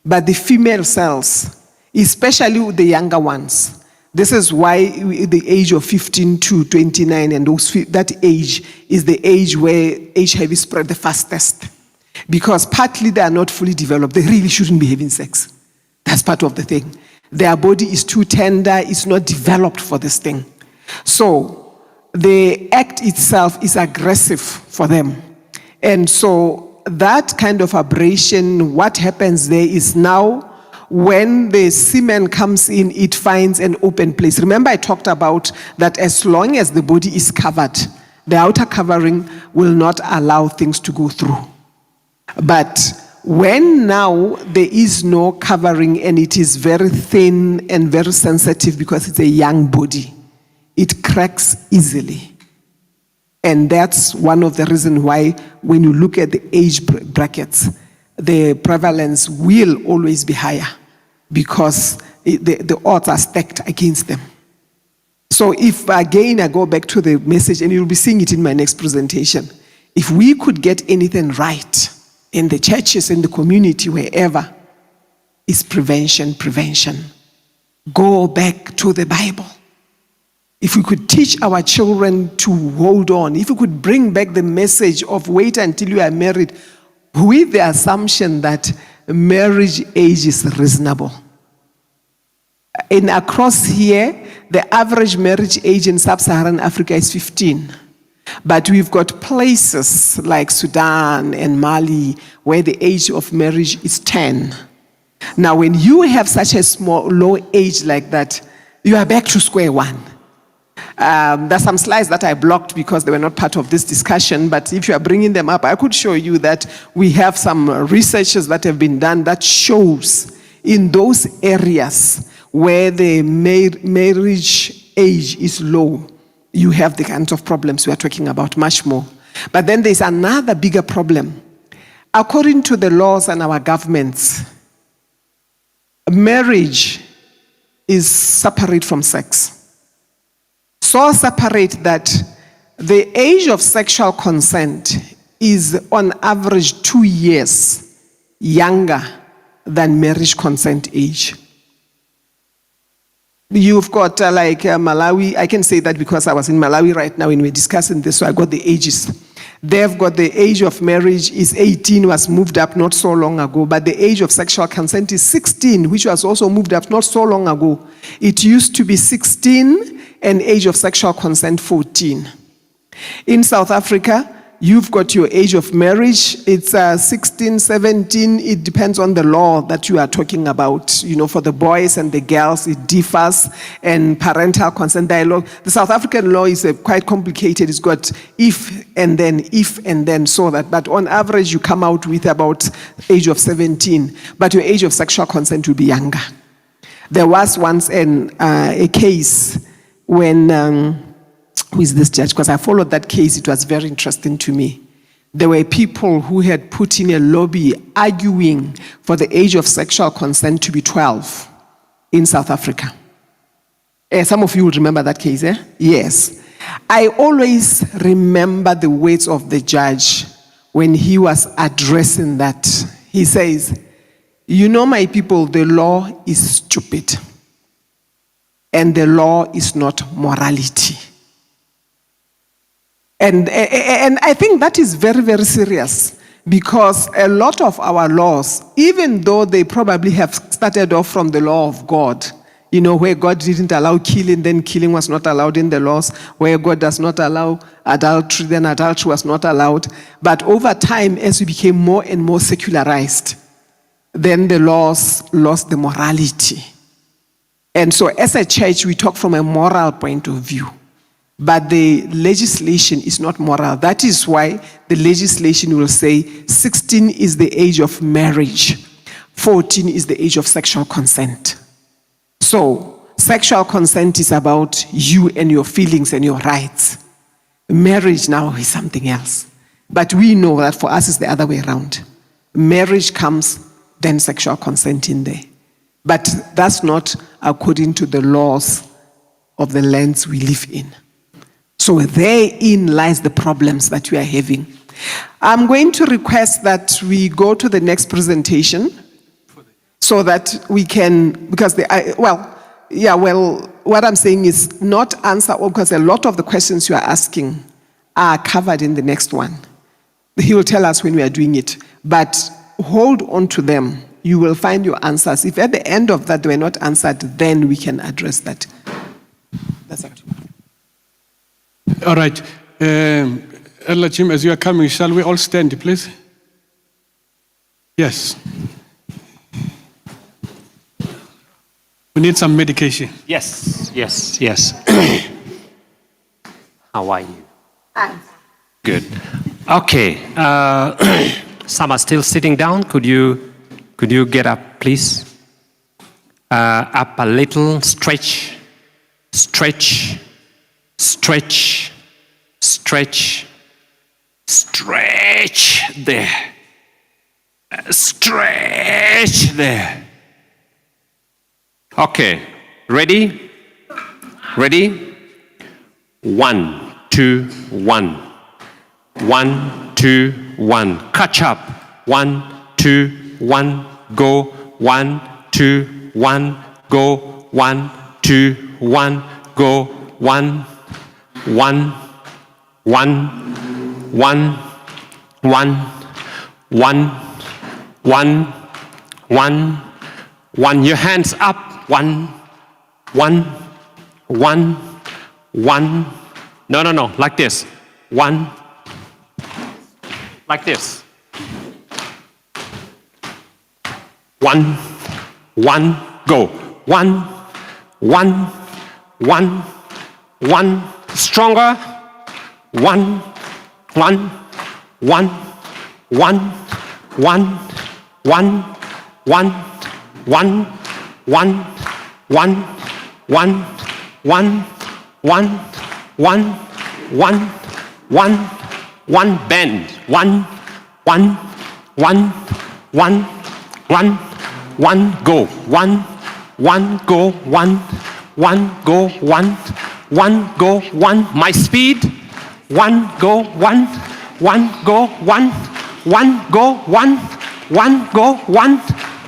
But the female cells, especially the younger ones, this is why the age of 15 to 29 and that age is the age where HIV spread the fastest. Because partly they are not fully developed. They really shouldn't be having sex. That's part of the thing. Their body is too tender. It's not developed for this thing. So the act itself is aggressive for them. And so that kind of aberration, what happens there is now when the semen comes in, it finds an open place. Remember I talked about that as long as the body is covered, the outer covering will not allow things to go through. But when now there is no covering and it is very thin and very sensitive because it's a young body, it cracks easily. And that's one of the reasons why when you look at the age brackets, the prevalence will always be higher because the odds are stacked against them. So if, again, I go back to the message, and you'll be seeing it in my next presentation, if we could get anything right in the churches, in the community, wherever, it's prevention, prevention. Go back to the Bible. If we could teach our children to hold on, if we could bring back the message of wait until you are married, with the assumption that marriage age is reasonable. And across here, the average marriage age in sub-Saharan Africa is 15. But we've got places like Sudan and Mali where the age of marriage is 10. Now, when you have such a low age like that, you are back to square one. There's some slides that I blocked because they were not part of this discussion, but if you are bringing them up, I could show you that we have some researches that have been done that shows in those areas where the marriage age is low, you have the kinds of problems we are talking about much more. But then there's another bigger problem. According to the laws and our governments, marriage is separate from sex. So separate that the age of sexual consent is on average 2 years younger than marriage consent age. You've got like Malawi, I can say that because I was in Malawi right now and we're discussing this, so I got the ages. They've got the age of marriage is 18, was moved up not so long ago, but the age of sexual consent is 16, which was also moved up not so long ago. It used to be 16 and age of sexual consent 14. In South Africa, you've got your age of marriage. It's 16, 17. It depends on the law that you are talking about. You know, for the boys and the girls, it differs. And parental consent dialogue. The South African law is quite complicated. It's got if and then, so that. But on average, you come out with about age of 17. But your age of sexual consent will be younger. There was once a case when, who is this judge? Because I followed that case, it was very interesting to me. There were people who had put in a lobby arguing for the age of sexual consent to be 12 in South Africa. Some of you will remember that case, eh? Yes. I always remember the words of the judge when he was addressing that. He says, you know, my people, the law is stupid. And the law is not morality. And I think that is very, very serious, because a lot of our laws, even though they probably have started off from the law of God, you know, where God didn't allow killing, then killing was not allowed in the laws. Where God does not allow adultery, then adultery was not allowed. But over time, as we became more and more secularized, then the laws lost the morality. And so as a church, we talk from a moral point of view. But the legislation is not moral. That is why the legislation will say 16 is the age of marriage. 14 is the age of sexual consent. So sexual consent is about you and your feelings and your rights. Marriage now is something else. But we know that for us it's the other way around. Marriage comes, then sexual consent in there. But that's not according to the laws of the lands we live in. So therein lies the problems that we are having. I'm going to request that we go to the next presentation so that we can, because what I'm saying is not answer all, because a lot of the questions you are asking are covered in the next one. He will tell us when we are doing it, but hold on to them. You will find your answers. If at the end of that they were not answered, then we can address that. That's up to you. All right. Elder Jim, as you are coming, shall we all stand, please? Yes. We need some medication. Yes. How are you? Hi. Good. Okay. Some are still sitting down. Could you get up, please? Up a little. Stretch. Stretch. Stretch. Stretch. Stretch there. Stretch there. Okay. Ready? Ready? 1, 2, 1. 1, 2, 1. Catch up. 1, 2, 1. Go. 1, 2, 1. Go. 1, 2, 1. Go. 1, 1, 1, 1, 1, 1, 1, 1, 1. Your hands up. 1, 1, 1, 1. No. Like this. 1. Like this. 1, 1. Go. 1, 1, 1, 1. Stronger. 1, 1, 1, 1, 1, 1, 1, 1, 1, 1, 1, 1, 1, 1, 1, 1, bend. 1, 1, 1, 1, 1, 1, go. 1, 1, go. 1, 1, go. 1, 1, go. 1. My speed. 1, go. 1, 1, go. 1, 1, go. 1, 1, go. 1,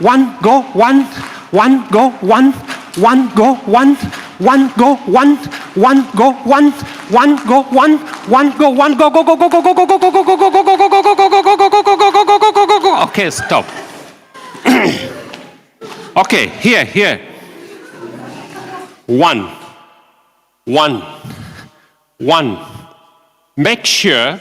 1, go. 1, 1, go. 1, 1, go. 1, 1, go. 1, 1, go. 1, 1, go. 1, 1, go. 1, go. Go. Okay, stop. Okay, here. 1, 1, 1. Make sure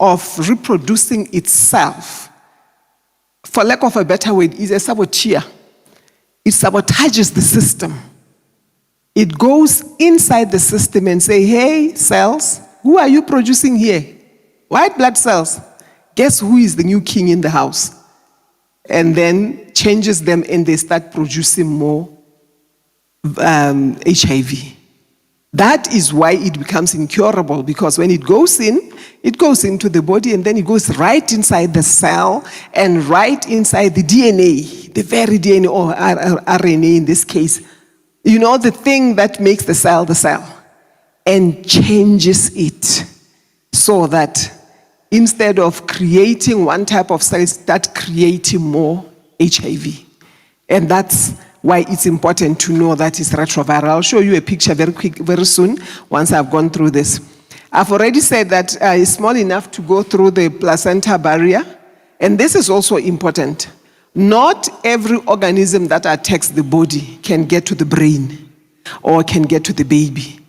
of reproducing itself, for lack of a better word, is a saboteur. It sabotages the system. It goes inside the system and say, hey, cells, who are you producing here? White blood cells. Guess who is the new king in the house? And then changes them and they start producing more HIV. That is why it becomes incurable, because when it goes into the body and then it goes right inside the cell and right inside the DNA, the very DNA or RNA in this case, you know, the thing that makes the cell, and changes it so that instead of creating one type of cell, start creating more HIV. And that's why it's important to know that it's retroviral. I'll show you a picture very soon once I've gone through this. I've already said that it's small enough to go through the placenta barrier. And this is also important. Not every organism that attacks the body can get to the brain or can get to the baby.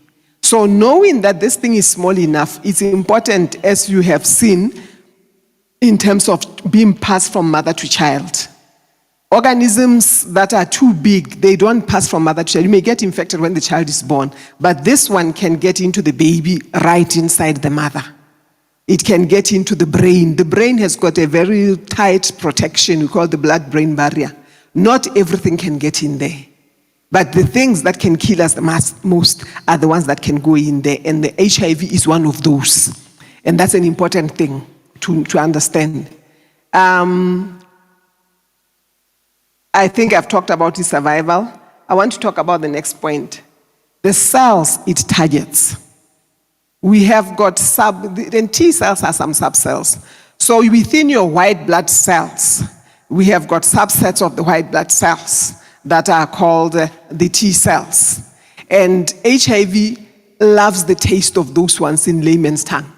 So knowing that this thing is small enough, it's important, as you have seen, in terms of being passed from mother to child. Organisms that are too big, they don't pass from mother to child. You may get infected when the child is born, but this one can get into the baby right inside the mother. It can get into the brain. The brain has got a very tight protection, we call the blood-brain barrier. Not everything can get in there. But the things that can kill us the most are the ones that can go in there, and the HIV is one of those. And that's an important thing to understand. I think I've talked about the survival. I want to talk about the next point. The cells it targets. We have got T cells are some subcells. So within your white blood cells, we have got subsets of the white blood cells that are called the T cells. And HIV loves the taste of those ones in layman's tongue.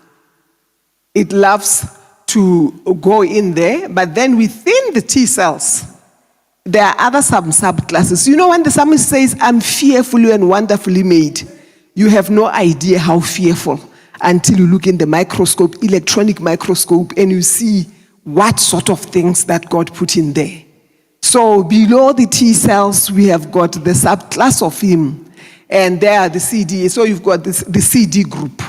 It loves to go in there, but then within the T cells, there are other subclasses. You know, when the psalmist says, I'm fearfully and wonderfully made, you have no idea how fearful until you look in the microscope, electronic microscope, and you see what sort of things that God put in there. So below the T cells, we have got the subclass of him, and there are the CD. So you've got the CD group.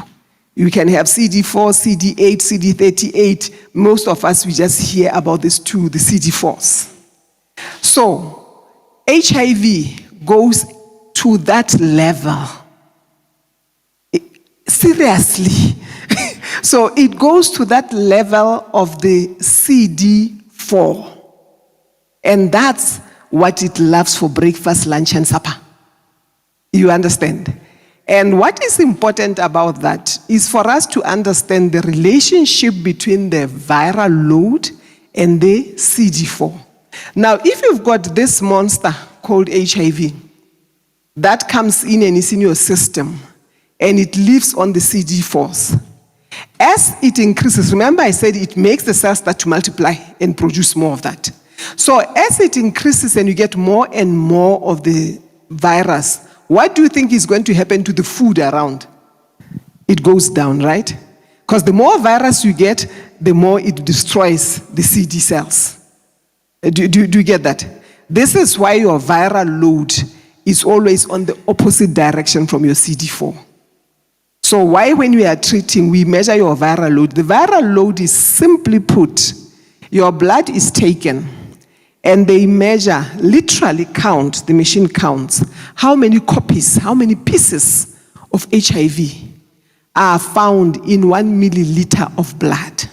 You can have CD4, CD8, CD38. Most of us, we just hear about these two, the CD4s. So HIV goes to that level. Seriously. So it goes to that level of the CD4. And that's what it loves for breakfast, lunch, and supper. You understand? And what is important about that is for us to understand the relationship between the viral load and the CD4. Now, if you've got this monster called HIV that comes in and is in your system, and it lives on the CD4s, as it increases, remember I said it makes the cells start to multiply and produce more of that. So as it increases and you get more and more of the virus, what do you think is going to happen to the food around? It goes down, right? Because the more virus you get, the more it destroys the CD cells. Do you get that? This is why your viral load is always on the opposite direction from your CD4. So why when we are treating, we measure your viral load? The viral load is simply put, your blood is taken and they measure, literally count, the machine counts, how many copies, how many pieces of HIV are found in 1 milliliter of blood.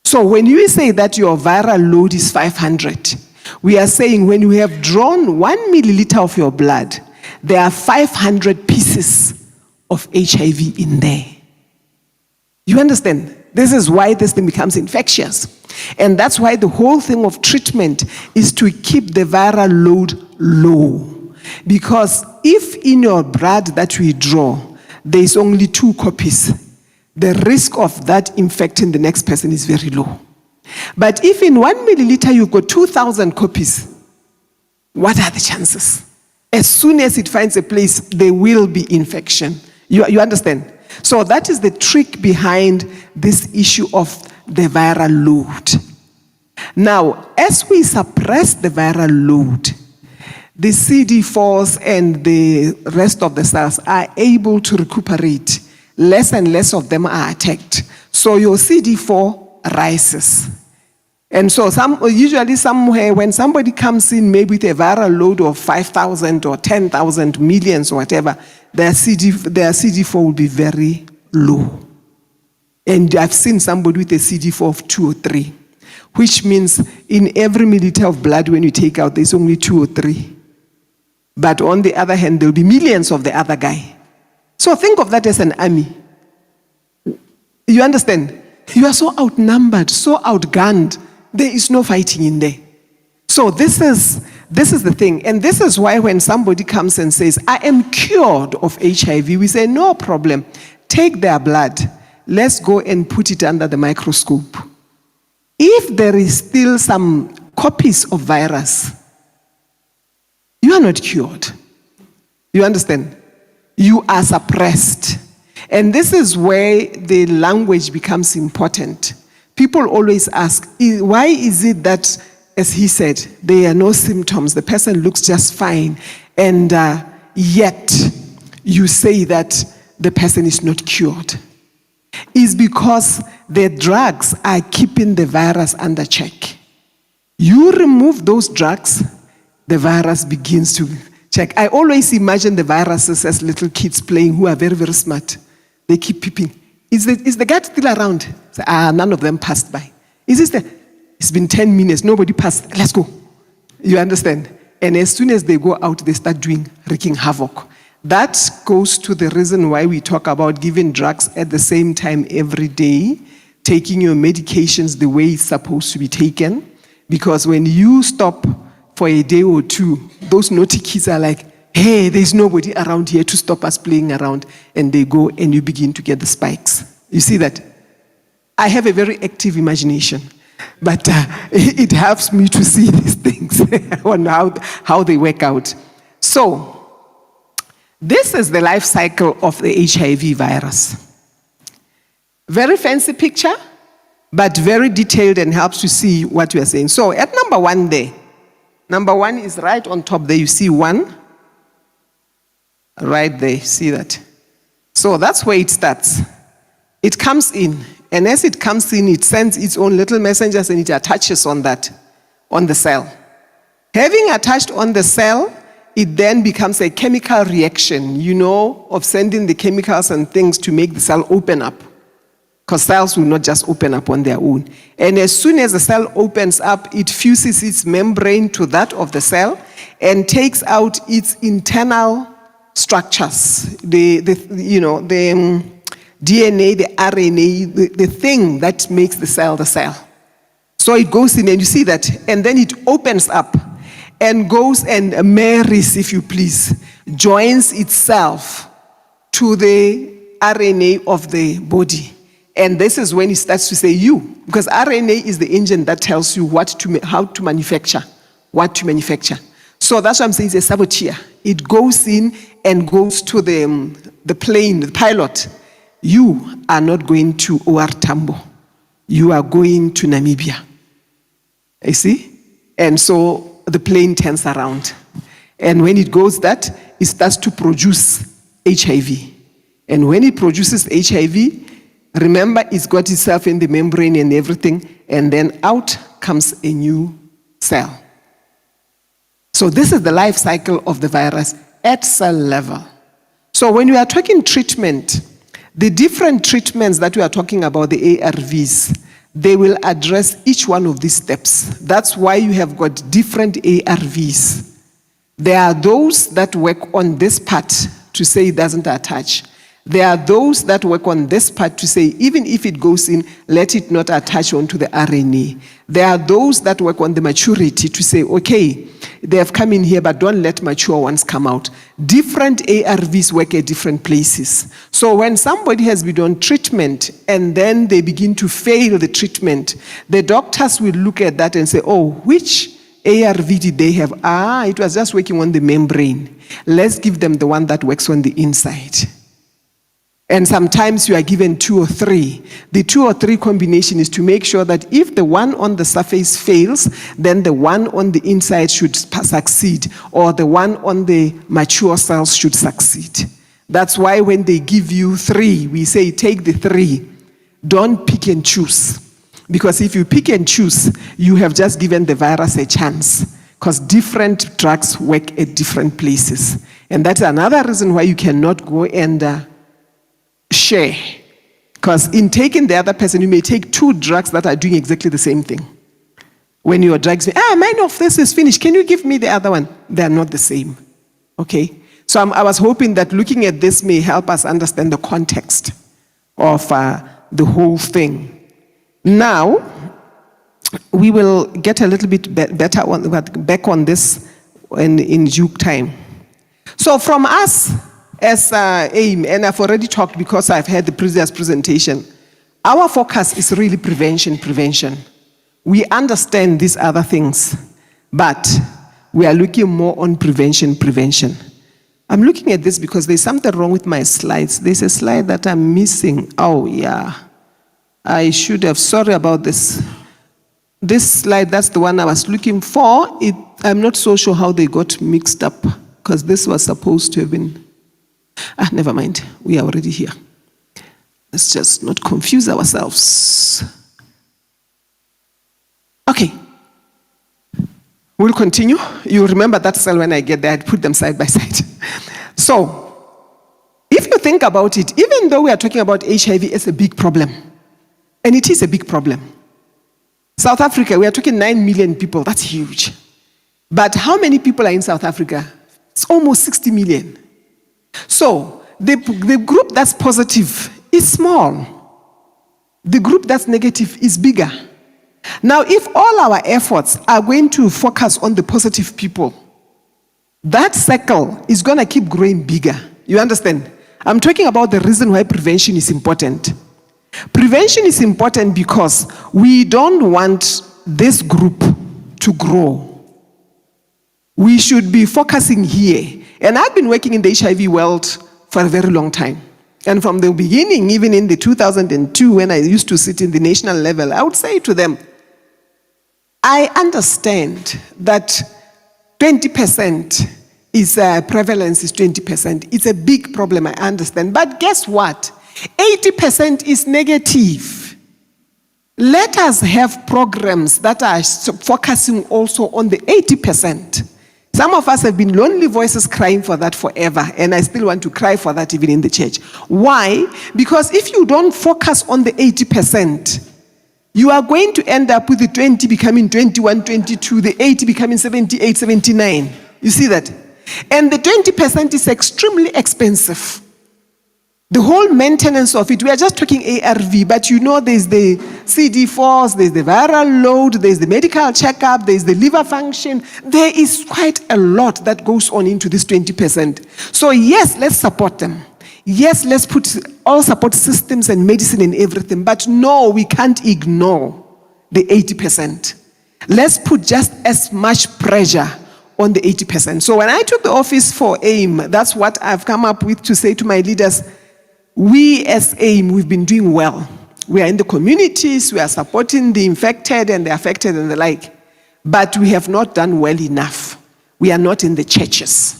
So when you say that your viral load is 500, we are saying when you have drawn 1 milliliter of your blood, there are 500 pieces of HIV in there. You understand? This is why this thing becomes infectious. And that's why the whole thing of treatment is to keep the viral load low. Because if in your blood that we draw, there is only 2 copies, the risk of that infecting the next person is very low. But if in 1 milliliter you've got 2,000 copies, what are the chances? As soon as it finds a place, there will be infection. You understand? So that is the trick behind this issue of the viral load. Now, as we suppress the viral load, the CD4s and the rest of the cells are able to recuperate. Less and less of them are attacked. So your CD4 rises. And so usually somewhere when somebody comes in maybe with a viral load of 5,000 or 10,000 millions or whatever, their CD4 will be very low. And I've seen somebody with a CD4 of 2 or 3, which means in every milliliter of blood when you take out, there's only 2 or 3. But on the other hand, there'll be millions of the other guy. So think of that as an army. You understand? You are so outnumbered, so outgunned. There is no fighting in there. So this is the thing. And this is why when somebody comes and says, I am cured of HIV, we say, no problem. Take their blood. Let's go and put it under the microscope. If there is still some copies of virus, you are not cured. You understand? You are suppressed. And this is where the language becomes important. People always ask, why is it that, as he said, there are no symptoms, the person looks just fine, and yet you say that the person is not cured? It's because the drugs are keeping the virus under check. You remove those drugs, the virus begins to check. I always imagine the viruses as little kids playing who are very, very smart. They keep peeping. Is the guard still around? So, none of them passed by. It's been 10 minutes, nobody passed. Let's go. You understand? And as soon as they go out, they start wreaking havoc. That goes to the reason why we talk about giving drugs at the same time every day, taking your medications the way it's supposed to be taken. Because when you stop for a day or two, those naughty kids are like, hey, there's nobody around here to stop us playing around. And they go and you begin to get the spikes. You see that? I have a very active imagination, but it helps me to see these things on how they work out. So, this is the life cycle of the HIV virus. Very fancy picture, but very detailed and helps to see what we are saying. So, at number 1 there, number 1 is right on top there. You see 1. Right there, see that? So that's where it starts. It comes in, and as it comes in, it sends its own little messengers and it attaches on the cell. Having attached on the cell, it then becomes a chemical reaction, of sending the chemicals and things to make the cell open up. Because cells will not just open up on their own. And as soon as the cell opens up, it fuses its membrane to that of the cell and takes out its internal structures, the DNA, the RNA, the thing that makes the cell the cell. So it goes in and you see that, and then it opens up and goes and marries, if you please, joins itself to the RNA of the body. And this is when it starts to say you, because RNA is the engine that tells you how to manufacture, what to manufacture. So that's what I'm saying, it's a saboteur. It goes in and goes to the plane, the pilot. You are not going to OR Tambo. You are going to Namibia. You see? And so the plane turns around. And when it goes that, it starts to produce HIV. And when it produces HIV, remember it's got itself in the membrane and everything, and then out comes a new cell. So this is the life cycle of the virus at cell level. So when we are talking treatment, the different treatments that we are talking about, the ARVs, they will address each one of these steps. That's why you have got different ARVs. There are those that work on this part to say it doesn't attach. There are those that work on this part to say, even if it goes in, let it not attach onto the RNA. There are those that work on the maturity to say, okay, they have come in here, but don't let mature ones come out. Different ARVs work at different places. So when somebody has been on treatment and then they begin to fail the treatment, the doctors will look at that and say, oh, which ARV did they have? It was just working on the membrane. Let's give them the one that works on the inside. And sometimes you are given 2 or 3. The 2 or 3 combination is to make sure that if the one on the surface fails, then the one on the inside should succeed, or the one on the mature cells should succeed. That's why when they give you 3, we say take the 3. Don't pick and choose. Because if you pick and choose, you have just given the virus a chance. Because different drugs work at different places. And that's another reason why you cannot go and share. Because in taking the other person, you may take 2 drugs that are doing exactly the same thing. When your drugs say, mine of this is finished, can you give me the other one? They're not the same. Okay? So I was hoping that looking at this may help us understand the context of the whole thing. Now, we will get a little bit better back on this in due time. So from us as AIM, and I've already talked because I've had the previous presentation, our focus is really prevention. We understand these other things, but we are looking more on prevention. I'm looking at this because there's something wrong with my slides. There's a slide that I'm missing. Oh, yeah. I should have, sorry about this. This slide, that's the one I was looking for. I'm not so sure how they got mixed up, because this was supposed to have been, never mind, we are already here. Let's just not confuse ourselves. Okay. We'll continue. You remember that cell when I get there, I'd put them side by side. So, if you think about it, even though we are talking about HIV as a big problem, and it is a big problem. South Africa, we are talking 9 million people. That's huge. But how many people are in South Africa? It's almost 60 million. So, the group that's positive is small. The group that's negative is bigger. Now, if all our efforts are going to focus on the positive people, that circle is going to keep growing bigger. You understand? I'm talking about the reason why prevention is important. Prevention is important because we don't want this group to grow. We should be focusing here. And I've been working in the HIV world for a very long time. And from the beginning, even in the 2002, when I used to sit in the national level, I would say to them, I understand that 20% is prevalence is 20%. It's a big problem, I understand. But guess what? 80% is negative. Let us have programs that are focusing also on the 80%. Some of us have been lonely voices crying for that forever, and I still want to cry for that even in the church. Why? Because if you don't focus on the 80%, you are going to end up with the 20 becoming 21, 22, the 80 becoming 78, 79. You see that? And the 20% is extremely expensive. The whole maintenance of it, we are just talking ARV, but you know there's the CD4s, there's the viral load, there's the medical checkup, there's the liver function. There is quite a lot that goes on into this 20%. So yes, let's support them. Yes, let's put all support systems and medicine and everything, but no, we can't ignore the 80%. Let's put just as much pressure on the 80%. So when I took the office for AIM, that's what I've come up with to say to my leaders, we as AIM, we've been doing well. We are in the communities, we are supporting the infected and the affected and the like, but we have not done well enough. We are not in the churches.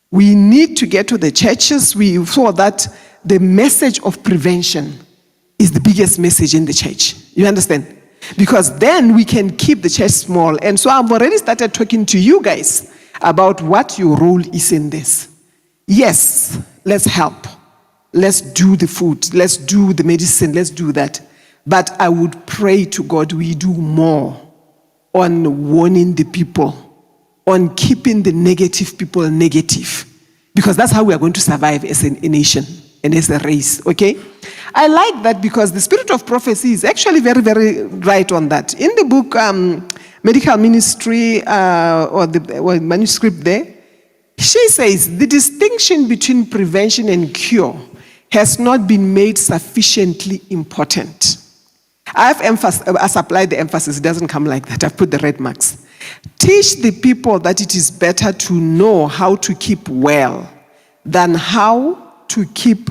We need to get to the churches. We saw that the message of prevention is the biggest message in the church. You understand? Because then we can keep the church small. And so I've already started talking to you guys about what your role is in this. Yes, let's help. Let's do the food. Let's do the medicine. Let's do that. But I would pray to God we do more on warning the people, on keeping the negative people negative. Because that's how we are going to survive as a nation and as a race, okay? I like that because the spirit of prophecy is actually very, very right on that. In the book, Medica Ministry, or the manuscript there, she says, the distinction between prevention and cure has not been made sufficiently important. I've applied the emphasis. It doesn't come like that. I've put the red marks. Teach the people that it is better to know how to keep well than how to keep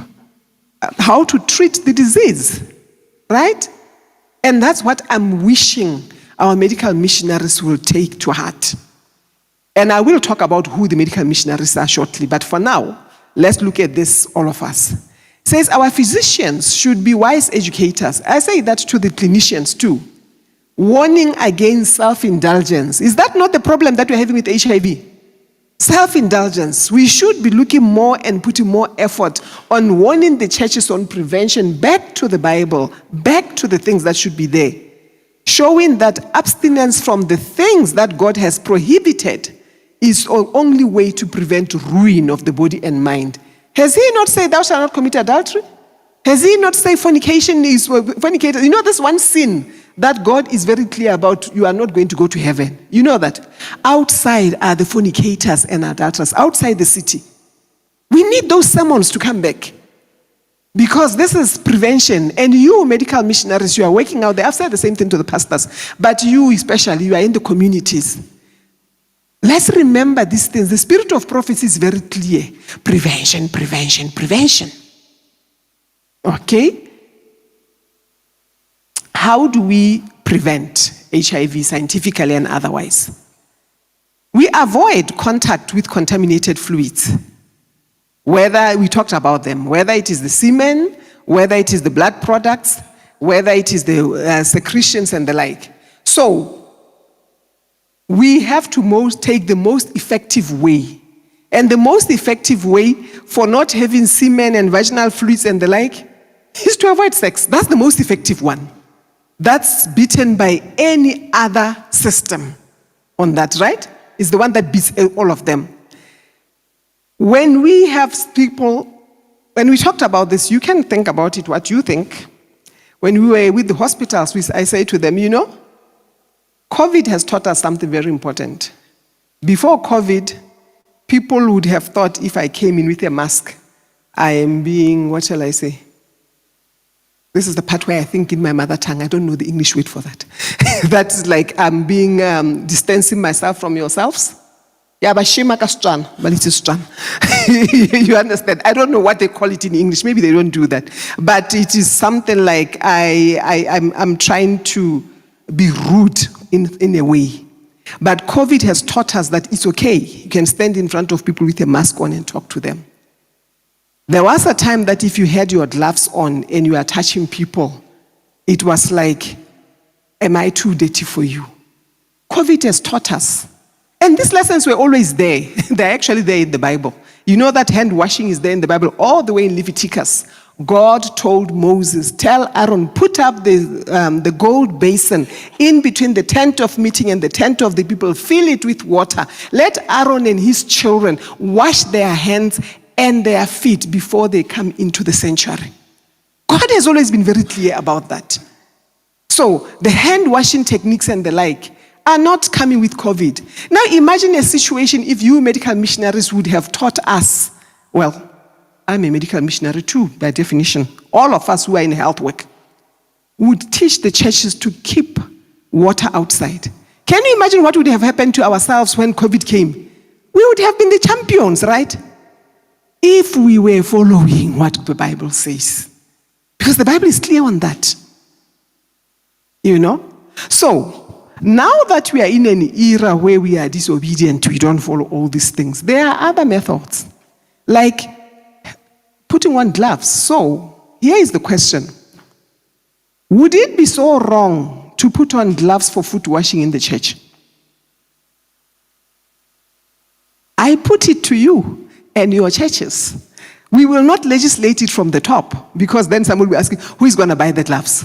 how to treat the disease, right? And that's what I'm wishing our medical missionaries will take to heart. And I will talk about who the medical missionaries are shortly, but for now, let's look at this, all of us. It says our physicians should be wise educators. I say that to the clinicians too. Warning against self-indulgence. Is that not the problem that we're having with HIV? Self-indulgence. We should be looking more and putting more effort on warning the churches on prevention, back to the Bible, back to the things that should be there. Showing that abstinence from the things that God has prohibited is the only way to prevent ruin of the body and mind. Has he not said, thou shalt not commit adultery? Has he not said fornication is fornicator? You know, this one sin that God is very clear about, you are not going to go to heaven. You know that. Outside are the fornicators and adulterers, outside the city. We need those sermons to come back. Because this is prevention. And you, medical missionaries, you are working out there. I've said the same thing to the pastors. But you especially, you are in the communities. Let's remember these things. The spirit of prophecy is very clear. Prevention, prevention, prevention. Okay? How do we prevent HIV scientifically and otherwise? We avoid contact with contaminated fluids. Whether we talked about them, whether it is the semen, whether it is the blood products, whether it is the secretions and the like. So, we have to take the most effective way. And the most effective way for not having semen and vaginal fluids and the like is to avoid sex. That's the most effective one. That's beaten by any other system on that, right? It's the one that beats all of them. When we have people, when we talked about this, you can think about it, what you think. When we were with the hospitals, I say to them, you know, COVID has taught us something very important. Before COVID, people would have thought if I came in with a mask, I am being, what shall I say? This is the part where I think in my mother tongue, I don't know the English word for that. That's like I'm being, distancing myself from yourselves. Yeah, but shema kastran, but it is stran. You understand? I don't know what they call it in English. Maybe they don't do that. But it is something like I'm trying to be rude in a way. But COVID has taught us that it's okay. You can stand in front of people with a mask on and talk to them. There was a time that if you had your gloves on and you are touching people, it was like, am I too dirty for you? COVID has taught us. And these lessons were always there. They're actually there in the Bible. You know that hand washing is there in the Bible all the way in Leviticus. God told Moses, tell Aaron, put up the gold basin in between the tent of meeting and the tent of the people. Fill it with water. Let Aaron and his children wash their hands and their feet before they come into the sanctuary. God has always been very clear about that. So the hand washing techniques and the like are not coming with COVID. Now imagine a situation if you medical missionaries would have taught us, well, I'm a medical missionary too, by definition. All of us who are in health work would teach the churches to keep water outside. Can you imagine what would have happened to ourselves when COVID came? We would have been the champions, right? If we were following what the Bible says. Because the Bible is clear on that. You know? So, now that we are in an era where we are disobedient, we don't follow all these things, there are other methods. Like putting on gloves. So, here is the question. Would it be so wrong to put on gloves for foot washing in the church? I put it to you and your churches. We will not legislate it from the top, because then someone will be asking, who is going to buy the gloves?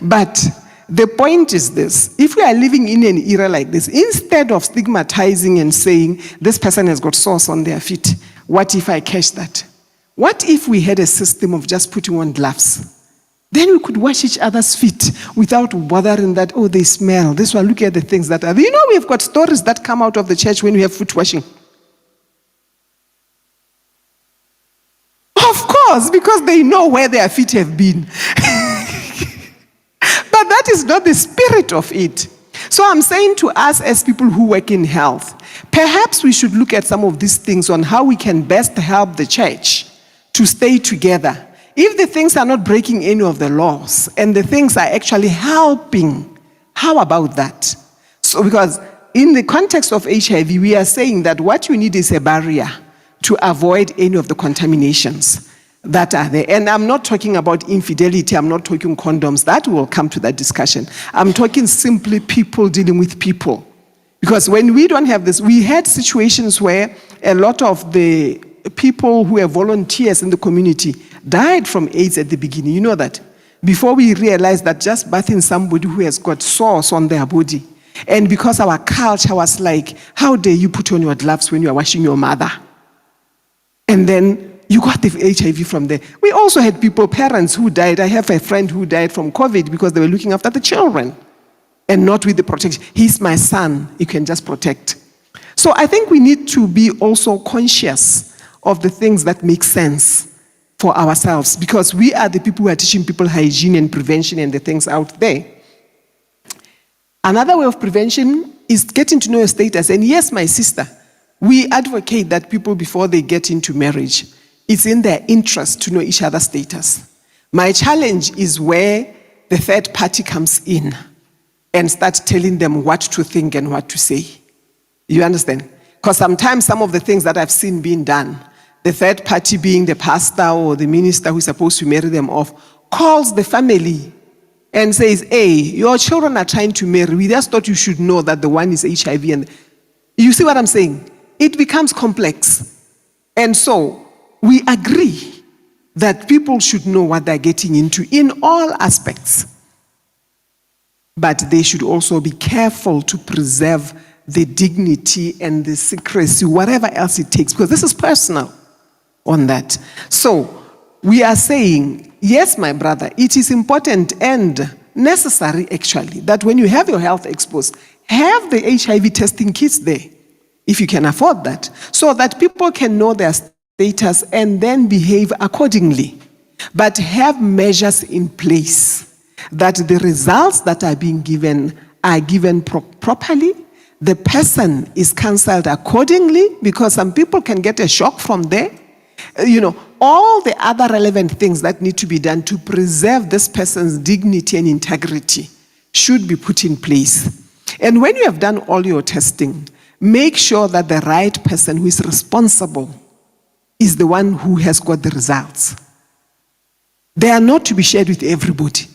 But the point is this: if we are living in an era like this, instead of stigmatizing and saying, this person has got sores on their feet, what if I catch that? What if we had a system of just putting on gloves? Then we could wash each other's feet without bothering that, oh, they smell. This one, look at the things that are there. You know, we've got stories that come out of the church when we have foot washing. Of course, because they know where their feet have been. But that is not the spirit of it. So I'm saying to us as people who work in health, perhaps we should look at some of these things on how we can best help the church to stay together. if the things are not breaking any of the laws and the things are actually helping, how about that? So, because in the context of HIV, we are saying that what you need is a barrier to avoid any of the contaminations that are there. And I'm not talking about infidelity, I'm not talking condoms, that will come to that discussion. I'm talking simply people dealing with people. Because when we don't have this, we had situations where a lot of the people who are volunteers in the community died from AIDS at the beginning. You know that? Before we realized that just bathing somebody who has got sores on their body. And because our culture was like, how dare you put on your gloves when you are washing your mother? And then you got the HIV from there. We also had people, parents who died. I have a friend who died from COVID because they were looking after the children and not with the protection. He's my son, you can just protect. So I think we need to be also conscious of the things that make sense for ourselves, because we are the people who are teaching people hygiene and prevention and the things out there. Another way of prevention is getting to know your status. And yes, my sister, we advocate that people, before they get into marriage, it's in their interest to know each other's status. My challenge is where the third party comes in and starts telling them what to think and what to say. You understand? Because sometimes some of the things that I've seen being done, the third party being the pastor or the minister who's supposed to marry them off, calls the family and says, hey, your children are trying to marry. We just thought you should know that the one is HIV. And you see what I'm saying? It becomes complex. And so we agree that people should know what they're getting into in all aspects. But they should also be careful to preserve the dignity and the secrecy, whatever else it takes, because this is personal on that. So we are saying, yes, my brother, it is important and necessary, actually, that when you have your health exposed, have the HIV testing kits there, if you can afford that, so that people can know their status and then behave accordingly. But have measures in place that the results that are being given are given properly. The person is counseled accordingly, because some people can get a shock from there. You know, all the other relevant things that need to be done to preserve this person's dignity and integrity should be put in place. And when you have done all your testing, make sure that the right person who is responsible is the one who has got the results. They are not to be shared with everybody.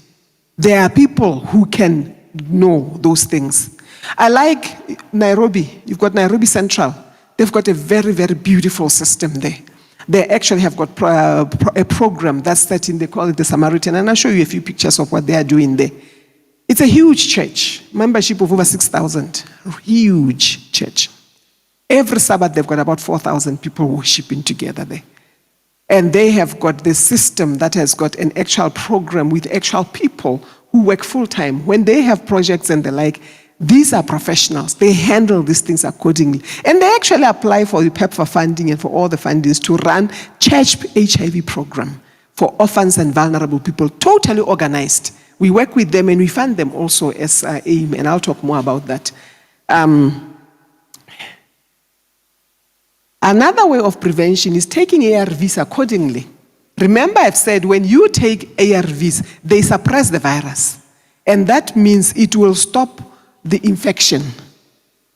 There are people who can know those things. I like Nairobi. You've got Nairobi Central. They've got a very, very beautiful system there. They actually have got a program that's set in, they call it the Samaritan, and I'll show you a few pictures of what they are doing there. It's a huge church, membership of over 6,000, huge church. Every Sabbath they've got about 4,000 people worshiping together there. And they have got this system that has got an actual program with actual people who work full-time. When they have projects and the like, these are professionals. They handle these things accordingly. And they actually apply for the PEPFAR funding and for all the fundings to run church HIV program for orphans and vulnerable people, totally organized. We work with them and we fund them also as AIM, and I'll talk more about that. Another way of prevention is taking ARVs accordingly. Remember, I've said when you take ARVs, they suppress the virus. And that means it will stop the infection.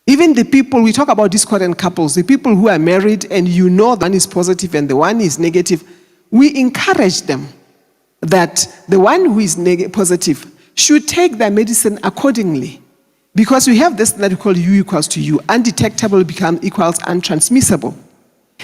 Even the people, we talk about discordant couples, the people who are married and you know the one is positive and the one is negative, we encourage them that the one who is positive should take their medicine accordingly. Because we have this that we call U equals to U. Undetectable equals untransmissible.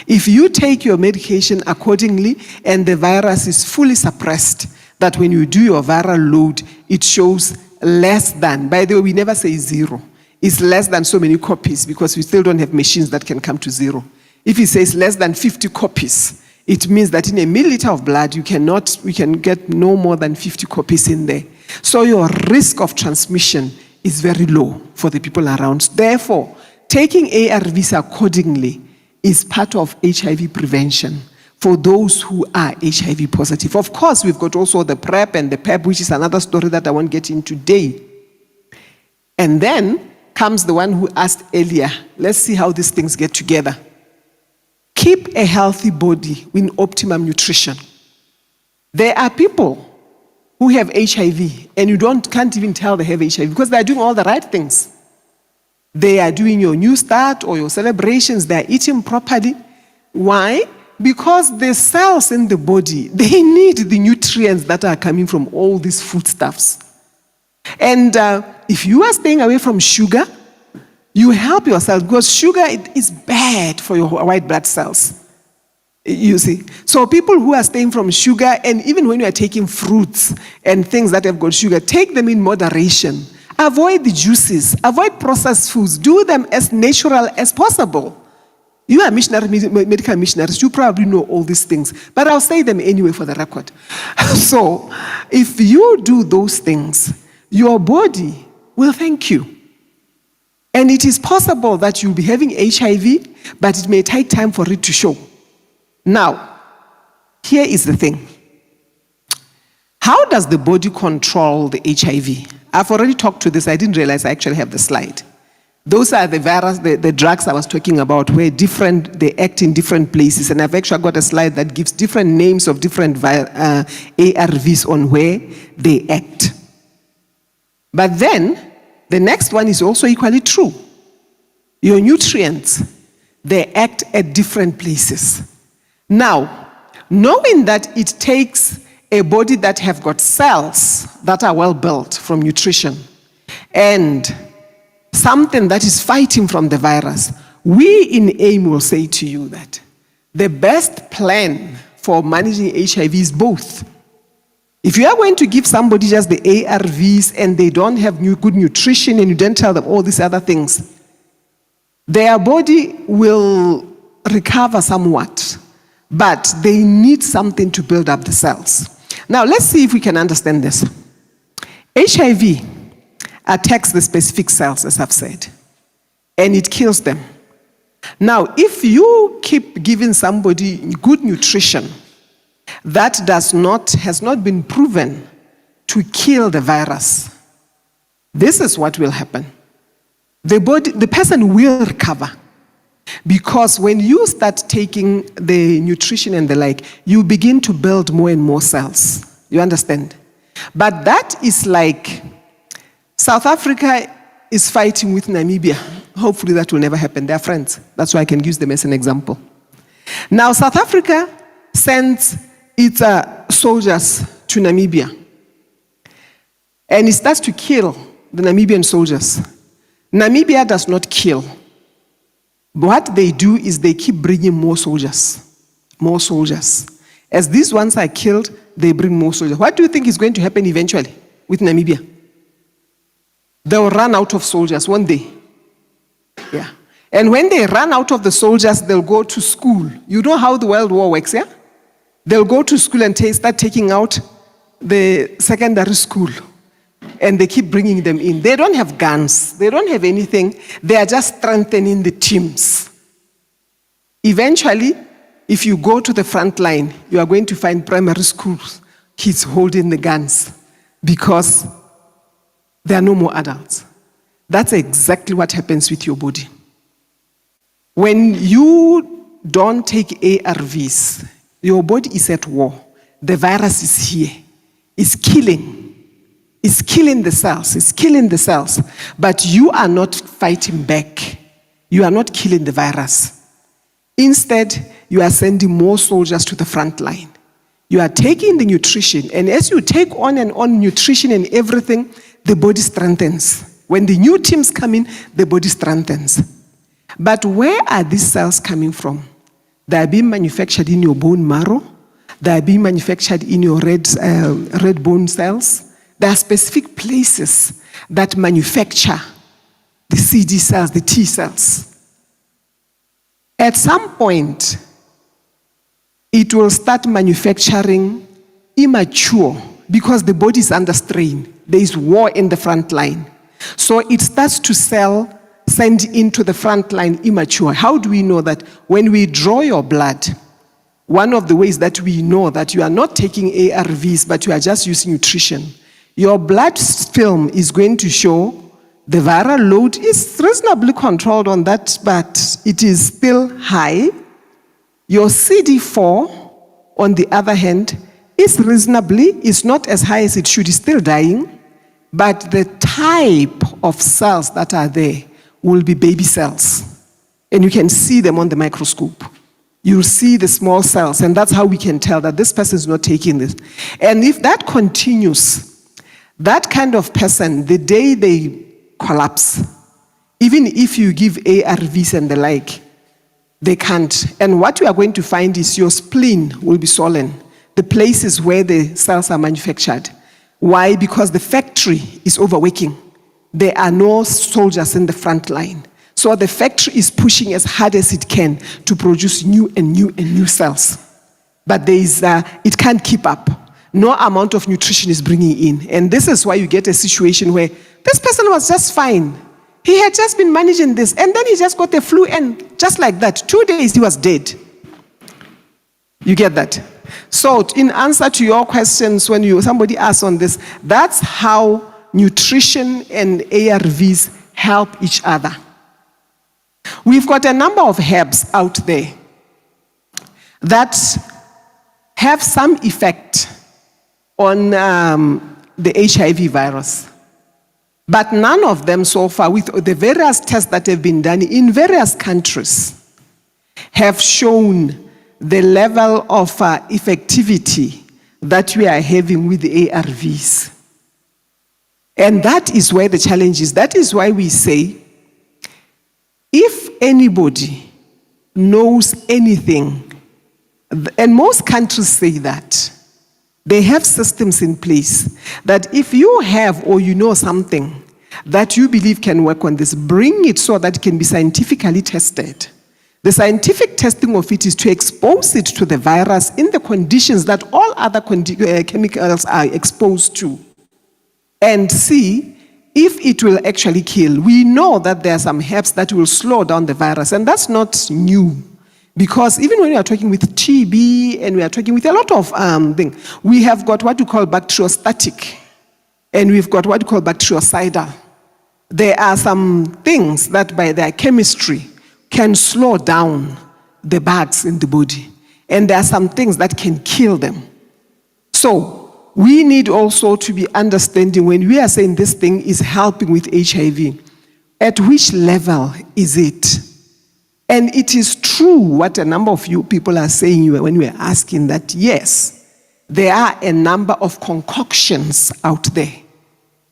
If you take your medication accordingly and the virus is fully suppressed, that when you do your viral load, it shows less than, by the way, we never say zero. It's less than so many copies because we still don't have machines that can come to zero. If it says less than 50 copies, it means that in a milliliter of blood, we can get no more than 50 copies in there. So your risk of transmission is very low for the people around. Therefore, taking ARVs accordingly is part of HIV prevention for those who are HIV positive. Of course, we've got also the PrEP and the PEP, which is another story that I won't get into today. And then comes the one who asked earlier, let's see how these things get together. Keep a healthy body in optimum nutrition. There are people who have HIV and you can't even tell they have HIV because they are doing all the right things. They are doing your New Start or your celebrations, they are eating properly. Why? Because the cells in the body, they need the nutrients that are coming from all these foodstuffs. And if you are staying away from sugar, you help yourself because sugar is bad for your white blood cells. You see, so people who are staying from sugar, and even when you are taking fruits and things that have got sugar, take them in moderation. Avoid the juices, avoid processed foods, do them as natural as possible. You are medical missionaries, you probably know all these things, but I'll say them anyway for the record. So, if you do those things, your body will thank you. And it is possible that you'll be having HIV, but it may take time for it to show. Now, here is the thing. How does the body control the HIV? I've already talked to this. I didn't realize I actually have the slide. Those are the virus, the drugs I was talking about, where they act in different places. And I've actually got a slide that gives different names of different ARVs on where they act. But then, the next one is also equally true. Your nutrients, they act at different places. Now, knowing that it takes a body that have got cells that are well built from nutrition and something that is fighting from the virus, we in AIM will say to you that the best plan for managing HIV is both. If you are going to give somebody just the ARVs and they don't have good nutrition and you don't tell them all these other things, their body will recover somewhat, but they need something to build up the cells. Now, let's see if we can understand this. HIV attacks the specific cells, as I've said, and it kills them. Now, if you keep giving somebody good nutrition, that has not been proven to kill the virus, this is what will happen. The person will recover. Because when you start taking the nutrition and the like, you begin to build more and more cells. You understand? But that is like South Africa is fighting with Namibia. Hopefully that will never happen. They're friends. That's why I can use them as an example. Now, South Africa sends its soldiers to Namibia. And it starts to kill the Namibian soldiers. Namibia does not kill. What they do is they keep bringing more soldiers. More soldiers. As these ones are killed, they bring more soldiers. What do you think is going to happen eventually with Namibia? They'll run out of soldiers one day. Yeah. And when they run out of the soldiers, they'll go to school. You know how the World War works, yeah? They'll go to school and start taking out the secondary school. And they keep bringing them in. They don't have guns. They don't have anything. They are just strengthening the teams. Eventually, if you go to the front line, you are going to find primary school kids holding the guns because there are no more adults. That's exactly what happens with your body. When you don't take ARVs, your body is at war. The virus is here. It's killing. It's killing the cells. It's killing the cells. But you are not fighting back. You are not killing the virus. Instead, you are sending more soldiers to the front line. You are taking the nutrition, and as you take on and on nutrition and everything, the body strengthens. When the new teams come in, the body strengthens. But where are these cells coming from? They are being manufactured in your bone marrow. They are being manufactured in your red bone cells. There are specific places that manufacture the CD cells, the T cells. At some point, it will start manufacturing immature because the body is under strain. There is war in the front line. So it starts to send into the front line immature. How do we know that? When we draw your blood, one of the ways that we know that you are not taking ARVs, but you are just using nutrition, your blood film is going to show the viral load is reasonably controlled on that, but it is still high. Your CD4, on the other hand, is reasonably, is not as high as it should, is still dying, but the type of cells that are there will be baby cells. And you can see them on the microscope. You'll see the small cells, and that's how we can tell that this person is not taking this. And if that continues, that kind of person, the day they collapse, even if you give ARVs and the like, they can't. And what you are going to find is your spleen will be swollen, the places where the cells are manufactured. Why? Because the factory is overworking. There are no soldiers in the front line. So the factory is pushing as hard as it can to produce new and new and new cells. But it can't keep up. No amount of nutrition is bringing in. And this is why you get a situation where this person was just fine. He had just been managing this, and then he just got the flu, and just like that, 2 days he was dead. You get that? So in answer to your questions, when somebody asks on this, that's how nutrition and ARVs help each other. We've got a number of herbs out there that have some effect on the HIV virus. But none of them so far, with the various tests that have been done in various countries, have shown the level of effectivity that we are having with the ARVs. And that is where the challenge is. That is why we say, if anybody knows anything, and most countries say that, they have systems in place that if you have or you know something that you believe can work on this, bring it so that it can be scientifically tested. The scientific testing of it is to expose it to the virus in the conditions that all other chemicals are exposed to, and see if it will actually kill. We know that there are some herbs that will slow down the virus, and that's not new. Because even when we are talking with TB and we are talking with a lot of things, we have got what we call bacteriostatic, and we've got what we call bactericidal. There are some things that by their chemistry can slow down the bugs in the body. And there are some things that can kill them. So we need also to be understanding when we are saying this thing is helping with HIV, at which level is it? And it is true what a number of you people are saying when we are asking that, yes, there are a number of concoctions out there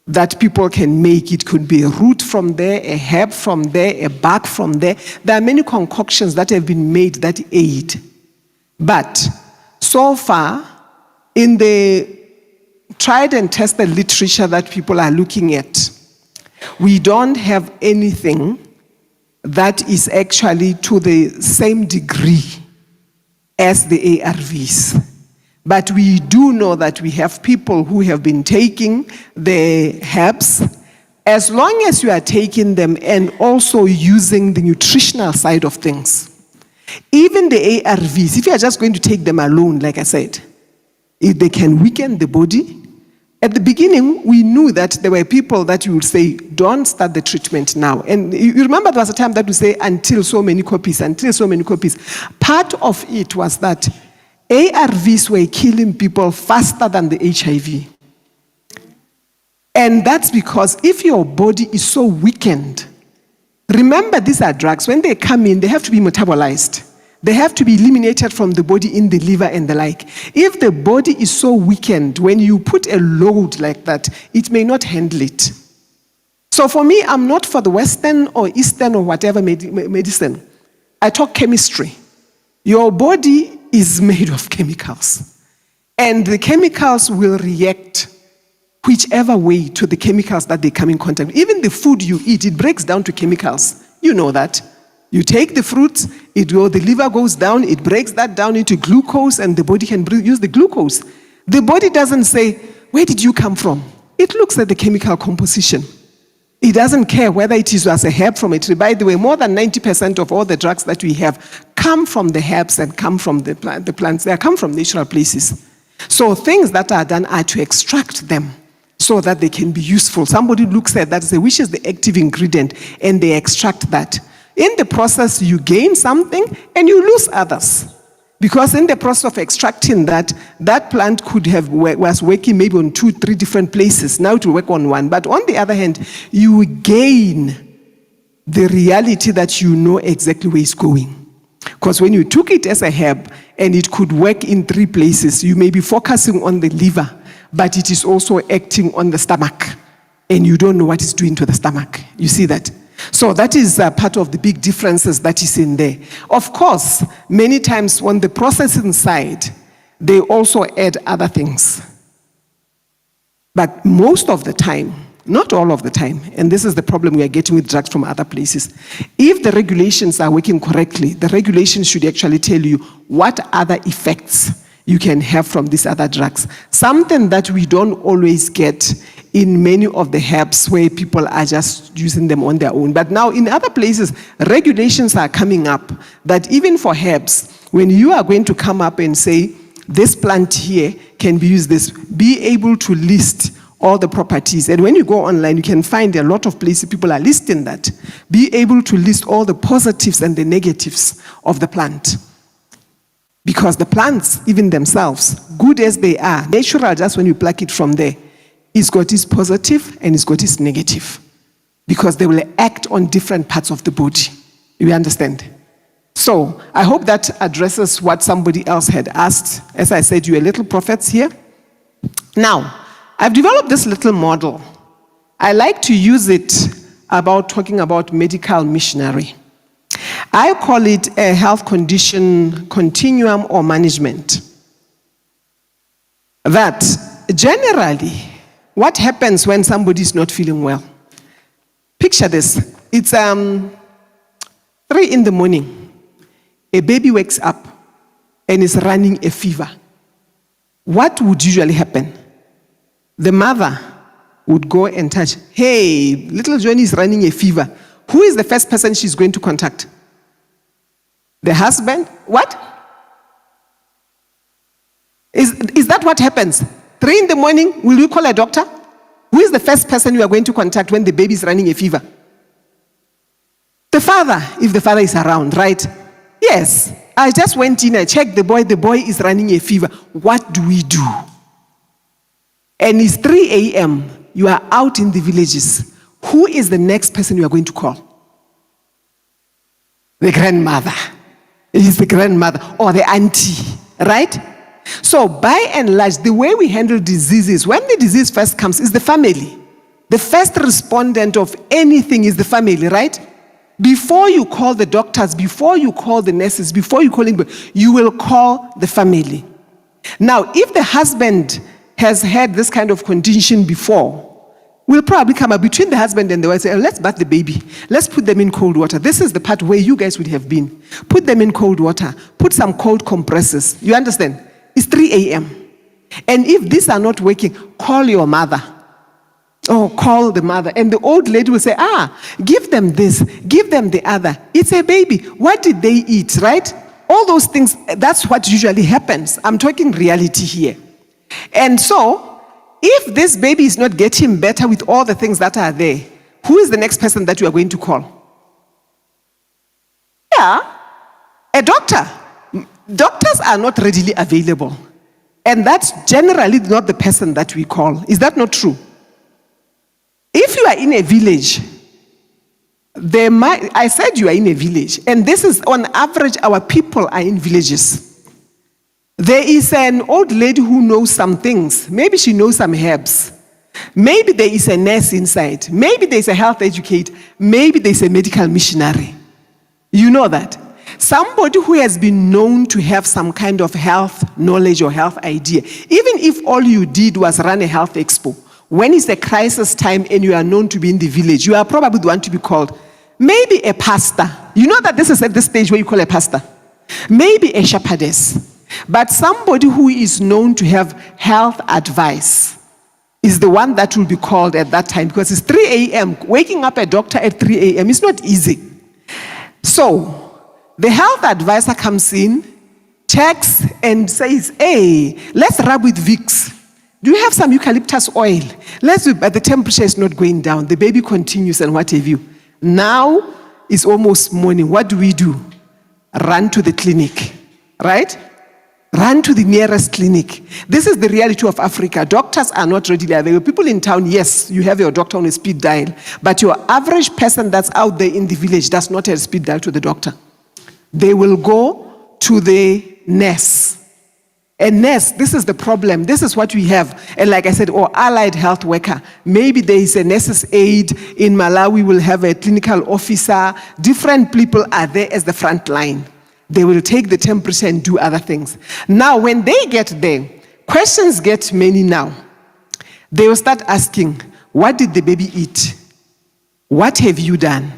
that people can make. It could be a root from there, a herb from there, a bark from there. There are many concoctions that have been made that aid. But so far, in the tried and tested literature that people are looking at, we don't have anything that is actually to the same degree as the ARVs. But we do know that we have people who have been taking the herbs, as long as you are taking them and also using the nutritional side of things. Even the ARVs, if you are just going to take them alone, like I said, if they can weaken the body. At the beginning, we knew that there were people that you would say, don't start the treatment now. And you remember there was a time that we say, until so many copies, until so many copies. Part of it was that ARVs were killing people faster than the HIV. And that's because if your body is so weakened, remember these are drugs, when they come in, they have to be metabolized. They have to be eliminated from the body in the liver and the like. If the body is so weakened, when you put a load like that, it may not handle it. So for me, I'm not for the Western or Eastern or whatever medicine. I talk chemistry. Your body is made of chemicals. And the chemicals will react whichever way to the chemicals that they come in contact with. Even the food you eat, it breaks down to chemicals. You know that. You take the fruits, the liver goes down, it breaks that down into glucose, and the body can use the glucose. The body doesn't say, where did you come from? It looks at the chemical composition. It doesn't care whether it is as a herb from a tree. By the way, more than 90% of all the drugs that we have come from the herbs and come from the plants. They come from natural places. So things that are done are to extract them so that they can be useful. Somebody looks at that and says, which is the active ingredient? And they extract that. In the process, you gain something and you lose others. Because in the process of extracting that plant could have was working maybe on 2-3 different places. Now it will work on one. But on the other hand, you gain the reality that you know exactly where it's going. Because when you took it as a herb and it could work in 3 places, you may be focusing on the liver, but it is also acting on the stomach. And you don't know what it's doing to the stomach. You see that? So that is part of the big differences that is in there. Of course, many times on the processing side, they also add other things. But most of the time, not all of the time, and this is the problem we are getting with drugs from other places, if the regulations are working correctly, the regulations should actually tell you what other effects you can have from these other drugs. Something that we don't always get in many of the herbs where people are just using them on their own. But now in other places, regulations are coming up that even for herbs, when you are going to come up and say, this plant here can be used this, be able to list all the properties. And when you go online, you can find a lot of places people are listing that. Be able to list all the positives and the negatives of the plant. Because the plants, even themselves, good as they are, natural, just when you pluck it from there, it's got its positive and it's got its negative. Because they will act on different parts of the body. You understand? So, I hope that addresses what somebody else had asked. As I said, you are little prophets here. Now, I've developed this little model. I like to use it about talking about medical missionary. I call it a health condition continuum or management. That generally, what happens when somebody is not feeling well? Picture this. It's 3 in the morning. A baby wakes up and is running a fever. What would usually happen? The mother would go and touch, hey, little Johnny is running a fever. Who is the first person she's going to contact? The husband? What? Is that what happens? 3 in the morning, will you call a doctor? Who is the first person you are going to contact when the baby is running a fever? The father, if the father is around, right? Yes. I just went in, I checked the boy is running a fever. What do we do? And it's 3 a.m., you are out in the villages. Who is the next person you are going to call? The grandmother. It is the grandmother or the auntie, right? So by and large, the way we handle diseases, when the disease first comes, is the family. The first respondent of anything is the family, right? Before you call the doctors, before you call the nurses, before you call anybody, you will call the family. Now, if the husband has had this kind of condition before, we'll probably come up between the husband and the wife and say, let's bath the baby. Let's put them in cold water. This is the part where you guys would have been. Put them in cold water. Put some cold compresses. You understand? It's 3 a.m. And if these are not working, call your mother. Or call the mother. And the old lady will say, give them this, give them the other. It's a baby. What did they eat, right? All those things, that's what usually happens. I'm talking reality here. And so, if this baby is not getting better with all the things that are there, who is the next person that you are going to call? Yeah, a doctor. Doctors are not readily available. And that's generally not the person that we call. Is that not true? If you are in a village, I said you are in a village, and this is on average, our people are in villages. There is an old lady who knows some things. Maybe she knows some herbs. Maybe there is a nurse inside. Maybe there is a health educator. Maybe there is a medical missionary. You know that. Somebody who has been known to have some kind of health knowledge or health idea. Even if all you did was run a health expo, when it's a crisis time and you are known to be in the village, you are probably the one to be called. Maybe a pastor. You know that this is at the stage where you call a pastor. Maybe a shepherdess. But somebody who is known to have health advice is the one that will be called at that time, because it's 3 a.m. Waking up a doctor at 3 a.m. is not easy. So, the health advisor comes in, checks and says, hey, let's rub with Vicks. Do you have some eucalyptus oil? But the temperature is not going down. The baby continues and what have you. Now it's almost morning. What do? Run to the clinic, right? Run to the nearest clinic. This is the reality of Africa. Doctors are not readily available. People in town, yes, you have your doctor on a speed dial, but your average person that's out there in the village does not have a speed dial to the doctor. They will go to the nurse. A nurse, this is the problem. This is what we have. And like I said, or allied health worker. Maybe there is a nurse's aide. In Malawi, we'll have a clinical officer. Different people are there as the front line. They will take the temperature and do other things. Now, when they get there, questions get many now. They will start asking, what did the baby eat? What have you done?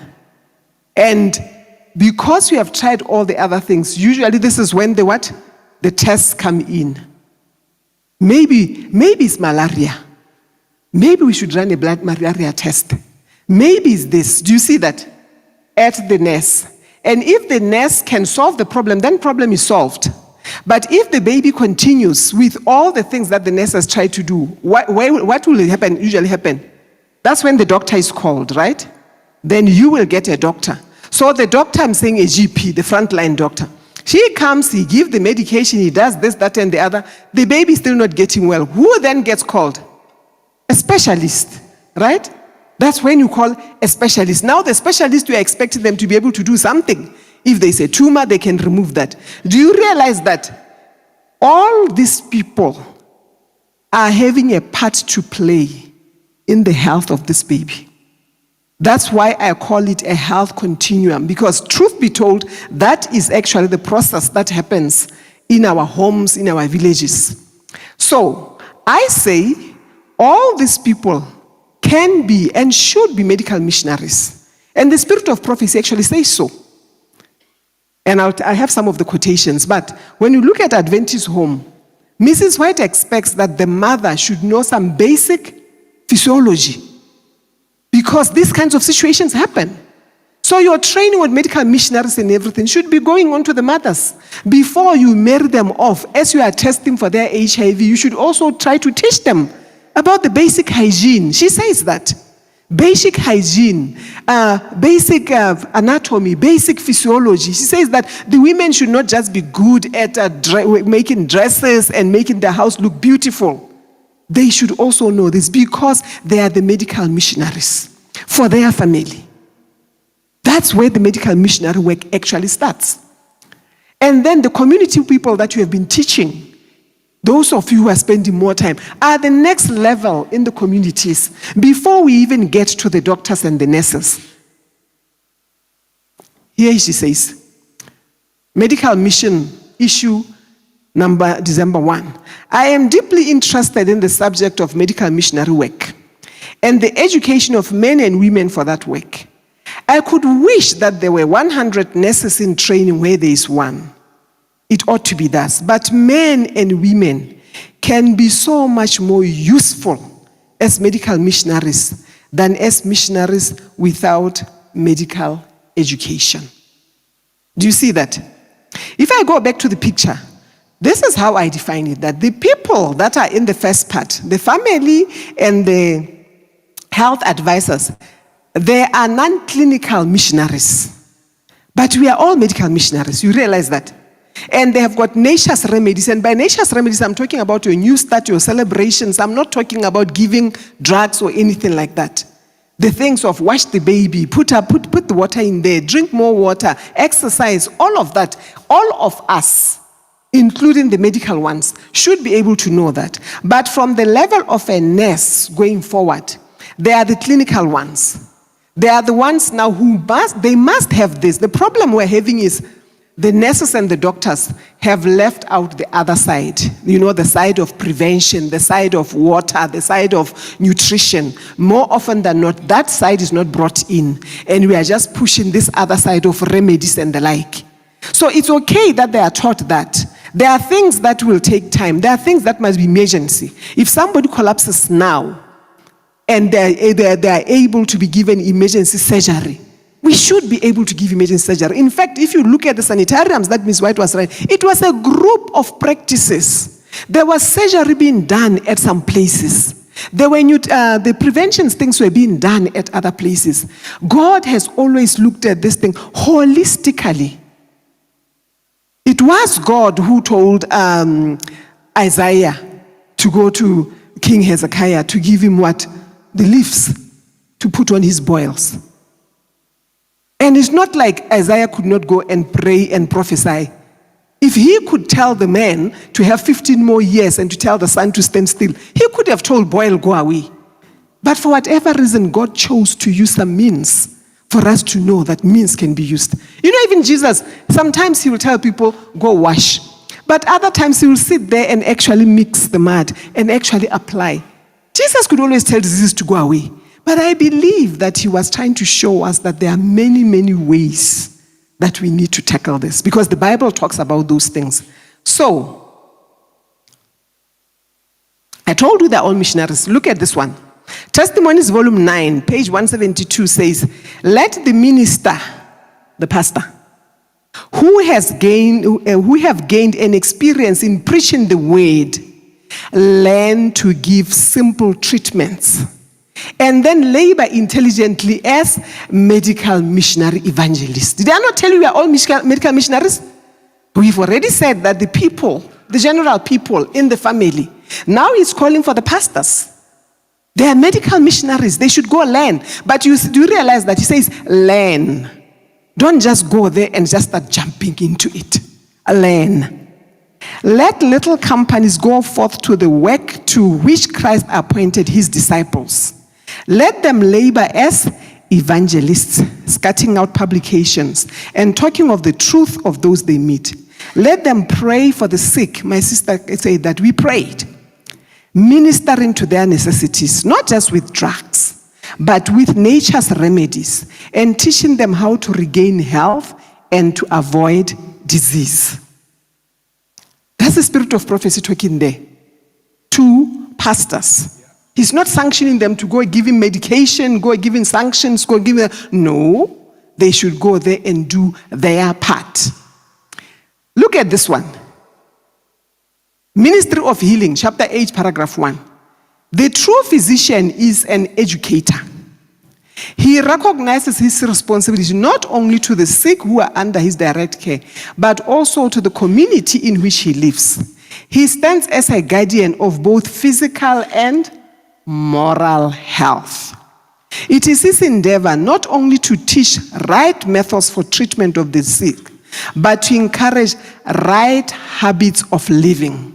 And because we have tried all the other things, usually this is when the what? The tests come in. Maybe it's malaria. Maybe we should run a blood malaria test. Maybe it's this. Do you see that? At the nurse. And if the nurse can solve the problem, then problem is solved. But if the baby continues with all the things that the nurse has tried to do, what will usually happen? That's when the doctor is called, right? Then you will get a doctor. So the doctor, I'm saying a GP, the frontline doctor. She comes, he gives the medication, he does this, that, and the other. The baby is still not getting well. Who then gets called? A specialist, right? That's when you call a specialist. Now the specialist, we are expecting them to be able to do something. If there's a tumor, they can remove that. Do you realize that all these people are having a part to play in the health of this baby? That's why I call it a health continuum, because truth be told, that is actually the process that happens in our homes, in our villages. So I say all these people can be and should be medical missionaries. And the spirit of prophecy actually says so. And I have some of the quotations, but when you look at Adventist home, Mrs. White expects that the mother should know some basic physiology, because these kinds of situations happen. So your training with medical missionaries and everything should be going on to the mothers. Before you marry them off, as you are testing for their HIV, you should also try to teach them about the basic hygiene. She says that. Basic hygiene, basic anatomy, basic physiology. She says that the women should not just be good at making dresses and making their house look beautiful. They should also know this, because they are the medical missionaries for their family. That's where the medical missionary work actually starts. And then the community people that you have been teaching, those of you who are spending more time, are the next level in the communities before we even get to the doctors and the nurses. Here she says, medical mission issue number December 1. I am deeply interested in the subject of medical missionary work and the education of men and women for that work. I could wish that there were 100 nurses in training where there is one. It ought to be thus. But men and women can be so much more useful as medical missionaries than as missionaries without medical education. Do you see that? If I go back to the picture, this is how I define it, that the people that are in the first part, the family and the health advisors, they are non-clinical missionaries. But we are all medical missionaries. You realize that? And they have got nature's remedies. And by nature's remedies, I'm talking about your new start, your celebrations. I'm not talking about giving drugs or anything like that. The things of wash the baby, put the water in there, drink more water, exercise, all of that. All of us, including the medical ones, should be able to know that. But from the level of a nurse going forward, they are the clinical ones. They are the ones now who must have this. The problem we're having is the nurses and the doctors have left out the other side. You know, the side of prevention, the side of water, the side of nutrition. More often than not, that side is not brought in. And we are just pushing this other side of remedies and the like. So it's okay that they are taught that. There are things that will take time. There are things that must be emergency. If somebody collapses now, and they are able to be given emergency surgery, we should be able to give emergency surgery. In fact, if you look at the sanitariums that Ms. White was right, it was a group of practices. There was surgery being done at some places. There were the prevention things were being done at other places. God has always looked at this thing holistically. It was God who told Isaiah to go to King Hezekiah to give him what? The leaves to put on his boils. And it's not like Isaiah could not go and pray and prophesy. If he could tell the man to have 15 more years and to tell the sun to stand still, he could have told boil, go away. But for whatever reason, God chose to use some means for us to know that means can be used. You know, even Jesus, sometimes he will tell people, go wash. But other times he will sit there and actually mix the mud and actually apply. Jesus could always tell diseases to go away. But I believe that he was trying to show us that there are many, many ways that we need to tackle this, because the Bible talks about those things. So, I told you they're all missionaries. Look at this one. Testimonies, volume 9, page 172 says, let the minister, the pastor, who have gained an experience in preaching the word, learn to give simple treatments, and then labor intelligently as medical missionary evangelists. Did I not tell you we are all medical missionaries? We've already said that the people, the general people in the family, now he's calling for the pastors. They are medical missionaries. They should go learn. But do you realize that he says learn? Don't just go there and just start jumping into it. Learn. Let little companies go forth to the work to which Christ appointed his disciples. Let them labor as evangelists, scatting out publications and talking of the truth of those they meet. Let them pray for the sick. My sister said that we prayed, ministering to their necessities, not just with drugs, but with nature's remedies, and teaching them how to regain health and to avoid disease. That's the spirit of prophecy talking there. To pastors. He's not sanctioning them to go give him medication, go give him sanctions, go give him... No, they should go there and do their part. Look at this one. Ministry of Healing, chapter 8, paragraph 1. The true physician is an educator. He recognizes his responsibility not only to the sick who are under his direct care, but also to the community in which he lives. He stands as a guardian of both physical and moral health. It is his endeavor not only to teach right methods for treatment of the sick, but to encourage right habits of living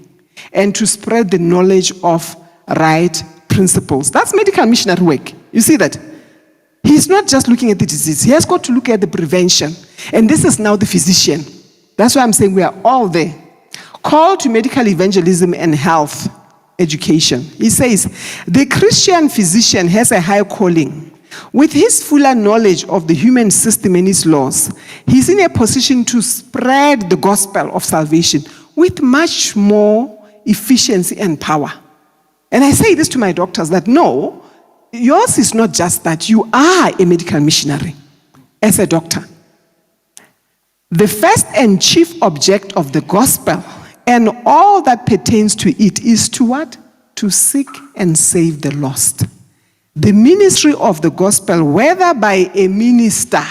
and to spread the knowledge of right principles. That's medical missionary work. You see that? He's not just looking at the disease. He has got to look at the prevention. And this is now the physician. That's why I'm saying we are all there. Called to medical evangelism and health education. He says, the Christian physician has a high calling. With his fuller knowledge of the human system and its laws, he's in a position to spread the gospel of salvation with much more efficiency and power. And I say this to my doctors, that no, yours is not just that. You are a medical missionary as a doctor. The first and chief object of the gospel and all that pertains to it is to what? To seek and save the lost. The ministry of the gospel, whether by a minister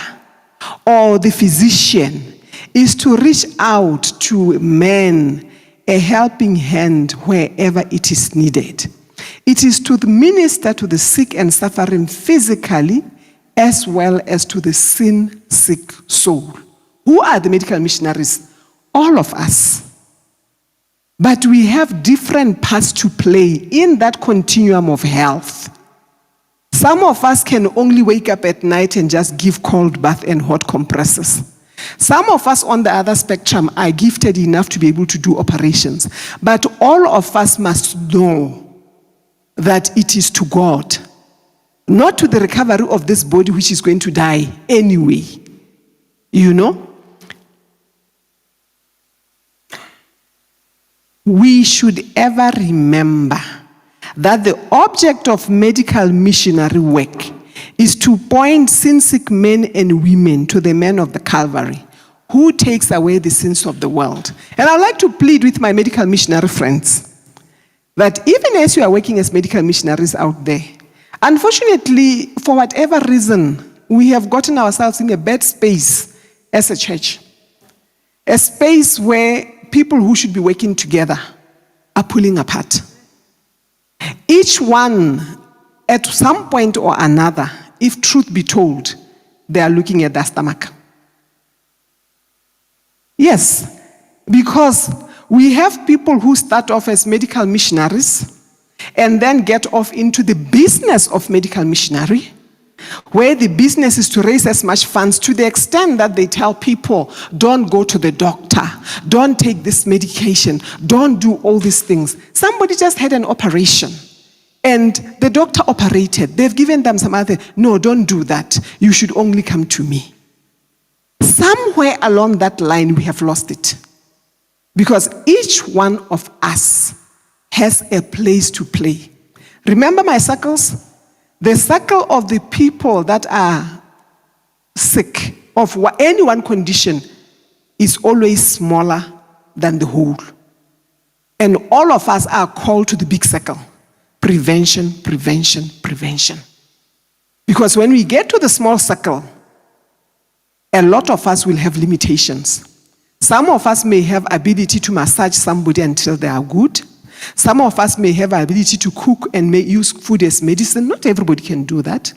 or the physician, is to reach out to men, a helping hand wherever it is needed. It is to minister to the sick and suffering physically as well as to the sin-sick soul. Who are the medical missionaries? All of us. But we have different parts to play in that continuum of health. Some of us can only wake up at night and just give cold bath and hot compresses. Some of us on the other spectrum are gifted enough to be able to do operations. But all of us must know that it is to God, not to the recovery of this body which is going to die anyway. You know? We should ever remember that the object of medical missionary work is to point sin-sick men and women to the man of the Calvary, who takes away the sins of the world. And I'd like to plead with my medical missionary friends that even as you are working as medical missionaries out there, unfortunately, for whatever reason, we have gotten ourselves in a bad space as a church. a space where people who should be working together are pulling apart. Each one, at some point or another, if truth be told, they are looking at their stomach. Yes, because we have people who start off as medical missionaries and then get off into the business of medical missionary, where the business is to raise as much funds to the extent that they tell people, don't go to the doctor, don't take this medication, don't do all these things. Somebody just had an operation and the doctor operated. They've given them some other, no, don't do that. You should only come to me. Somewhere along that line, we have lost it. Because each one of us has a place to play. Remember my circles? The circle of the people that are sick of any one condition is always smaller than the whole. And all of us are called to the big circle. Prevention, prevention, prevention. Because when we get to the small circle, a lot of us will have limitations. Some of us may have ability to massage somebody until they are good. Some of us may have ability to cook and may use food as medicine. Not everybody can do that.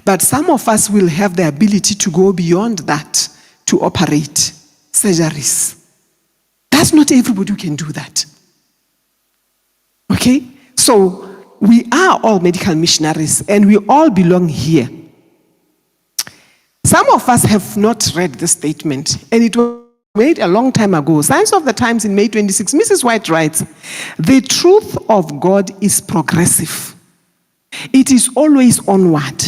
But some of us will have the ability to go beyond that, to operate surgeries. That's not everybody who can do that. Okay? So we are all medical missionaries and we all belong here. Some of us have not read the statement, and it was made a long time ago. Signs of the Times in May 26, Mrs. White writes, the truth of God is progressive. It is always onward,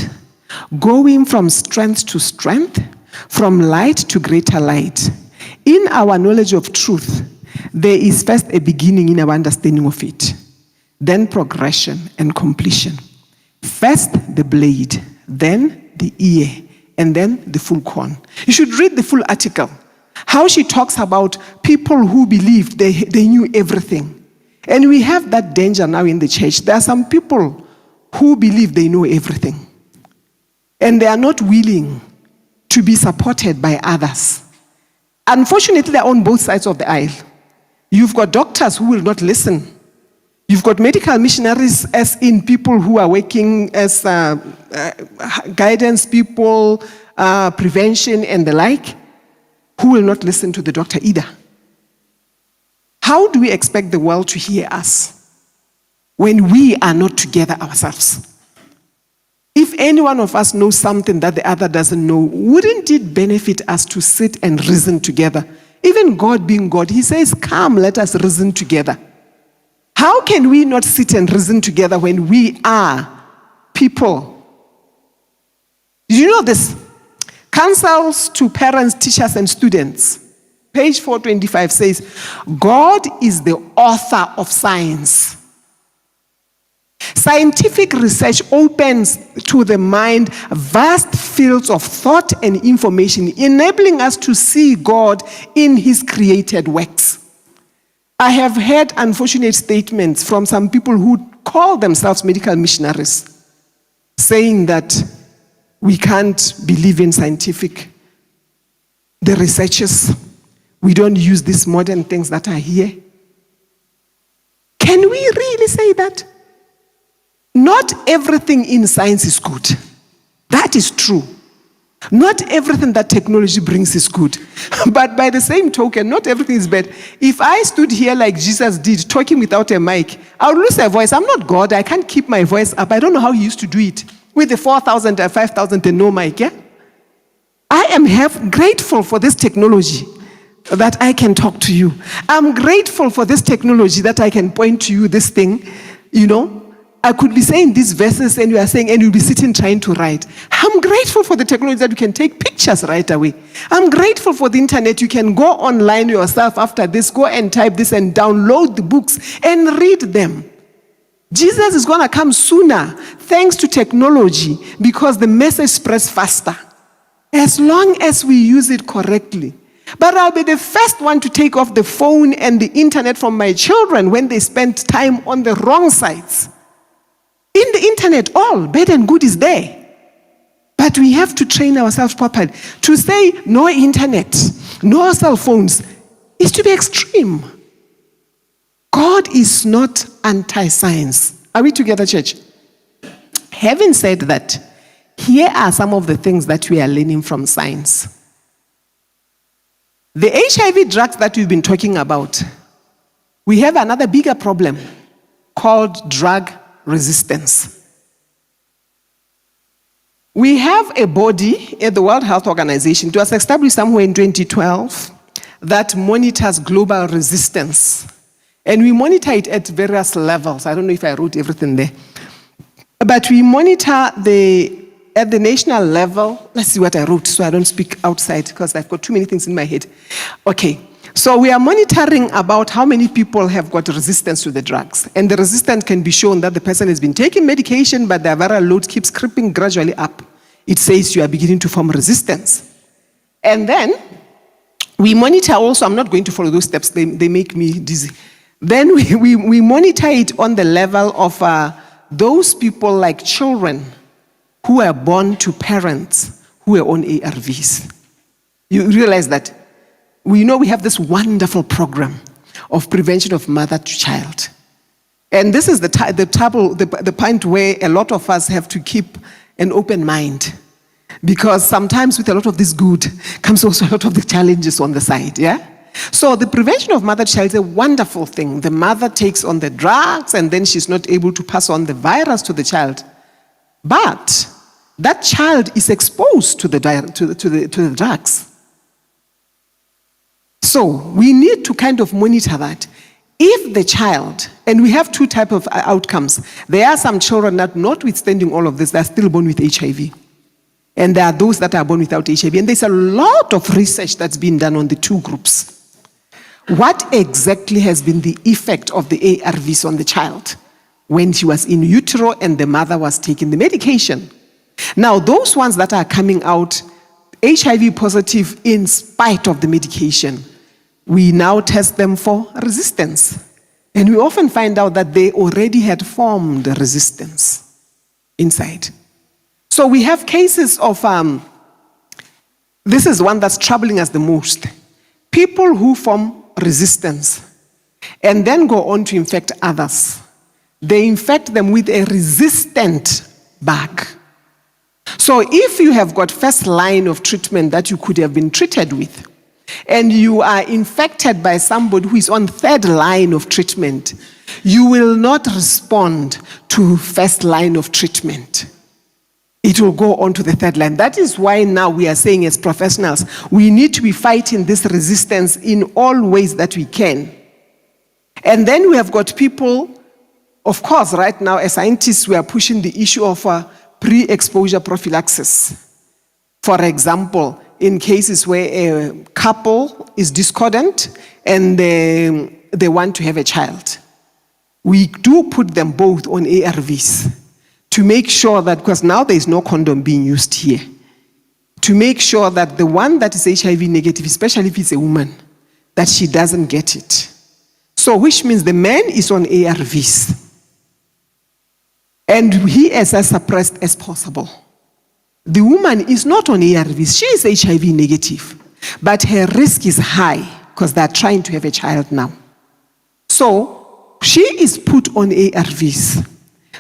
going from strength to strength, from light to greater light. In our knowledge of truth, there is first a beginning in our understanding of it, then progression and completion. First the blade, then the ear, and then the full corn. You should read the full article. How she talks about people who believed they knew everything. And we have that danger now in the church. There are some people who believe they know everything. And they are not willing to be supported by others. Unfortunately, they're on both sides of the aisle. You've got doctors who will not listen. You've got medical missionaries, as in people who are working as guidance people, prevention and the like, who will not listen to the doctor either. How do we expect the world to hear us when we are not together ourselves? If any one of us knows something that the other doesn't know, wouldn't it benefit us to sit and reason together? Even God being God, he says, come, let us reason together. How can we not sit and reason together when we are people? Do you know this? Counsels to parents, teachers, and students. Page 425 says, God is the author of science. Scientific research opens to the mind vast fields of thought and information, enabling us to see God in his created works. I have heard unfortunate statements from some people who call themselves medical missionaries, saying that we can't believe in the researchers. We don't use these modern things that are here. Can we really say that? Not everything in science is good. That is true. Not everything that technology brings is good. But by the same token, not everything is bad. If I stood here like Jesus did, talking without a mic, I would lose a voice. I'm not God. I can't keep my voice up. I don't know how he used to do it. With the 4,000 and 5,000 and no mic, yeah? I am grateful for this technology that I can talk to you. I'm grateful for this technology that I can point to you this thing, you know. I could be saying these verses and you are saying, and you'll be sitting trying to write. I'm grateful for the technology that you can take pictures right away. I'm grateful for the internet. You can go online yourself after this, go and type this and download the books and read them. Jesus is going to come sooner thanks to technology because the message spreads faster as long as we use it correctly. But I'll be the first one to take off the phone and the internet from my children when they spend time on the wrong sites. In the internet, all bad and good is there. But we have to train ourselves properly. To say no internet, no cell phones, is to be extreme. God is not anti-science. Are we together, church? Having said that, here are some of the things that we are learning from science. The HIV drugs that we've been talking about, we have another bigger problem called drug resistance. We have a body at the World Health Organization, it was established somewhere in 2012, that monitors global resistance. And we monitor it at various levels. I don't know if I wrote everything there. But we monitor at the national level. Let's see what I wrote so I don't speak outside because I've got too many things in my head. Okay, so we are monitoring about how many people have got resistance to the drugs. And the resistance can be shown that the person has been taking medication, but their viral load keeps creeping gradually up. It says you are beginning to form resistance. And then we monitor also, I'm not going to follow those steps, they make me dizzy. Then we monitor it on the level of those people like children who are born to parents who are on ARVs. You realize that we know we have this wonderful program of prevention of mother to child. And this is the point where a lot of us have to keep an open mind. Because sometimes with a lot of this good comes also a lot of the challenges on the side, yeah? So the prevention of mother-child is a wonderful thing. The mother takes on the drugs and then she's not able to pass on the virus to the child. But that child is exposed to the drugs. So we need to kind of monitor that. If the child, and we have two types of outcomes. There are some children that, notwithstanding all of this, they're still born with HIV. And there are those that are born without HIV. And there's a lot of research that's been done on the two groups. What exactly has been the effect of the ARVs on the child when she was in utero and the mother was taking the medication? Now, those ones that are coming out HIV positive in spite of the medication, we now test them for resistance. And we often find out that they already had formed resistance inside. So we have cases of, this is one that's troubling us the most. People who form resistance and then go on to infect others. They infect them with a resistant bug. So if you have got first line of treatment that you could have been treated with, and you are infected by somebody who is on third line of treatment, you will not respond to first line of treatment. It will go on to the third line. That is why now we are saying as professionals, we need to be fighting this resistance in all ways that we can. And then we have got people, of course, right now as scientists, we are pushing the issue of pre-exposure prophylaxis. For example, in cases where a couple is discordant and they want to have a child, we do put them both on ARVs. To make sure that, because now there is no condom being used here, to make sure that the one that is HIV negative, especially if it's a woman, that she doesn't get it. So, which means the man is on ARVs. And he is as suppressed as possible. The woman is not on ARVs. She is HIV negative. But her risk is high because they're trying to have a child now. So, she is put on ARVs.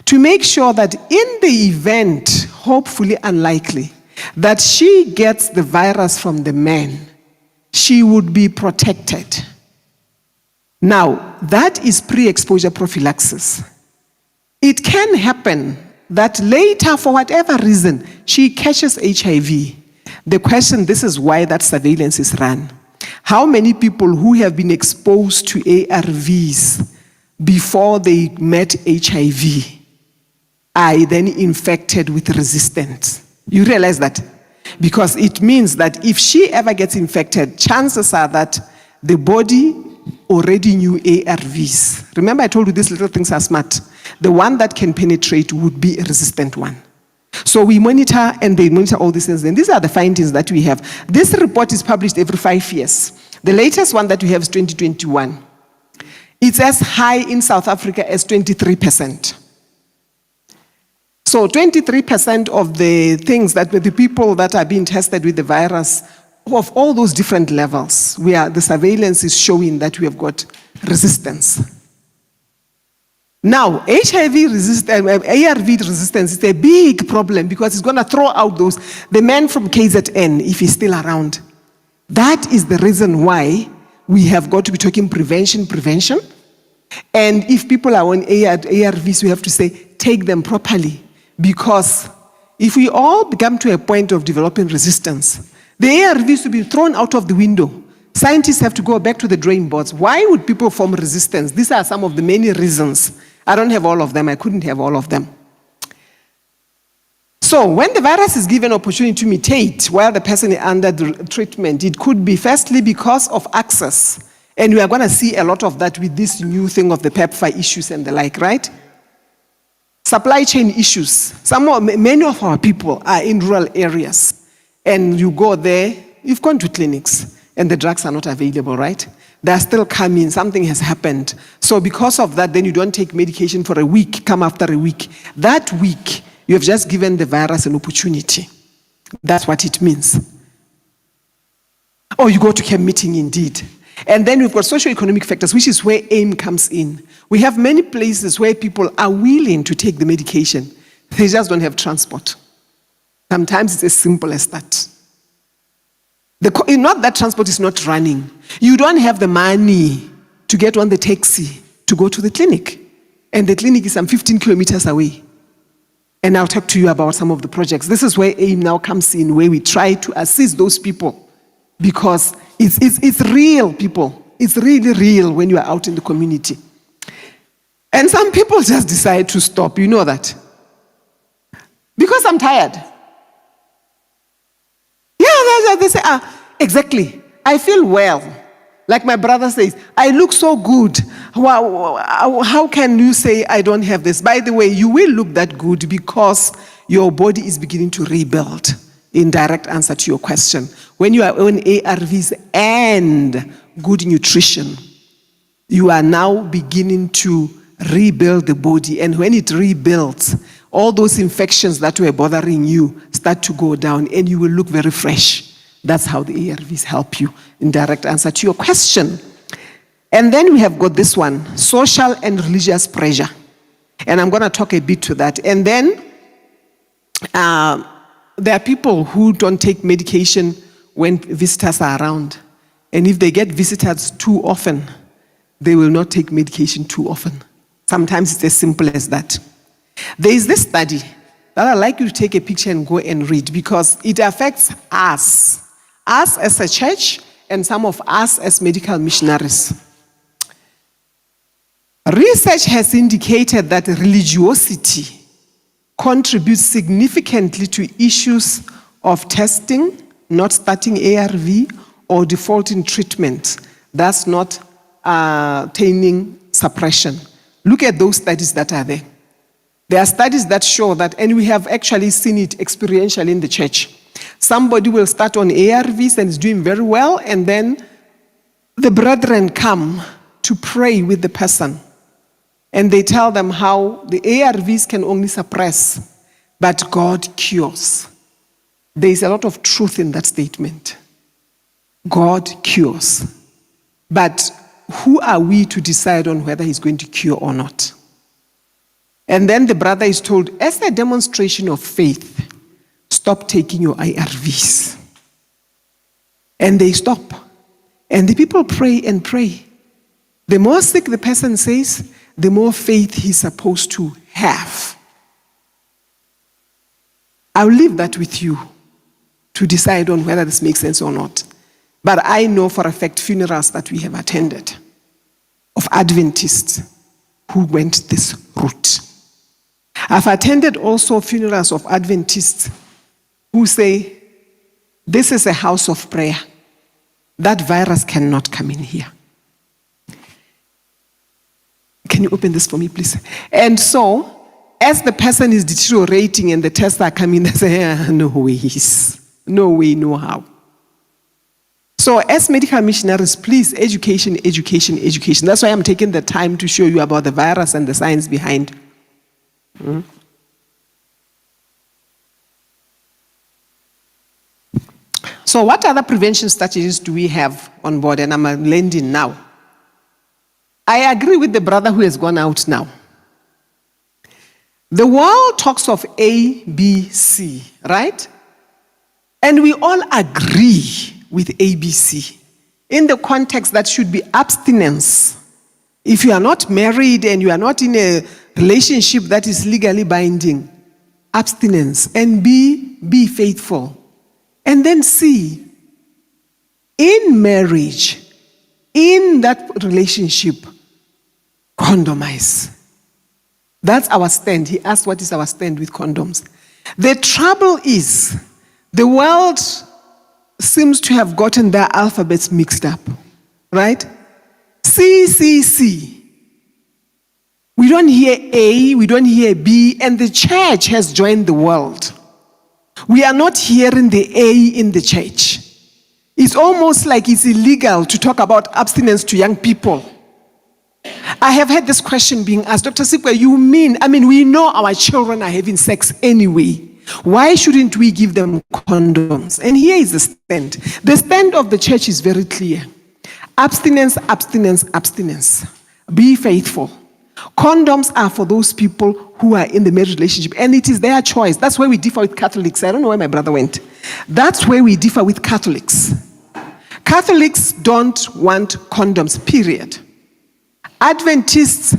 To make sure that in the event, hopefully unlikely, that she gets the virus from the man, she would be protected. Now, that is pre-exposure prophylaxis. It can happen that later, for whatever reason, she catches HIV. The question, this is why that surveillance is run. How many people who have been exposed to ARVs before they met HIV are then infected with resistance? You realize that? Because it means that if she ever gets infected, chances are that the body already knew ARVs. Remember I told you these little things are smart. The one that can penetrate would be a resistant one. So we monitor and they monitor all these things. And these are the findings that we have. This report is published every 5 years. The latest one that we have is 2021. It's as high in South Africa as 23%. So 23% of the things that the people that are being tested with the virus of all those different levels, the surveillance is showing that we have got resistance. Now, ARV resistance is a big problem because it's going to throw out the man from KZN if he's still around. That is the reason why we have got to be talking prevention. And if people are on ARVs, we have to say, take them properly. Because if we all come to a point of developing resistance, the ARVs will be thrown out of the window. Scientists have to go back to the drawing boards. Why would people form resistance? These are some of the many reasons. I don't have all of them. I couldn't have all of them. So when the virus is given opportunity to mutate while the person is under the treatment, it could be firstly because of access. And we are going to see a lot of that with this new thing of the PEPFAR issues and the like, right? Supply chain issues. Many of our people are in rural areas. And you go there, you've gone to clinics, and the drugs are not available, right? They're still coming, something has happened. So because of that, then you don't take medication for a week, come after a week. That week, you have just given the virus an opportunity. That's what it means. Or you go to camp meeting indeed. And then we've got socio-economic factors, which is where AIM comes in. We have many places where people are willing to take the medication. They just don't have transport. Sometimes it's as simple as that. Not that transport is not running. You don't have the money to get on the taxi to go to the clinic. And the clinic is some 15 kilometers away. And I'll talk to you about some of the projects. This is where AIM now comes in, where we try to assist those people. Because it's real, people. It's really real when you are out in the community. And some people just decide to stop. You know that. Because I'm tired. Yeah, they say, exactly. I feel well. Like my brother says, I look so good. How can you say I don't have this? By the way, you will look that good because your body is beginning to rebuild. In direct answer to your question. When you are on ARVs and good nutrition, you are now beginning to rebuild the body. And when it rebuilds, all those infections that were bothering you start to go down and you will look very fresh. That's how the ARVs help you in direct answer to your question. And then we have got this one, social and religious pressure. And I'm going to talk a bit to that. And then there are people who don't take medication when visitors are around. And if they get visitors too often, they will not take medication too often. Sometimes it's as simple as that. There is this study that I'd like you to take a picture and go and read because it affects us as a church and some of us as medical missionaries. Research has indicated that religiosity contributes significantly to issues of testing, not starting ARV, or defaulting treatment, thus not attaining suppression. Look at those studies that are there. There are studies that show that, and we have actually seen it experientially in the church. Somebody will start on ARVs and is doing very well, and then the brethren come to pray with the person. And they tell them how the ARVs can only suppress, but God cures. There is a lot of truth in that statement. God cures. But who are we to decide on whether he's going to cure or not? And then the brother is told, as a demonstration of faith, stop taking your ARVs. And they stop. And the people pray and pray. The more sick the person says, the more faith he's supposed to have. I'll leave that with you to decide on whether this makes sense or not. But I know for a fact funerals that we have attended of Adventists who went this route. I've attended also funerals of Adventists who say, this is a house of prayer. That virus cannot come in here. Can you open this for me, please? And so, as the person is deteriorating and the tests are coming, they say, no ways, no way, no how. So as medical missionaries, please, education, education, education. That's why I'm taking the time to show you about the virus and the science behind. So what other prevention strategies do we have on board? And I'm landing now. I agree with the brother who has gone out now. The world talks of A, B, C, right? And we all agree with ABC in the context that should be abstinence. If you are not married and you are not in a relationship that is legally binding, abstinence. And B, be faithful. And then C, in marriage, in that relationship, condomize. That's our stand. He asked, what is our stand with condoms? The trouble is, the world seems to have gotten their alphabets mixed up, right? C, C, C. We don't hear A, we don't hear B, and the church has joined the world. We are not hearing the A in the church. It's almost like it's illegal to talk about abstinence to young people. I have had this question being asked, Dr. Sipwe, you mean, we know our children are having sex anyway. Why shouldn't we give them condoms? And here is the stand. The stand of the church is very clear. Abstinence, abstinence, abstinence. Be faithful. Condoms are for those people who are in the marriage relationship, and it is their choice. That's where we differ with Catholics. I don't know where my brother went. That's where we differ with Catholics. Catholics don't want condoms, period. Adventists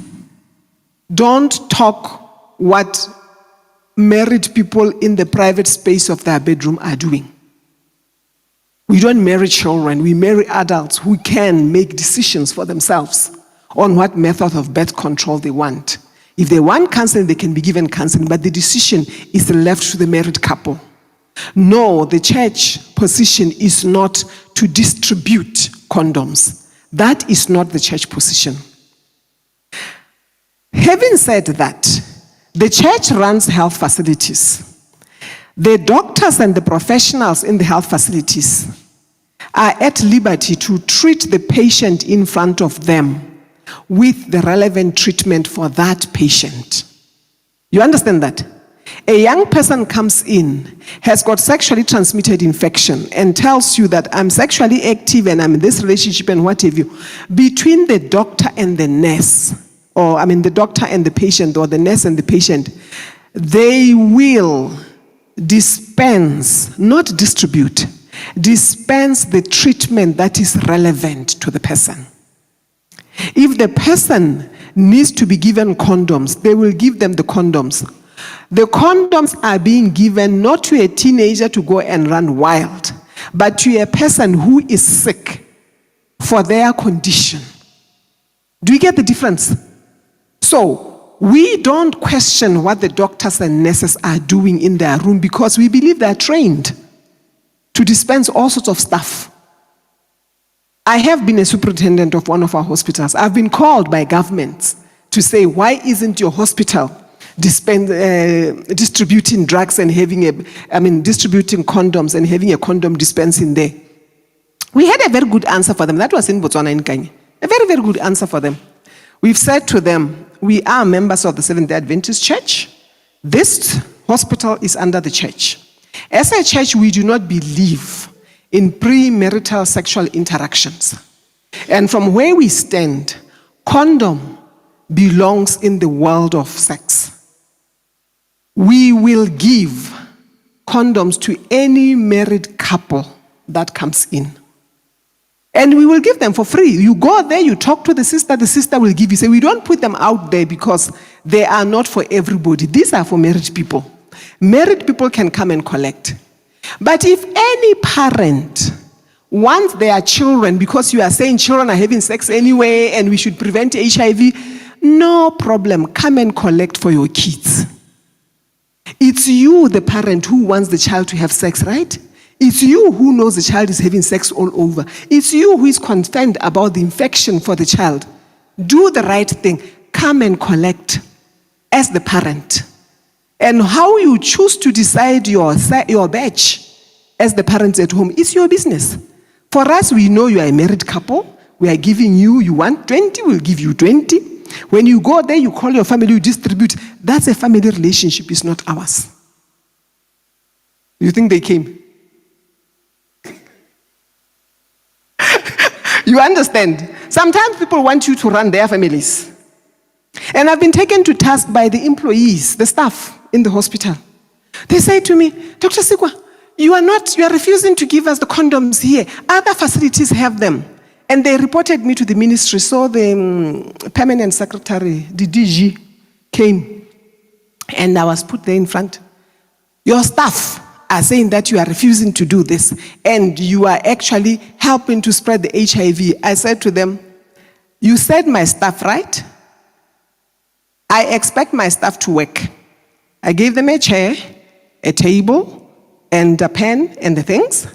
don't talk what married people in the private space of their bedroom are doing. We don't marry children, we marry adults who can make decisions for themselves on what method of birth control they want. If they want counseling, they can be given counseling, but the decision is left to the married couple. No, the church position is not to distribute condoms. That is not the church position. Having said that, the church runs health facilities. The doctors and the professionals in the health facilities are at liberty to treat the patient in front of them with the relevant treatment for that patient. You understand that? A young person comes in, has got sexually transmitted infection, and tells you that I'm sexually active and I'm in this relationship and what have you. Between the doctor and the nurse, or the doctor and the patient, or the nurse and the patient, they will dispense, not distribute, dispense the treatment that is relevant to the person. If the person needs to be given condoms, they will give them the condoms. The condoms are being given not to a teenager to go and run wild, but to a person who is sick for their condition. Do you get the difference? So, we don't question what the doctors and nurses are doing in their room because we believe they are trained to dispense all sorts of stuff. I have been a superintendent of one of our hospitals. I've been called by governments to say, why isn't your hospital distributing drugs and distributing condoms and having a condom dispensing there? We had a very good answer for them. That was in Botswana, in Kenya. A very, very good answer for them. We've said to them, we are members of the Seventh-day Adventist Church. This hospital is under the church. As a church, we do not believe in premarital sexual interactions. And from where we stand, condom belongs in the world of sex. We will give condoms to any married couple that comes in. And we will give them for free. You go there, you talk to the sister will give you. Say, we don't put them out there because they are not for everybody. These are for married people. Married people can come and collect. But if any parent wants their children, because you are saying children are having sex anyway and we should prevent HIV, no problem, come and collect for your kids. It's you, the parent, who wants the child to have sex, right? It's you who knows the child is having sex all over. It's you who is concerned about the infection for the child. Do the right thing. Come and collect as the parent. And how you choose to decide your batch as the parents at home is your business. For us, we know you are a married couple. We are giving you want 20, we'll give you 20. When you go there, you call your family, you distribute. That's a family relationship, it's not ours. You think they came? You understand? Sometimes people want you to run their families. And I've been taken to task by the employees, the staff in the hospital. They say to me, Dr. Sigwa, you are refusing to give us the condoms here. Other facilities have them. And they reported me to the ministry. So the permanent secretary, the DG, came. And I was put there in front. Your staff are saying that you are refusing to do this. And you are actually helping to spread the HIV. I said to them, you said my staff, right? I expect my staff to work. I gave them a chair, a table, and a pen and the things.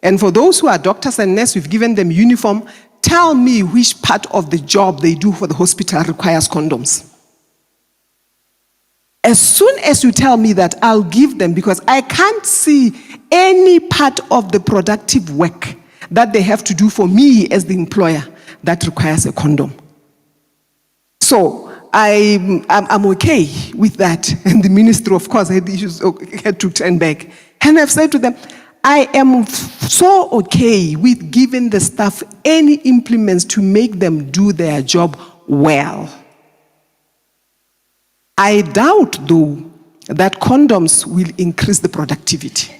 And for those who are doctors and nurses, we've given them uniform. Tell me which part of the job they do for the hospital requires condoms. As soon as you tell me that, I'll give them, because I can't see any part of the productive work that they have to do for me as the employer that requires a condom. So I'm okay with that. And the minister, of course, had to turn back. And I've said to them, I am so okay with giving the staff any implements to make them do their job well. I doubt, though, that condoms will increase the productivity.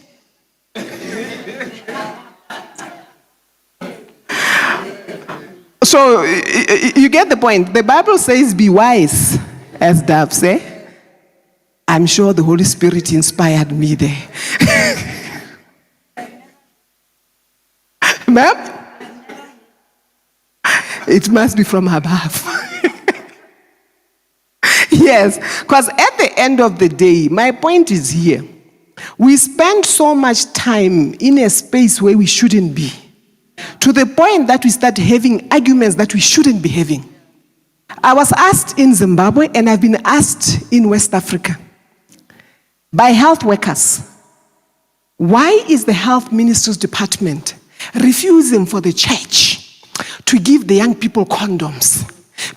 So you get the point. The Bible says, be wise, as Dave said. I'm sure the Holy Spirit inspired me there. Ma'am? It must be from above. Yes, because at the end of the day, my point is here. We spend so much time in a space where we shouldn't be, to the point that we start having arguments that we shouldn't be having. I was asked in Zimbabwe, and I've been asked in West Africa, by health workers, why is the health minister's department refusing for the church to give the young people condoms?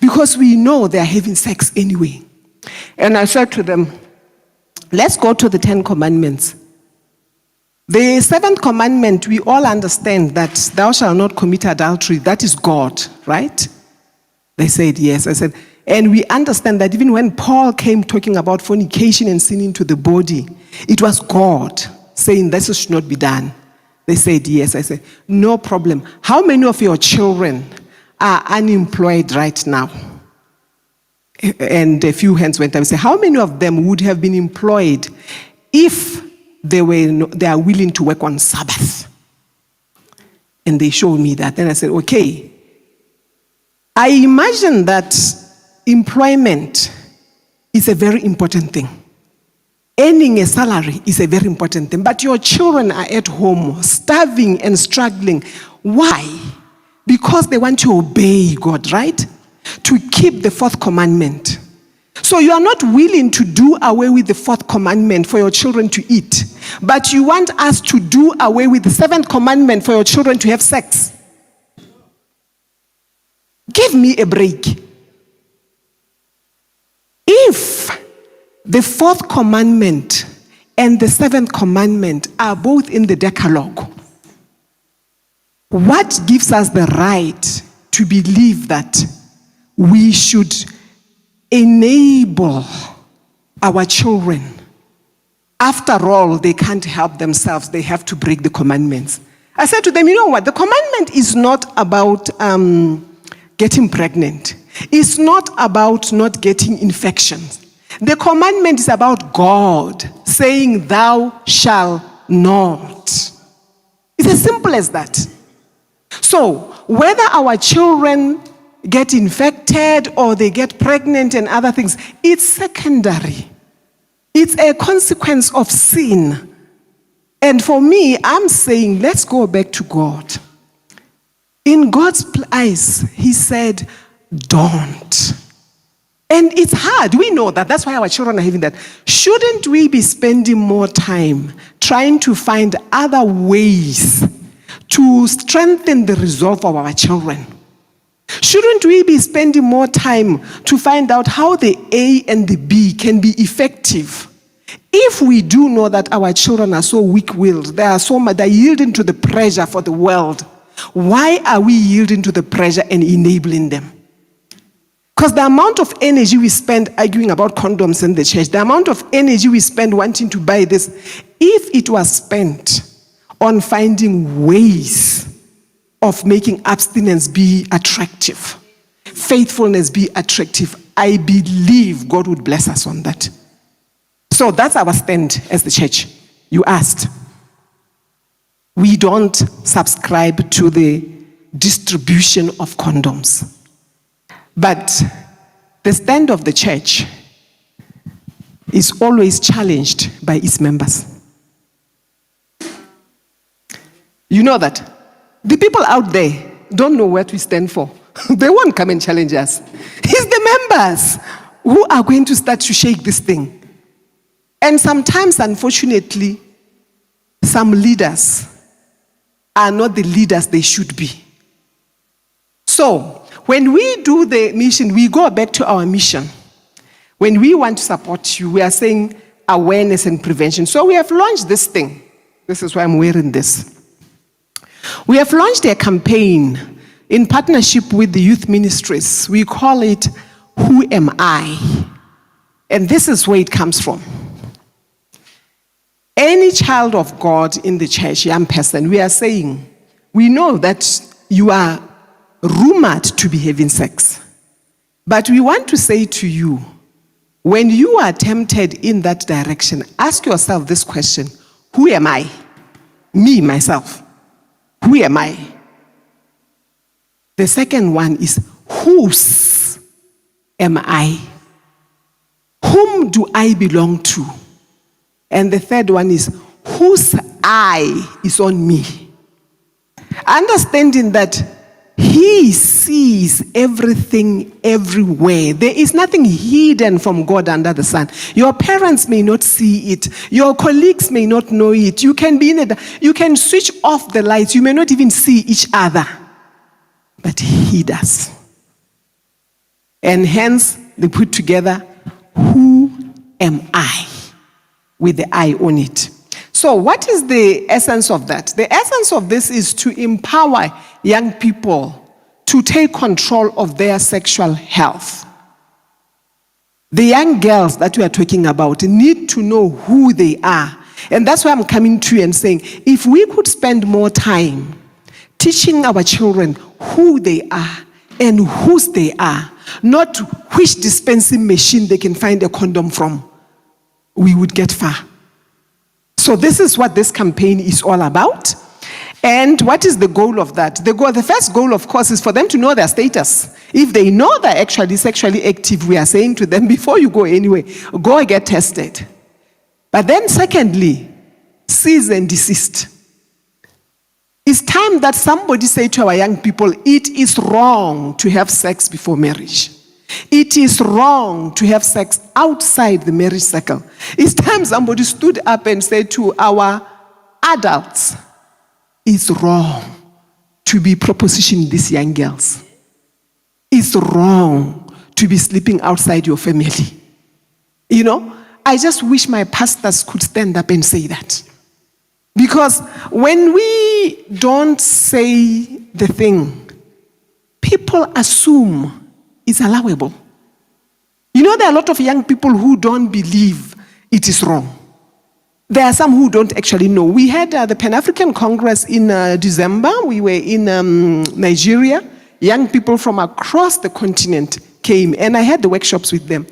Because we know they're having sex anyway. And I said to them, let's go to the 10 Commandments. The 7th commandment, we all understand that thou shalt not commit adultery. That is God, right? They said yes. I said, and we understand that even when Paul came talking about fornication and sin into the body, it was God saying this should not be done. They said yes. I said, no problem. How many of your children are unemployed right now? And a few hands went up and said, how many of them would have been employed if they are willing to work on Sabbath? And they showed me that. Then I said, okay. I imagine that employment is a very important thing. Earning a salary is a very important thing. But your children are at home, starving and struggling. Why? Because they want to obey God, right? To keep the 4th commandment. So you are not willing to do away with the 4th commandment for your children to eat, but you want us to do away with the 7th commandment for your children to have sex. Give me a break. If the 4th commandment and the 7th commandment are both in the Decalogue, what gives us the right to believe that we should enable our children? After all, they can't help themselves. They have to break the commandments. I said to them, you know what? The commandment is not about getting pregnant. It's not about not getting infections. The commandment is about God saying, thou shalt not. It's as simple as that. So, whether our children get infected or they get pregnant and other things, it's secondary. It's a consequence of sin. And for me, I'm saying, let's go back to God. In God's eyes, He said, don't. And it's hard. We know that. That's why our children are having that. Shouldn't we be spending more time trying to find other ways to strengthen the resolve of our children? Shouldn't we be spending more time to find out how the A and the B can be effective? If we do know that our children are so weak-willed, they're yielding to the pressure for the world, Why are we yielding to the pressure and enabling them? Because the amount of energy we spend arguing about condoms in the church, the amount of energy we spend wanting to buy this, if it was spent on finding ways of making abstinence be attractive, faithfulness be attractive, I believe God would bless us on that. So that's our stand as the church. You asked. We don't subscribe to the distribution of condoms. But the stand of the church is always challenged by its members. You know that. The people out there don't know what we stand for. They won't come and challenge us. It's the members who are going to start to shake this thing. And sometimes, unfortunately, some leaders are not the leaders they should be. So, when we do the mission, we go back to our mission. When we want to support you, we are saying awareness and prevention. So we have launched this thing. This is why I'm wearing this. We have launched a campaign in partnership with the youth ministries. We call it, Who Am I? And this is where it comes from. Any child of God in the church, young person, we are saying, we know that you are rumored to be having sex. But we want to say to you, when you are tempted in that direction, ask yourself this question: who am I? Me, myself. Who am I? The second one is, whose am I? Whom do I belong to? And the third one is, whose eye is on me? Understanding that He sees everything everywhere. There is nothing hidden from God under the sun. Your parents may not see it. Your colleagues may not know it. You can switch off the lights. You may not even see each other. But He does. And hence, they put together, who am I? With the eye on it. So what is the essence of that? The essence of this is to empower young people to take control of their sexual health. The young girls that we are talking about need to know who they are. And that's why I'm coming to you and saying, if we could spend more time teaching our children who they are and whose they are, not which dispensing machine they can find a condom from, we would get far. So this is what this campaign is all about. And what is the goal of that? The first goal, of course, is for them to know their status. If they know they're actually sexually active, we are saying to them, before you go anywhere, go and get tested. But then secondly, cease and desist. It's time that somebody say to our young people, it is wrong to have sex before marriage. It is wrong to have sex outside the marriage circle. It's time somebody stood up and said to our adults, it's wrong to be propositioning these young girls. It's wrong to be sleeping outside your family. You know, I just wish my pastors could stand up and say that. Because when we don't say the thing, people assume it's allowable. You know, there are a lot of young people who don't believe it is wrong. There are some who don't actually know. We had the Pan-African Congress in December. We were in Nigeria. Young people from across the continent came, and I had the workshops with them.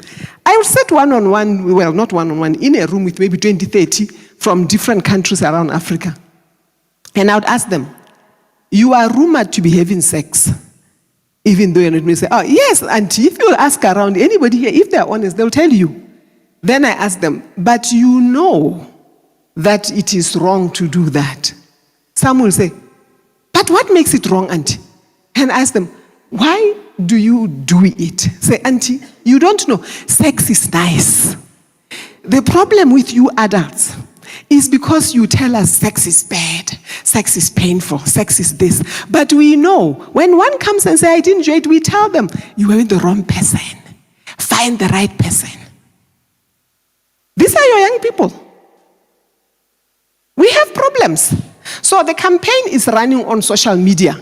I would sit one-on-one, well, not one-on-one, in a room with maybe 20, 30 from different countries around Africa. And I would ask them, you are rumored to be having sex. Even though you're not going to say, oh, yes, auntie, if you ask around anybody here, if they're honest, they'll tell you. Then I ask them, but you know that it is wrong to do that. Some will say, but what makes it wrong, auntie? And I ask them, why do you do it? Say, auntie, you don't know. Sex is nice. The problem with you adults is because you tell us sex is bad, sex is painful, sex is this. But we know, when one comes and says, I didn't enjoy it, we tell them, you are with the wrong person. Find the right person. These are your young people. We have problems. So the campaign is running on social media.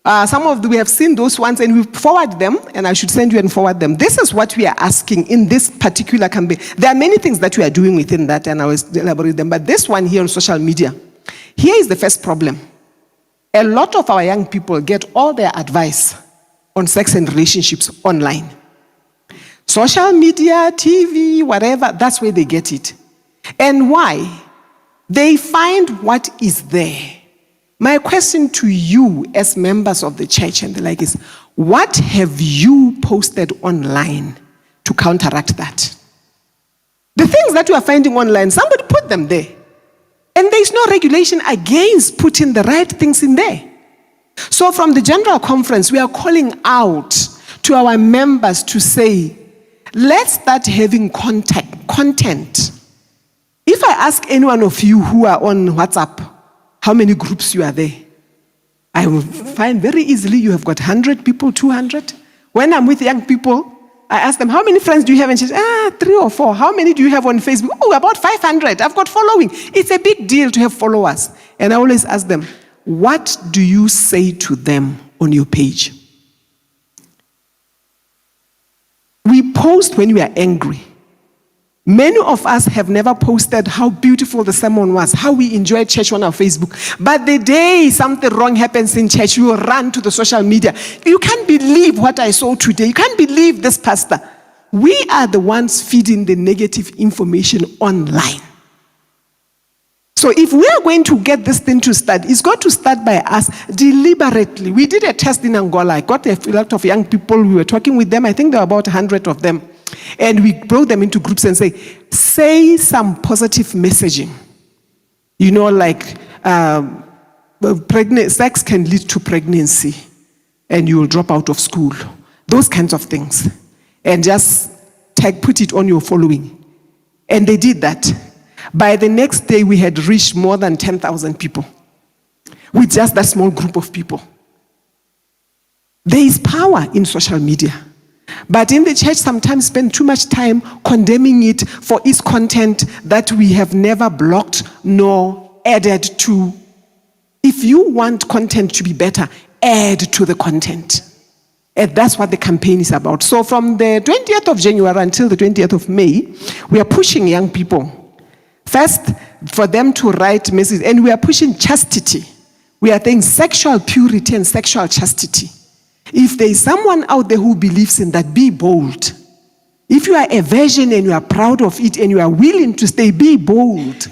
We have seen those ones and we forward them, and I should send you and forward them. This is what we are asking in this particular campaign. There are many things that we are doing within that, and I will elaborate them. But this one here on social media, here is the first problem. A lot of our young people get all their advice on sex and relationships online. Social media, TV, whatever, that's where they get it. And why? They find what is there. My question to you as members of the church and the like is, what have you posted online to counteract that? The things that you are finding online, somebody put them there. And there is no regulation against putting the right things in there. So from the General Conference, we are calling out to our members to say, let's start having content. If I ask any one of you who are on WhatsApp, how many groups you are there, I will find very easily you have got 100 people, 200. When I'm with young people, I ask them, how many friends do you have? And she says, 3 or 4. How many do you have on Facebook? Oh, about 500. I've got following. It's a big deal to have followers. And I always ask them, what do you say to them on your page? We post when we are angry. Many of us have never posted how beautiful the sermon was, how we enjoyed church on our Facebook. But the day something wrong happens in church, we will run to the social media. You can't believe what I saw today. You can't believe this pastor. We are the ones feeding the negative information online. So if we are going to get this thing to start, it's got to start by us deliberately. We did a test in Angola. I got a lot of young people. We were talking with them. I think there were about 100 of them. And we brought them into groups and say some positive messaging. You know, like sex can lead to pregnancy and you will drop out of school. Those kinds of things. And just put it on your following. And they did that. By the next day, we had reached more than 10,000 people with just that small group of people. There is power in social media. But in the church, sometimes spend too much time condemning it for its content that we have never blocked nor added to. If you want content to be better, add to the content. And that's what the campaign is about. So from the 20th of January until the 20th of May, we are pushing young people. First, for them to write messages. And we are pushing chastity. We are saying sexual purity and sexual chastity. If there is someone out there who believes in that, be bold. If you are a virgin and you are proud of it and you are willing to stay, be bold.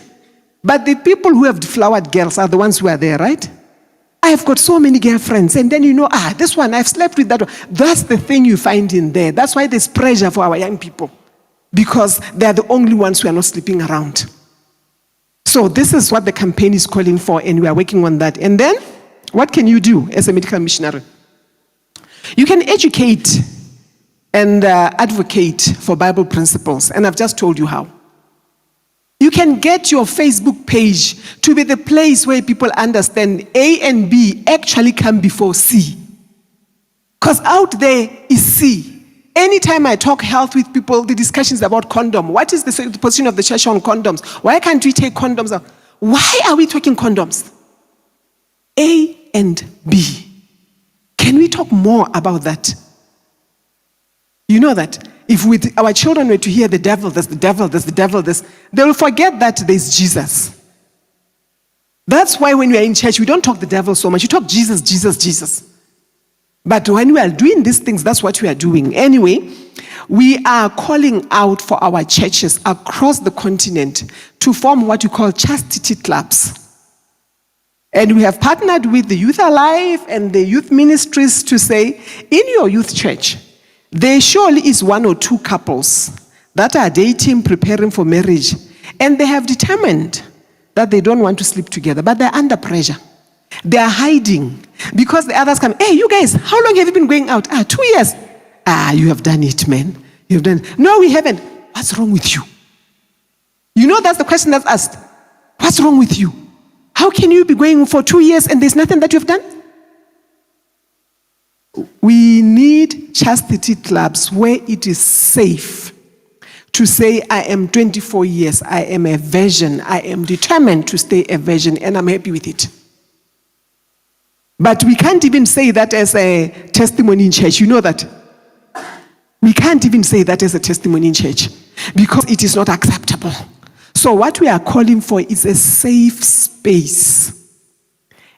But the people who have deflowered girls are the ones who are there, right? I have got so many girlfriends, and then this one, I've slept with that one. That's the thing you find in there. That's why there's pressure for our young people, because they're the only ones who are not sleeping around. So this is what the campaign is calling for, and we are working on that. And then, what can you do as a medical missionary? You can educate and advocate for Bible principles, and I've just told you how. You can get your Facebook page to be the place where people understand A and B actually come before C. Because out there is C. Anytime I talk health with people, the discussion is about condom. What is the position of the church on condoms? Why can't we take condoms out? Why are we talking condoms? A and B. Can we talk more about that? You know that if our children were to hear the devil, there's the devil, there's the devil, they will forget that there's Jesus. That's why when we are in church, we don't talk the devil so much. You talk Jesus, Jesus, Jesus. But when we are doing these things, that's what we are doing. Anyway, we are calling out for our churches across the continent to form what we call chastity clubs. And we have partnered with the Youth Alive and the youth ministries to say, in your youth church, there surely is 1 or 2 couples that are dating, preparing for marriage, and they have determined that they don't want to sleep together, but they're under pressure. They are hiding because the others come, hey, you guys, how long have you been going out? 2 years. You have done it, man. You've done it. No, we haven't. What's wrong with you? You know that's the question that's asked. What's wrong with you? How can you be going for 2 years and there's nothing that you've done? We need chastity clubs where it is safe to say, I am 24 years, I am a virgin, I am determined to stay a virgin, and I'm happy with it. But we can't even say that as a testimony in church. You know that? We can't even say that as a testimony in church because it is not acceptable. So what we are calling for is a safe space.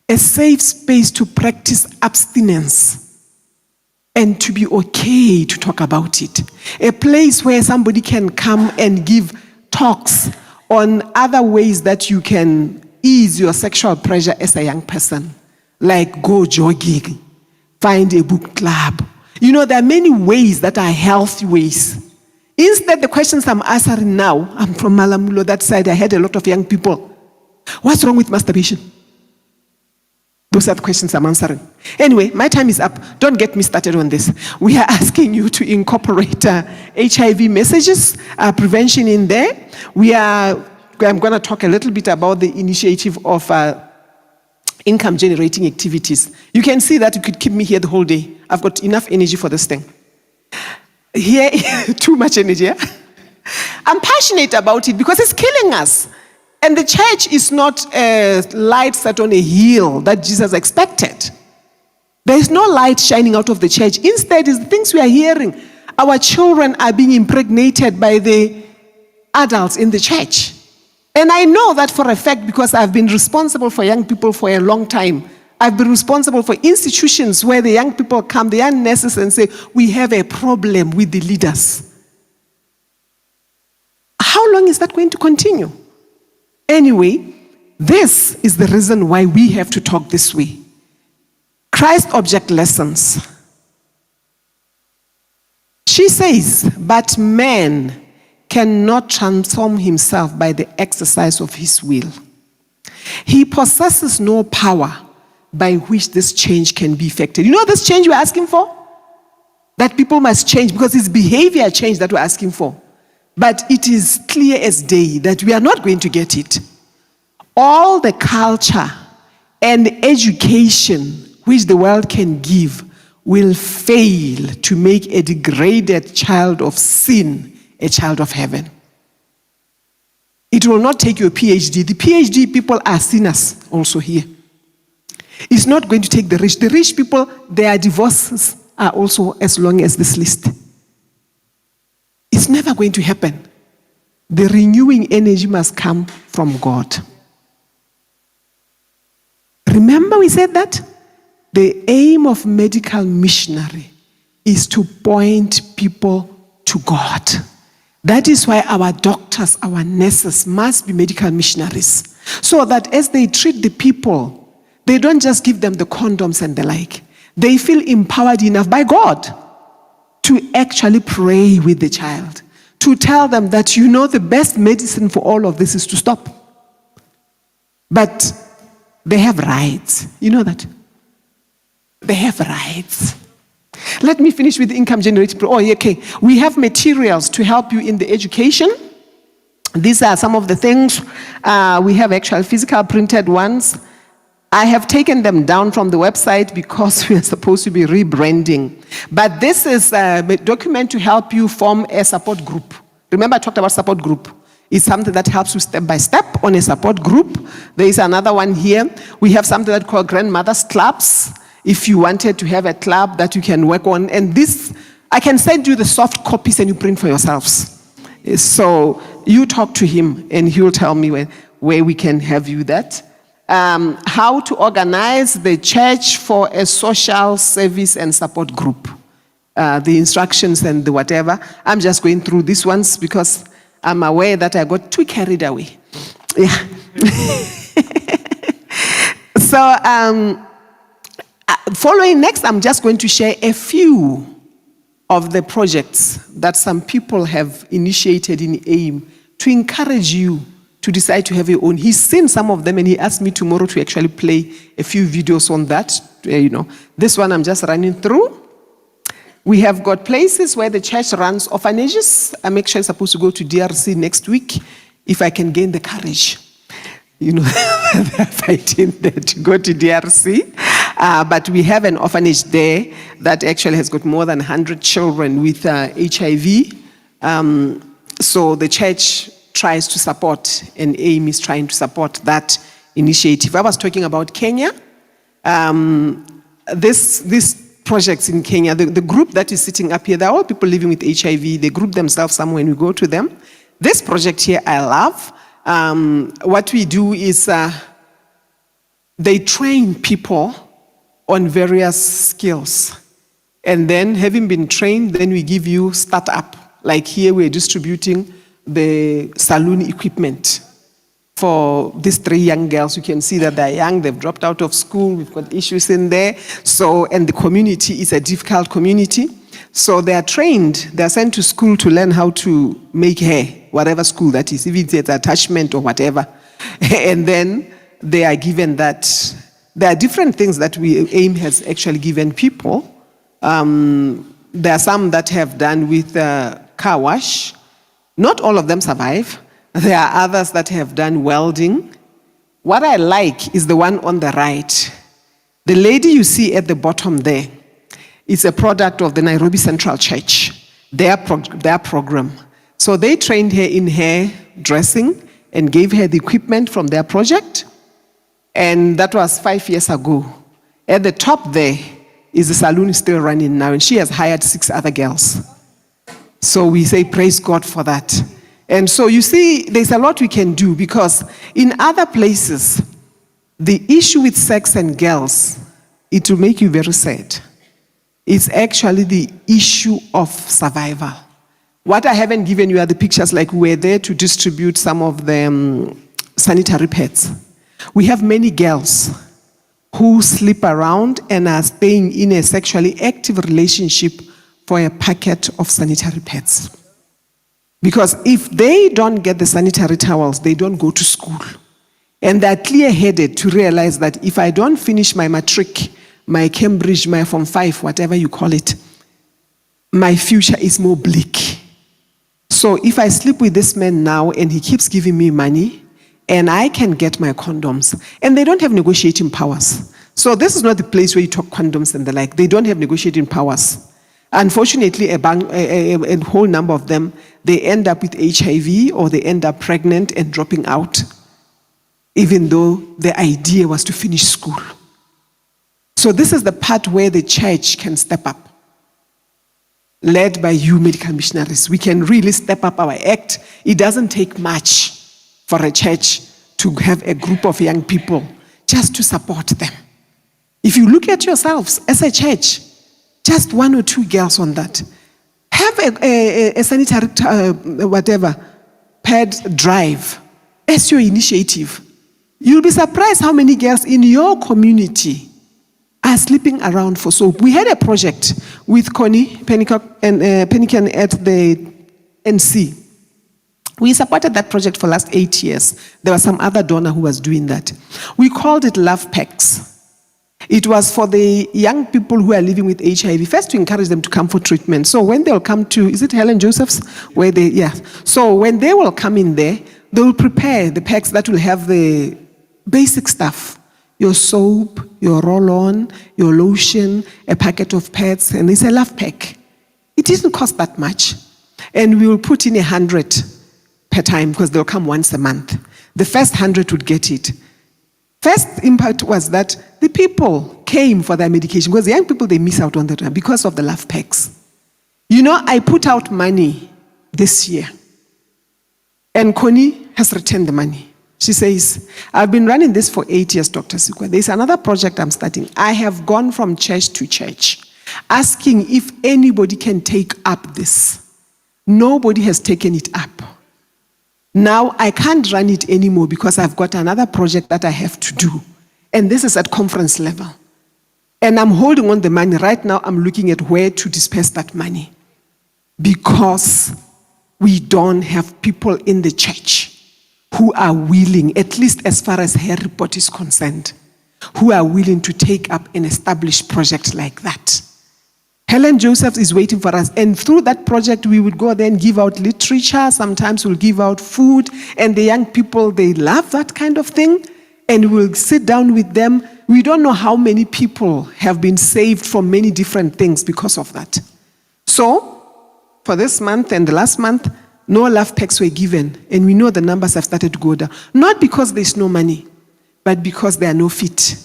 A safe space to practice abstinence and to be okay to talk about it. A place where somebody can come and give talks on other ways that you can ease your sexual pressure as a young person. Like go jogging, find a book club. You know, there are many ways that are healthy ways. Instead, the questions I'm answering now, I'm from Malamulo, that side, I had a lot of young people. What's wrong with masturbation? Those are the questions I'm answering. Anyway, my time is up. Don't get me started on this. We are asking you to incorporate HIV messages, prevention in there. I'm going to talk a little bit about the initiative of income generating activities. You can see that you could keep me here the whole day. I've got enough energy for this thing. Here, too much energy. Yeah? I'm passionate about it because it's killing us. And the church is not a light set on a hill that Jesus expected. There is no light shining out of the church. Instead, it's the things we are hearing. Our children are being impregnated by the adults in the church. And I know that for a fact because I've been responsible for young people for a long time. I've been responsible for institutions where the young people come, the young nurses, and say, we have a problem with the leaders. How long is that going to continue? Anyway, this is the reason why we have to talk this way. Christ object lessons. She says, but man cannot transform himself by the exercise of his will. He possesses no power by which this change can be effected. You know this change we're asking for? That people must change because it's behavior change that we're asking for. But it is clear as day that we are not going to get it. All the culture and education which the world can give will fail to make a degraded child of sin a child of heaven. It will not take your PhD. The PhD people are sinners also here. It's not going to take the rich. The rich people, their divorces are also as long as this list. It's never going to happen. The renewing energy must come from God. Remember we said that? The aim of medical missionary is to point people to God. That is why our doctors, our nurses must be medical missionaries. So that as they treat the people, they don't just give them the condoms and the like. They feel empowered enough by God to actually pray with the child. To tell them that you know the best medicine for all of this is to stop. But they have rights. You know that? They have rights. Let me finish with the income generating. Oh, okay. We have materials to help you in the education. These are some of the things. We have actual physical printed ones. I have taken them down from the website because we are supposed to be rebranding. But this is a document to help you form a support group. Remember I talked about support group. It's something that helps you step by step on a support group. There is another one here. We have something that called grandmothers clubs. If you wanted to have a club that you can work on. And this, I can send you the soft copies and you print for yourselves. So you talk to him and he'll tell me where we can have you that. How to organize the church for a social service and support group. The instructions and the whatever. I'm just going through these ones because I'm aware that I got too carried away. Yeah. So, following next, I'm just going to share a few of the projects that some people have initiated in AIM to encourage you to decide to have your own. He's seen some of them and he asked me tomorrow to actually play a few videos on that. This one I'm just running through. We have got places where the church runs orphanages. I'm actually supposed to go to DRC next week if I can gain the courage. They're fighting there to go to DRC. But we have an orphanage there that actually has got more than 100 children with HIV. So the church tries to support, and AIM is trying to support that initiative. I was talking about Kenya. This projects in Kenya, the group that is sitting up here, they're all people living with HIV. They group themselves somewhere when we go to them. This project here, I love. What we do is they train people on various skills. And then, having been trained, then we give you startup. Like here, we're distributing the saloon equipment for these 3 young girls. You can see that they're young, they've dropped out of school, we've got issues in there. So, and the community is a difficult community. So they are trained, they're sent to school to learn how to make hair, whatever school that is, if it's an attachment or whatever. And then they are given that. There are different things that AIM has actually given people. There are some that have done with car wash. Not all of them survive. There are others that have done welding. What I like is the one on the right. The lady you see at the bottom there is a product of the Nairobi Central Church, their program. So they trained her in hair dressing and gave her the equipment from their project. And that was 5 years ago. At the top there is the saloon still running now, and she has hired 6 other girls. So we say praise God for that. And so you see, there's a lot we can do, because in other places, the issue with sex and girls, it will make you very sad. It's actually the issue of survival. What I haven't given you are the pictures, like we're there to distribute some of the sanitary pads. We have many girls who sleep around and are staying in a sexually active relationship for a packet of sanitary pads. Because if they don't get the sanitary towels, they don't go to school. And they're clear-headed to realize that if I don't finish my matric, my Cambridge, my Form 5, whatever you call it, my future is more bleak. So if I sleep with this man now and he keeps giving me money, and I can get my condoms, and they don't have negotiating powers. So this is not the place where you talk condoms and the like. They don't have negotiating powers. Unfortunately, a whole number of them, they end up with HIV, or they end up pregnant and dropping out, even though the idea was to finish school. So this is the part where the church can step up. Led by you, Medica Missionaries, we can really step up our act. It doesn't take much for a church to have a group of young people just to support them. If you look at yourselves as a church, just 1 or 2 girls on that. Have a sanitary, pad drive as your initiative. You'll be surprised how many girls in your community are sleeping around for soap. We had a project with Connie Pennycock and Pennycan at the NC. We supported that project for the last 8 years. There was some other donor who was doing that. We called it Love Packs. It was for the young people who are living with HIV, first to encourage them to come for treatment. So when they'll come to, is it Helen Joseph's? So when they will come in there, they will prepare the packs that will have the basic stuff. Your soap, your roll-on, your lotion, a packet of pads, and it's a love pack. It didn't cost that much. And we will put in 100 per time, because they'll come once a month. The first 100 would get it. First impact was that the people came for their medication, because the young people, they miss out on that because of the love packs. You know, I put out money this year, and Connie has returned the money. She says, I've been running this for 8 years, Dr. Sikwa. There's another project I'm starting. I have gone from church to church, asking if anybody can take up this. Nobody has taken it up. Now I can't run it anymore because I've got another project that I have to do. And this is at conference level. And I'm holding on the money. Right now I'm looking at where to disperse that money, because we don't have people in the church who are willing, at least as far as her report is concerned, who are willing to take up an established project like that. Helen Joseph is waiting for us. And through that project, we would go there and give out literature. Sometimes we'll give out food. And the young people, they love that kind of thing. And we'll sit down with them. We don't know how many people have been saved from many different things because of that. So, for this month and the last month, no love packs were given, and we know the numbers have started to go down. Not because there's no money, but because there are no feet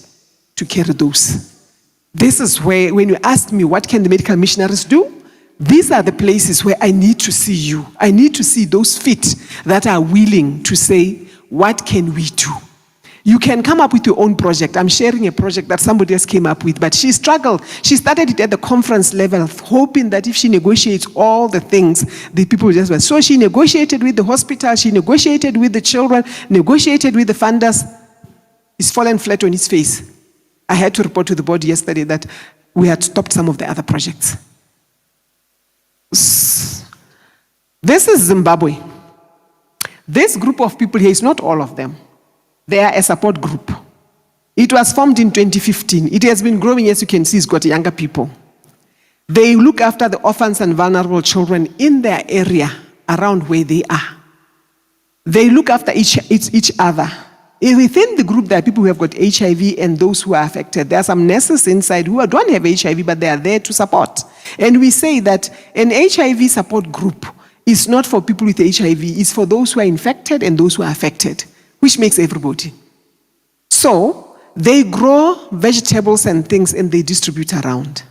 to carry those. This is where, when you ask me, what can the medical missionaries do? These are the places where I need to see you. I need to see those feet that are willing to say, what can we do? You can come up with your own project. I'm sharing a project that somebody else came up with, but she struggled. She started it at the conference level, hoping that if she negotiates all the things, the people will just went. So she negotiated with the hospital, she negotiated with the children, negotiated with the funders. It's fallen flat on its face. I had to report to the board yesterday that we had stopped some of the other projects. This is Zimbabwe. This group of people here is not all of them. They are a support group. It was formed in 2015. It has been growing, as you can see, it's got younger people. They look after the orphans and vulnerable children in their area around where they are. They look after each other. Within the group, there are people who have got HIV and those who are affected. There are some nurses inside who don't have HIV, but they are there to support. And we say that an HIV support group is not for people with HIV, it's for those who are infected and those who are affected, which makes everybody. So they grow vegetables and things and they distribute around.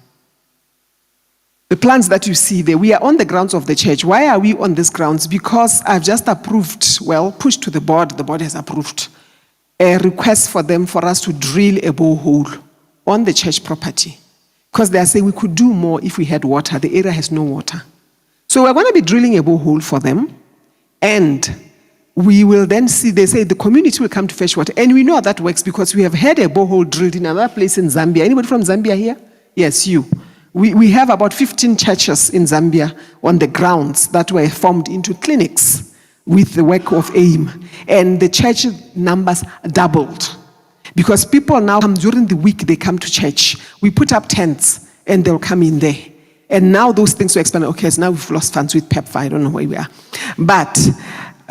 The plants that you see there, we are on the grounds of the church. Why are we on these grounds? Because I've just approved, pushed to the board has approved a request for us to drill a borehole on the church property. Because they are saying we could do more if we had water. The area has no water. So we're going to be drilling a borehole for them, and we will then see, they say the community will come to fetch water. And we know that works because we have had a borehole drilled in another place in Zambia. Anybody from Zambia here? Yes, you. We have about 15 churches in Zambia on the grounds that were formed into clinics with the work of AIM. And the church numbers doubled. Because people now come during the week, they come to church. We put up tents and they'll come in there. And now those things will expand. Okay, so now we've lost funds with PEPFAR. I don't know where we are. But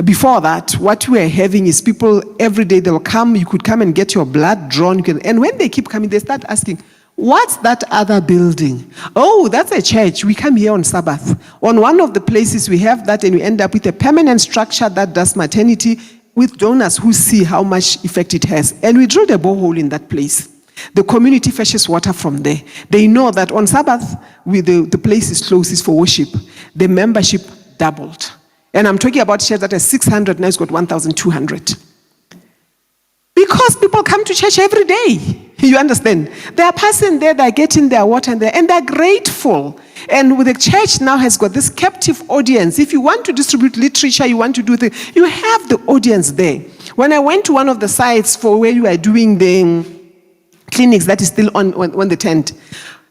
before that, what we are having is people every day, they'll come. You could come and get your blood drawn. And when they keep coming, they start asking, what's that other building? Oh, that's a church. We come here on Sabbath. On one of the places we have that, and we end up with a permanent structure that does maternity with donors who see how much effect it has. And we drilled a borehole in that place. The community fetches water from there. They know that on Sabbath, the place is closed, is for worship. The membership doubled. And I'm talking about church that has 600, now it's got 1,200. Because people come to church every day. You understand? They are passing there, they're getting their water and they're grateful. And the church now has got this captive audience. If you want to distribute literature, you want to do things, you have the audience there. When I went to one of the sites for where you are doing the clinics that is still on the tent,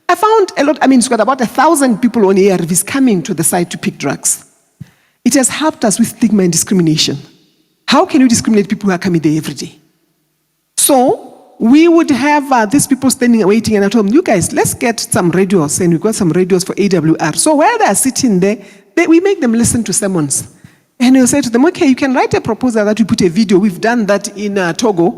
I found a lot, it's got about 1,000 people on ARVs coming to the site to pick drugs. It has helped us with stigma and discrimination. How can you discriminate people who are coming there every day? So we would have these people standing and waiting, and I told them, you guys, let's get some radios, and we got some radios for AWR. So while they are sitting there, we make them listen to sermons. And we'll say to them, okay, you can write a proposal that we put a video. We've done that in Togo,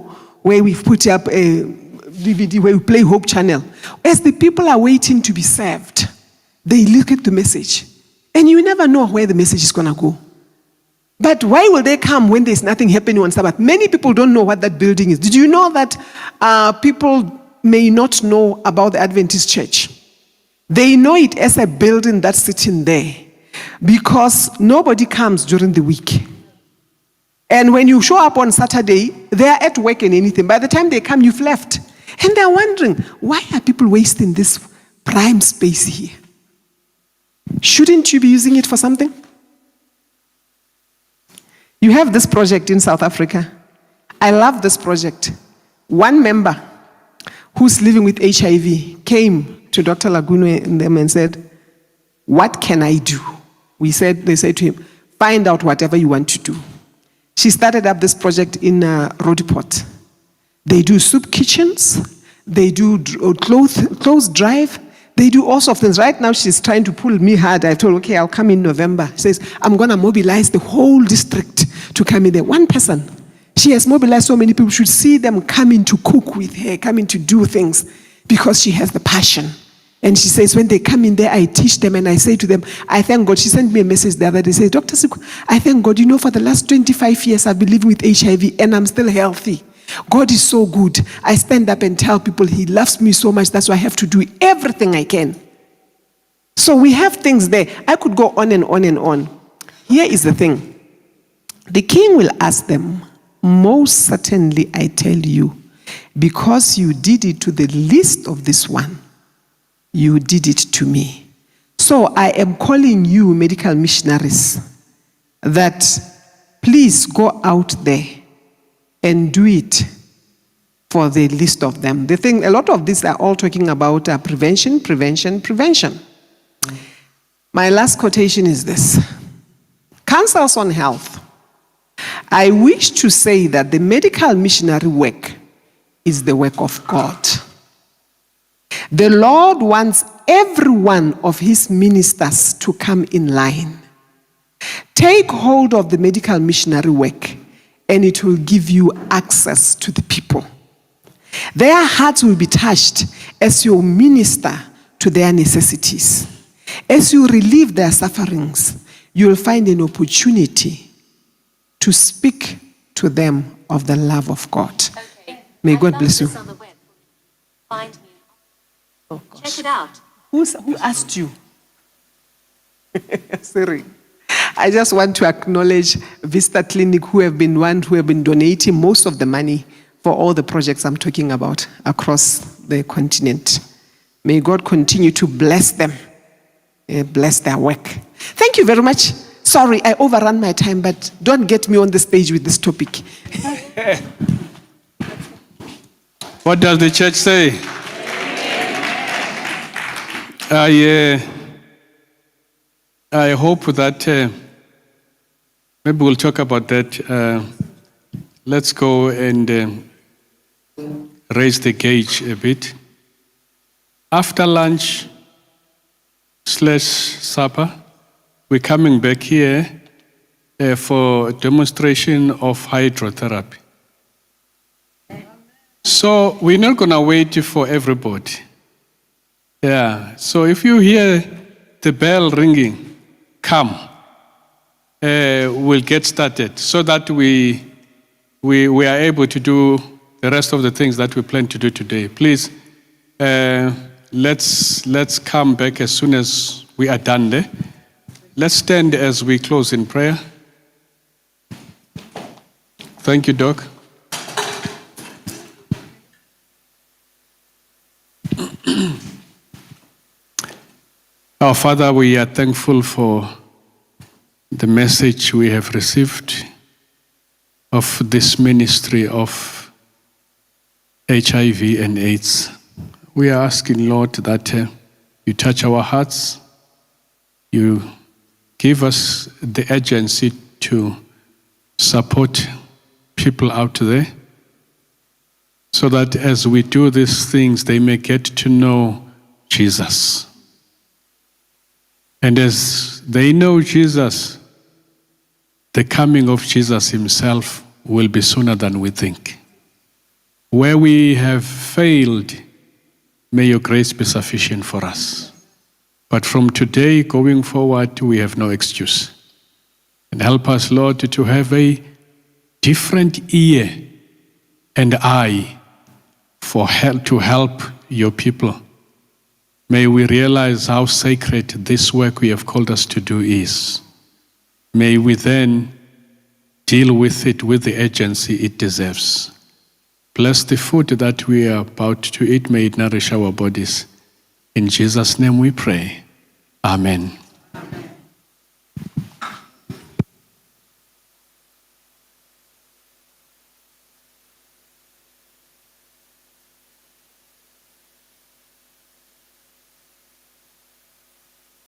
where we've put up a DVD where we play Hope Channel. As the people are waiting to be served, they look at the message. And you never know where the message is going to go. But why will they come when there's nothing happening on Sabbath? Many people don't know what that building is. Did you know that people may not know about the Adventist church? They know it as a building that's sitting there because nobody comes during the week. And when you show up on Saturday, they are at work and anything. By the time they come, you've left. And they're wondering, why are people wasting this prime space here? Shouldn't you be using it for something? You have this project in South Africa. I love this project. One member who's living with HIV came to Dr. Laguno and them and said, what can I do? They said to him, find out whatever you want to do. She started up this project in Rodiport. They do soup kitchens. They do clothes drive. They do all sorts of things. Right now, she's trying to pull me hard. I told her, okay, I'll come in November. She says, I'm going to mobilize the whole district to come in there. One person. She has mobilized so many people. Should see them coming to cook with her, coming to do things because she has the passion. And she says, when they come in there, I teach them and I say to them, I thank God. She sent me a message the other day, says, Dr. Siku, I thank God. You know, for the last 25 years, I've been living with HIV and I'm still healthy. God is so good. I stand up and tell people he loves me so much. That's why I have to do everything I can. So we have things there. I could go on and on and on. Here is the thing. The king will ask them, most certainly I tell you, because you did it to the least of this one, you did it to me. So I am calling you, medical missionaries, that please go out there and do it for the least of them. The thing, a lot of this are all talking about prevention, prevention, prevention. My last quotation is this. Counsels on health. I wish to say that the medical missionary work is the work of God. The Lord wants every one of his ministers to come in line. Take hold of the medical missionary work, and it will give you access to the people. Their hearts will be touched as you minister to their necessities. As you relieve their sufferings, you will find an opportunity to speak to them of the love of God. Okay. May God bless you. On the web. Find me. Oh, gosh. Check it out. Who asked you? Sorry. I just want to acknowledge Vista Clinic, who have been donating most of the money for all the projects I'm talking about across the continent. May God continue to bless them, bless their work. Thank you very much. Sorry, I overran my time, but don't get me on the stage with this topic. What does the church say? I hope that maybe we'll talk about that. Let's go and raise the gauge a bit. After lunch / supper, we're coming back here for a demonstration of hydrotherapy. So we're not going to wait for everybody. Yeah, so if you hear the bell ringing, come. We'll get started so that we are able to do the rest of the things that we plan to do today. Please, let's come back as soon as we are done there. Let's stand as we close in prayer. Thank you, Doc. Our Father, we are thankful for the message we have received of this ministry of HIV and AIDS. We are asking, Lord, that you touch our hearts, you give us the agency to support people out there, so that as we do these things, they may get to know Jesus. And as they know Jesus, the coming of Jesus himself will be sooner than we think. Where we have failed, may your grace be sufficient for us. But from today going forward, we have no excuse. And help us, Lord, to have a different ear and eye for help to help your people. May we realize how sacred this work we have called us to do is. May we then deal with it with the urgency it deserves. Bless the food that we are about to eat. May it nourish our bodies. In Jesus' name we pray. Amen.